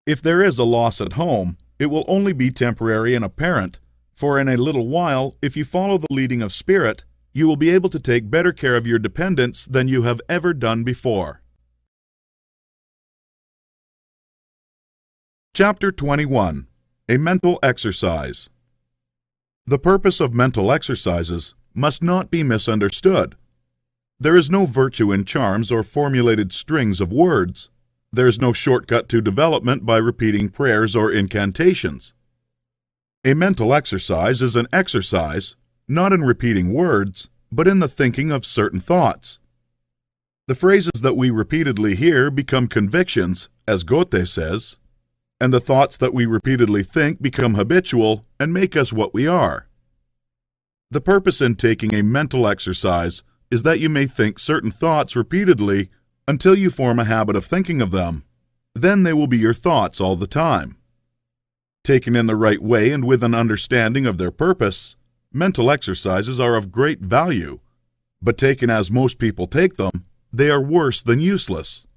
If there is a loss at home, it will only be temporary and apparent, For in a little while, if you follow the leading of Spirit, you will be able to take better care of your dependents than you have ever done before. Chapter 21. A Mental Exercise. The purpose of mental exercises must not be misunderstood. There is no virtue in charms or formulated strings of words. There is no shortcut to development by repeating prayers or incantations. A mental exercise is an exercise, not in repeating words, but in the thinking of certain thoughts. The phrases that we repeatedly hear become convictions, as Goethe says, and the thoughts that we repeatedly think become habitual and make us what we are. The purpose in taking a mental exercise is that you may think certain thoughts repeatedly until you form a habit of thinking of them. Then they will be your thoughts all the time. Taken in the right way and with an understanding of their purpose, mental exercises are of great value, but taken as most people take them, they are worse than useless.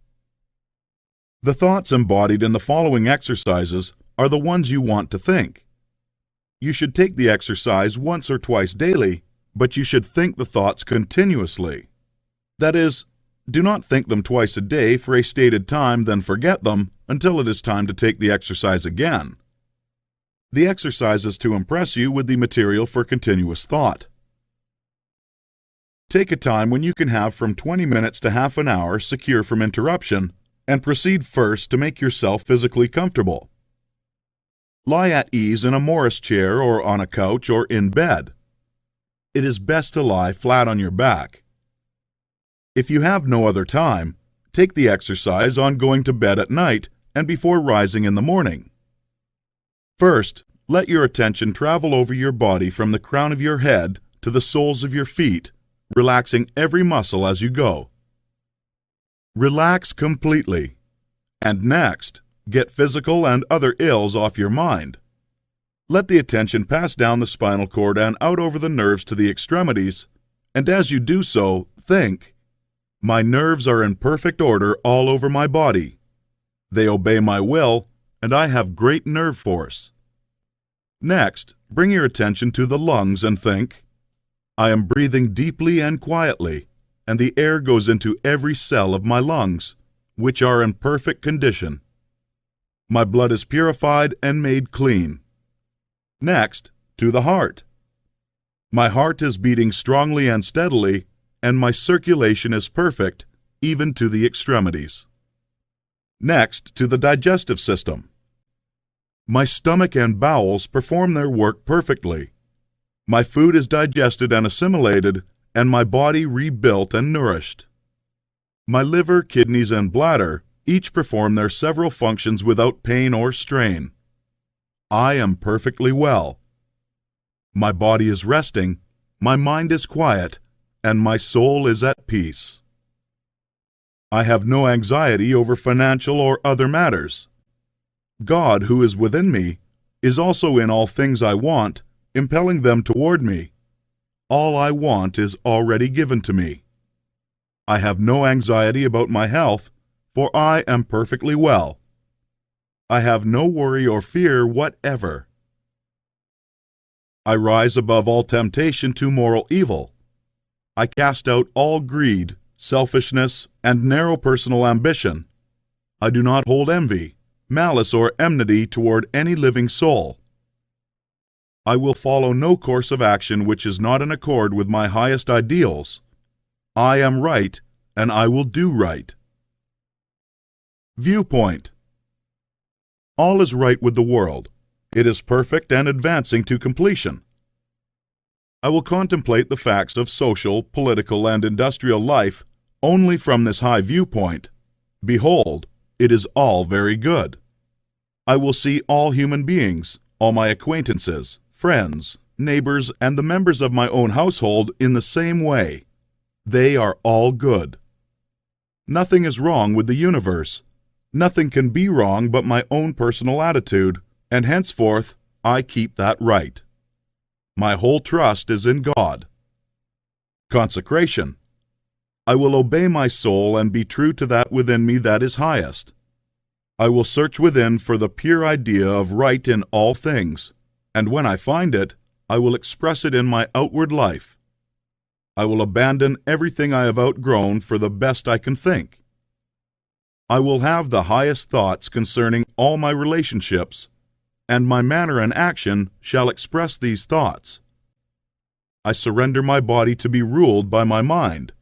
The thoughts embodied in the following exercises are the ones you want to think. You should take the exercise once or twice daily, but you should think the thoughts continuously. That is, do not think them twice a day for a stated time, then forget them until it is time to take the exercise again. The exercise is to impress you with the material for continuous thought. Take a time when you can have from 20 minutes to half an hour secure from interruption, and proceed first to make yourself physically comfortable. Lie at ease in a Morris chair or on a couch or in bed. It is best to lie flat on your back. If you have no other time, take the exercise on going to bed at night and before rising in the morning. First, let your attention travel over your body from the crown of your head to the soles of your feet, relaxing every muscle as you go. Relax completely. And next, get physical and other ills off your mind. Let the attention pass down the spinal cord and out over the nerves to the extremities, and as you do so, think, "My nerves are in perfect order all over my body. They obey my will, and I have great nerve force." Next, bring your attention to the lungs and think, "I am breathing deeply and quietly, and the air goes into every cell of my lungs, which are in perfect condition. My blood is purified and made clean." Next, to the heart. "My heart is beating strongly and steadily, and my circulation is perfect, even to the extremities." Next, to the digestive system. "My stomach and bowels perform their work perfectly. My food is digested and assimilated, and my body rebuilt and nourished. My liver, kidneys, and bladder each perform their several functions without pain or strain. I am perfectly well. My body is resting, my mind is quiet, and my soul is at peace. I have no anxiety over financial or other matters. God, who is within me, is also in all things I want, impelling them toward me. All I want is already given to me. I have no anxiety about my health, for I am perfectly well. I have no worry or fear whatever. I rise above all temptation to moral evil. I cast out all greed, selfishness, and narrow personal ambition. I do not hold envy, malice, or enmity toward any living soul. I will follow no course of action which is not in accord with my highest ideals. I am right, and I will do right. Viewpoint. All is right with the world. It is perfect and advancing to completion. I will contemplate the facts of social, political, and industrial life only from this high viewpoint. Behold, it is all very good. I will see all human beings, all my acquaintances, friends, neighbors, and the members of my own household in the same way. They are all good. Nothing is wrong with the universe. Nothing can be wrong but my own personal attitude, and henceforth I keep that right. My whole trust is in God. Consecration. I will obey my soul and be true to that within me that is highest. I will search within for the pure idea of right in all things, and when I find it, I will express it in my outward life. I will abandon everything I have outgrown for the best I can think. I will have the highest thoughts concerning all my relationships, and my manner and action shall express these thoughts. I surrender my body to be ruled by my mind.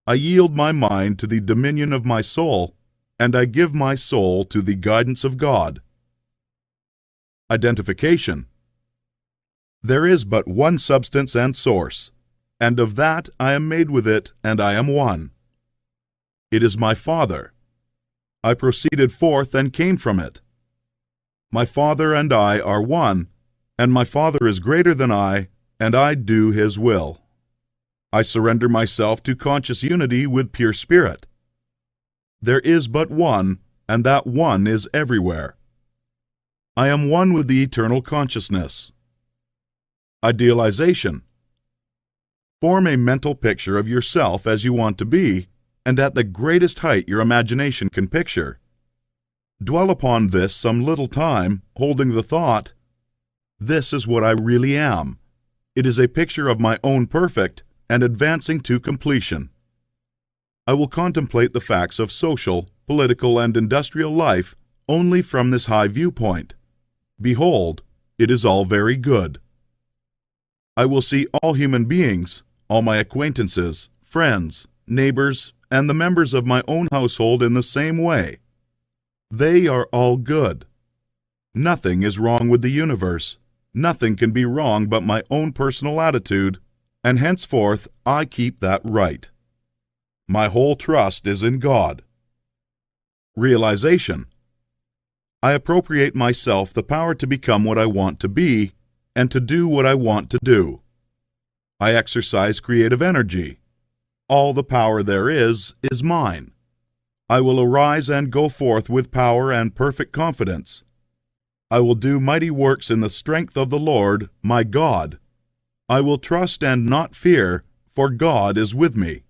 I yield my mind to the dominion of my soul, and I give my soul to the guidance of God. Identification. There is but one substance and source, and of that I am made with it, and I am one. It is my Father. I proceeded forth and came from it. My Father and I are one, and my Father is greater than I, and I do His will. I surrender myself to conscious unity with pure spirit. There is but one, and that one is everywhere. I am one with the eternal consciousness. Idealization. Form a mental picture of yourself as you want to be, and at the greatest height your imagination can picture. Dwell upon this some little time, holding the thought, "This is what I really am. It is a picture of my own perfect, and advancing to completion." I will contemplate the facts of social, political, and industrial life only from this high viewpoint. Behold, it is all very good. I will see all human beings, all my acquaintances, friends, neighbors, and the members of my own household in the same way. They are all good. Nothing is wrong with the universe. Nothing can be wrong but my own personal attitude, and henceforth I keep that right. My whole trust is in God. Realization. I appropriate myself the power to become what I want to be, and to do what I want to do. I exercise creative energy. All the power there is mine. I will arise and go forth with power and perfect confidence. I will do mighty works in the strength of the Lord, my God. I will trust and not fear, for God is with me.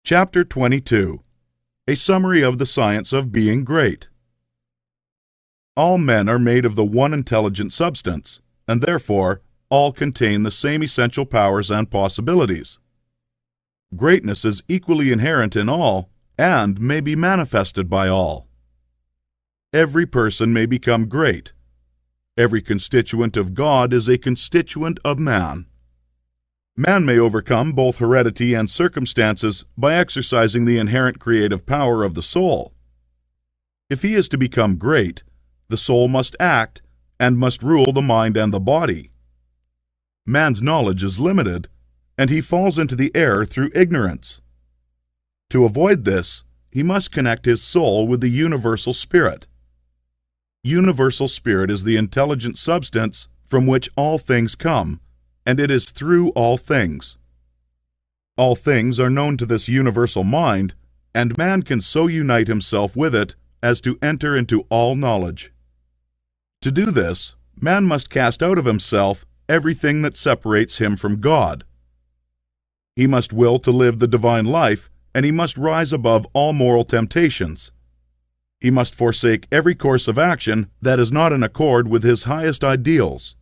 Chapter 22. A summary of the science of being great. All men are made of the one intelligent substance, and therefore all contain the same essential powers and possibilities. Greatness is equally inherent in all, and may be manifested by all. Every person may become great. Every constituent of God is a constituent of man. Man may overcome both heredity and circumstances by exercising the inherent creative power of the soul. If he is to become great, the soul must act and must rule the mind and the body. Man's knowledge is limited, and he falls into the error through ignorance. To avoid this, he must connect his soul with the universal spirit. Universal spirit is the intelligent substance from which all things come, and it is through all things. All things are known to this universal mind, and man can so unite himself with it as to enter into all knowledge. To do this, man must cast out of himself everything that separates him from God. He must will to live the divine life, and he must rise above all moral temptations. He must forsake every course of action that is not in accord with his highest ideals.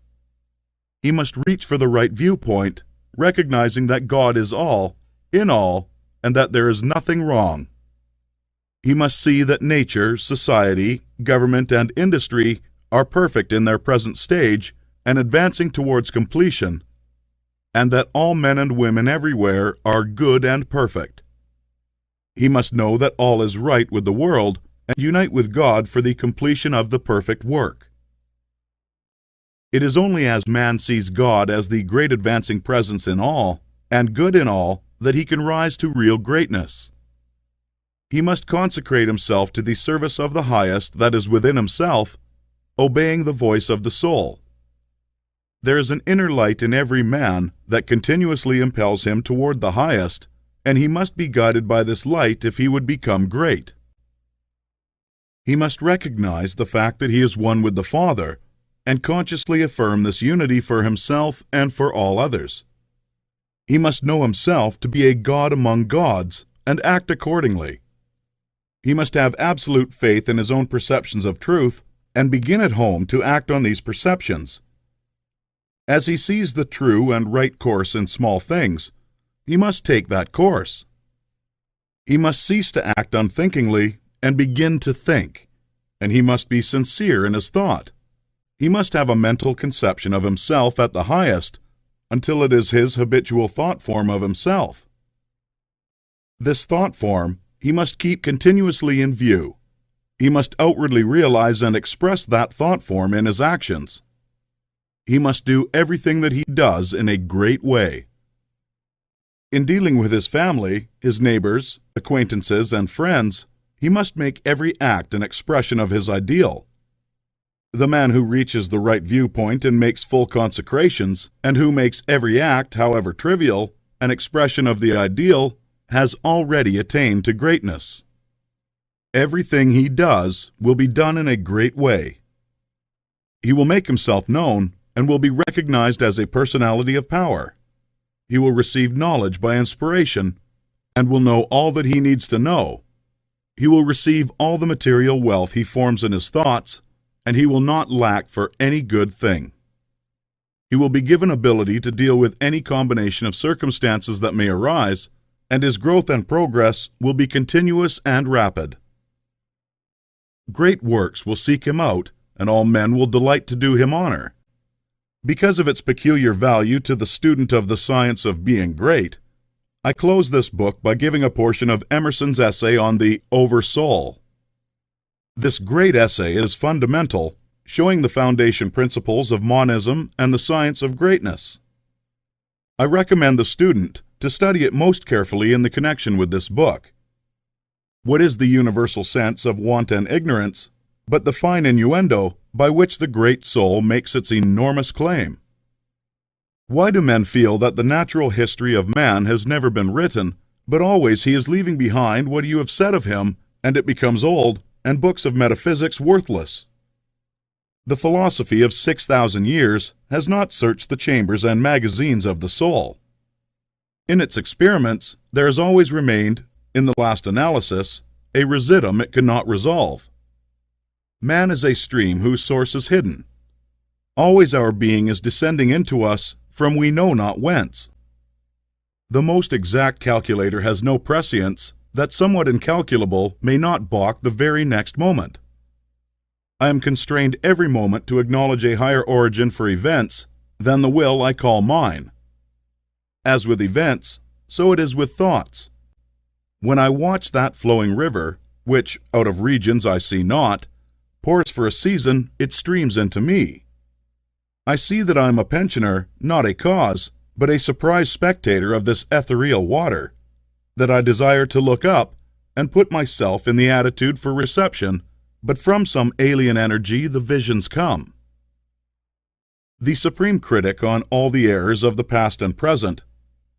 He must reach for the right viewpoint, recognizing that God is all, in all, and that there is nothing wrong. He must see that nature, society, government, and industry are perfect in their present stage and advancing towards completion, and that all men and women everywhere are good and perfect. He must know that all is right with the world and unite with God for the completion of the perfect work. It is only as man sees God as the great advancing presence in all, and good in all, that he can rise to real greatness. He must consecrate himself to the service of the highest that is within himself, obeying the voice of the soul. There is an inner light in every man that continuously impels him toward the highest, and he must be guided by this light if he would become great. He must recognize the fact that he is one with the Father, and consciously affirm this unity for himself and for all others. He must know himself to be a God among gods, and act accordingly. He must have absolute faith in his own perceptions of truth, and begin at home to act on these perceptions. As he sees the true and right course in small things, he must take that course. He must cease to act unthinkingly and begin to think, and he must be sincere in his thought. He must have a mental conception of himself at the highest until it is his habitual thought form of himself. This thought form he must keep continuously in view. He must outwardly realize and express that thought form in his actions. He must do everything that he does in a great way. In dealing with his family, his neighbors, acquaintances, and friends, he must make every act an expression of his ideal. The man who reaches the right viewpoint and makes full consecrations, and who makes every act, however trivial, an expression of the ideal, has already attained to greatness. Everything he does will be done in a great way. He will make himself known and will be recognized as a personality of power. He will receive knowledge by inspiration and will know all that he needs to know. He will receive all the material wealth he forms in his thoughts, and he will not lack for any good thing. He will be given ability to deal with any combination of circumstances that may arise, and his growth and progress will be continuous and rapid. Great works will seek him out, and all men will delight to do him honor. Because of its peculiar value to the student of the science of being great, I close this book by giving a portion of Emerson's essay on the Oversoul. This great essay is fundamental, showing the foundation principles of monism and the science of greatness. I recommend the student to study it most carefully in the connection with this book. What is the universal sense of want and ignorance, but the fine innuendo by which the great soul makes its enormous claim? Why do men feel that the natural history of man has never been written, but always he is leaving behind what you have said of him, and it becomes old, and books of metaphysics worthless? The philosophy of 6,000 years has not searched the chambers and magazines of the soul. In its experiments, there has always remained, in the last analysis, a residuum it cannot resolve. Man is a stream whose source is hidden. Always our being is descending into us from we know not whence. The most exact calculator has no prescience that somewhat incalculable may not balk the very next moment. I am constrained every moment to acknowledge a higher origin for events than the will I call mine. As with events, so it is with thoughts. When I watch that flowing river, which, out of regions I see not, pours for a season its streams into me, I see that I am a pensioner, not a cause, but a surprised spectator of this ethereal water, that I desire to look up and put myself in the attitude for reception, but from some alien energy the visions come. The supreme critic on all the errors of the past and present,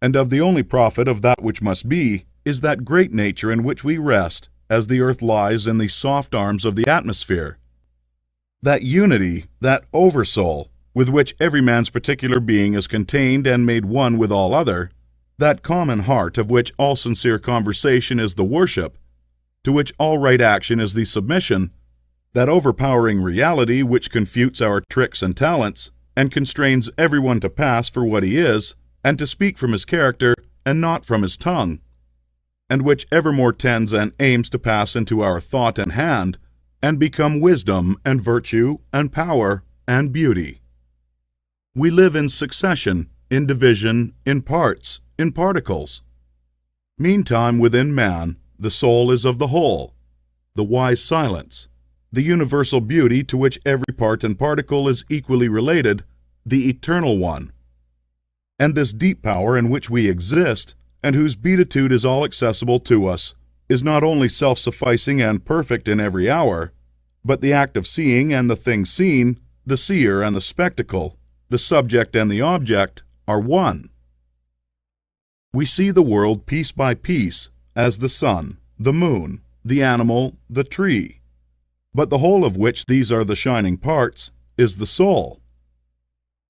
and of the only prophet of that which must be, is that great nature in which we rest as the earth lies in the soft arms of the atmosphere. That unity, that oversoul, with which every man's particular being is contained and made one with all other, that common heart of which all sincere conversation is the worship, to which all right action is the submission, that overpowering reality which confutes our tricks and talents, and constrains everyone to pass for what he is, and to speak from his character and not from his tongue, and which evermore tends and aims to pass into our thought and hand, and become wisdom and virtue and power and beauty. We live in succession, in division, in parts, in particles. Meantime, within man, the soul is of the whole, the wise silence, the universal beauty to which every part and particle is equally related, the eternal one. And this deep power in which we exist, and whose beatitude is all accessible to us, is not only self-sufficing and perfect in every hour, but the act of seeing and the thing seen, the seer and the spectacle, the subject and the object, are one. We see the world piece by piece, as the sun, the moon, the animal, the tree, but the whole of which these are the shining parts, is the soul.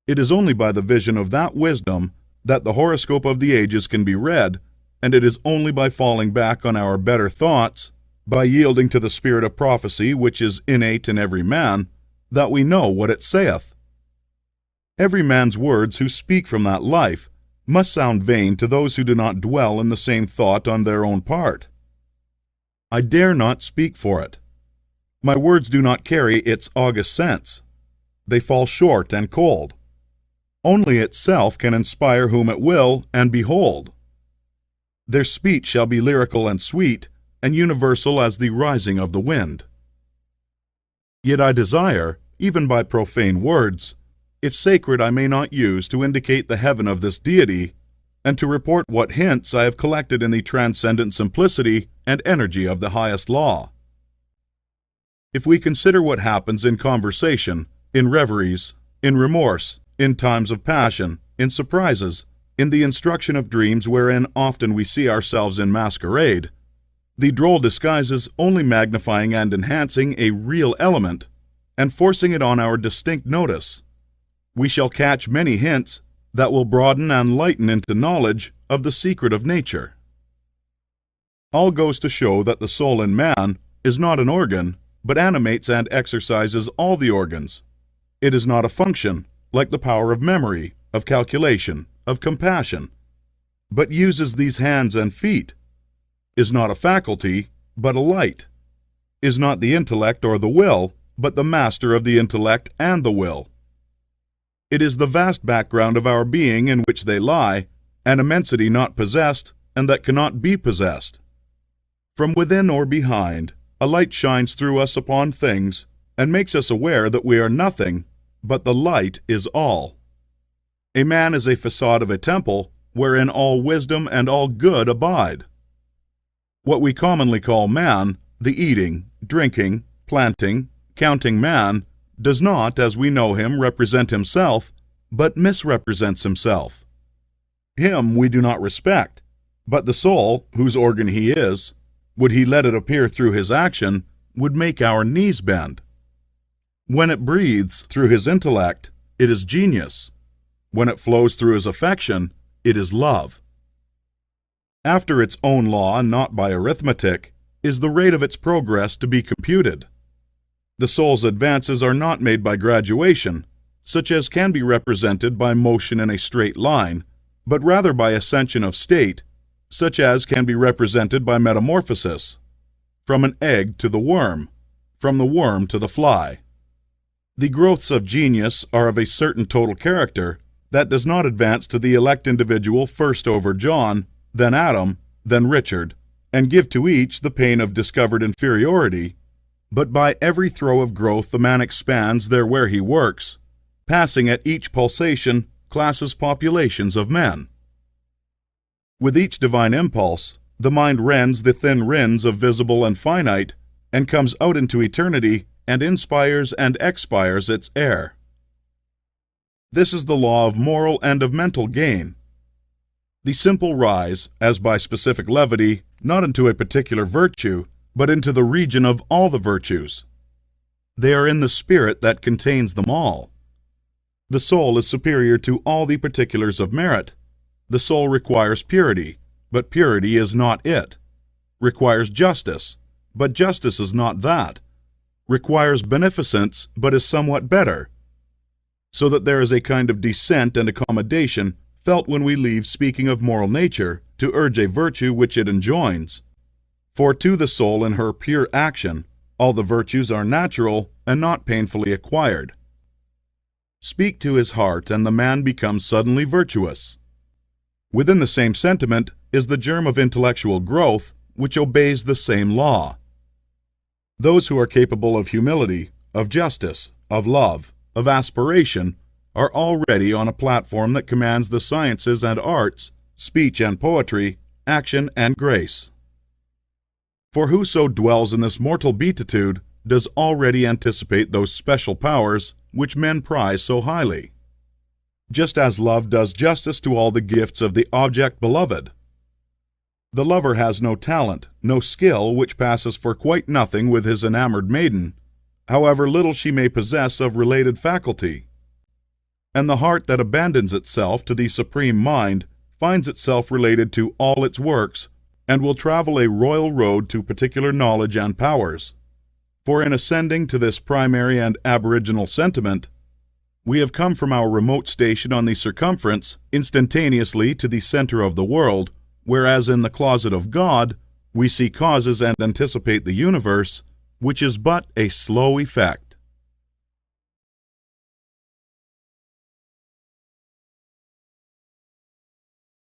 It is only by the vision of that wisdom that the horoscope of the ages can be read, and it is only by falling back on our better thoughts, by yielding to the spirit of prophecy which is innate in every man, that we know what it saith. Every man's words who speak from that life must sound vain to those who do not dwell in the same thought on their own part. I dare not speak for it. My words do not carry its august sense. They fall short and cold. Only itself can inspire whom it will, and behold. Their speech shall be lyrical and sweet, and universal as the rising of the wind. Yet I desire, even by profane words, if sacred I may not use to indicate the heaven of this deity, and to report what hints I have collected in the transcendent simplicity and energy of the highest law. If we consider what happens in conversation, in reveries, in remorse, in times of passion, in surprises, in the instruction of dreams wherein often we see ourselves in masquerade, the droll disguises only magnifying and enhancing a real element, and forcing it on our distinct notice, we shall catch many hints that will broaden and lighten into knowledge of the secret of nature. All goes to show that the soul in man is not an organ, but animates and exercises all the organs. It is not a function, like the power of memory, of calculation, of compassion, but uses these hands and feet, is not a faculty, but a light, is not the intellect or the will, but the master of the intellect and the will. It is the vast background of our being in which they lie, an immensity not possessed, and that cannot be possessed. From within or behind, a light shines through us upon things, and makes us aware that we are nothing, but the light is all. A man is a facade of a temple, wherein all wisdom and all good abide. What we commonly call man, the eating, drinking, planting, counting man, does not, as we know him, represent himself, but misrepresents himself. Him we do not respect, but the soul, whose organ he is, would he let it appear through his action, would make our knees bend. When it breathes through his intellect, it is genius. When it flows through his affection, it is love. After its own law, and not by arithmetic, is the rate of its progress to be computed. The soul's advances are not made by graduation, such as can be represented by motion in a straight line, but rather by ascension of state, such as can be represented by metamorphosis, from an egg to the worm, from the worm to the fly. The growths of genius are of a certain total character that does not advance to the elect individual first over John, then Adam, then Richard, and give to each the pain of discovered inferiority, but by every throe of growth the man expands there where he works, passing at each pulsation classes populations of men. With each divine impulse, the mind rends the thin rinds of visible and finite, and comes out into eternity, and inspires and expires its air. This is the law of moral and of mental gain. The simple rise, as by specific levity, not into a particular virtue, but into the region of all the virtues. They are in the spirit that contains them all. The soul is superior to all the particulars of merit. The soul requires purity, but purity is not it. Requires justice, but justice is not that. Requires beneficence, but is somewhat better. So that there is a kind of descent and accommodation felt when we leave speaking of moral nature to urge a virtue which it enjoins. For to the soul in her pure action, all the virtues are natural and not painfully acquired. Speak to his heart, and the man becomes suddenly virtuous. Within the same sentiment is the germ of intellectual growth, which obeys the same law. Those who are capable of humility, of justice, of love, of aspiration, are already on a platform that commands the sciences and arts, speech and poetry, action and grace. For whoso dwells in this mortal beatitude does already anticipate those special powers which men prize so highly, just as love does justice to all the gifts of the object beloved. The lover has no talent, no skill which passes for quite nothing with his enamored maiden, however little she may possess of related faculty. And the heart that abandons itself to the Supreme Mind finds itself related to all its works, and will travel a royal road to particular knowledge and powers. For in ascending to this primary and aboriginal sentiment, we have come from our remote station on the circumference instantaneously to the center of the world, whereas in the closet of God, we see causes and anticipate the universe, which is but a slow effect.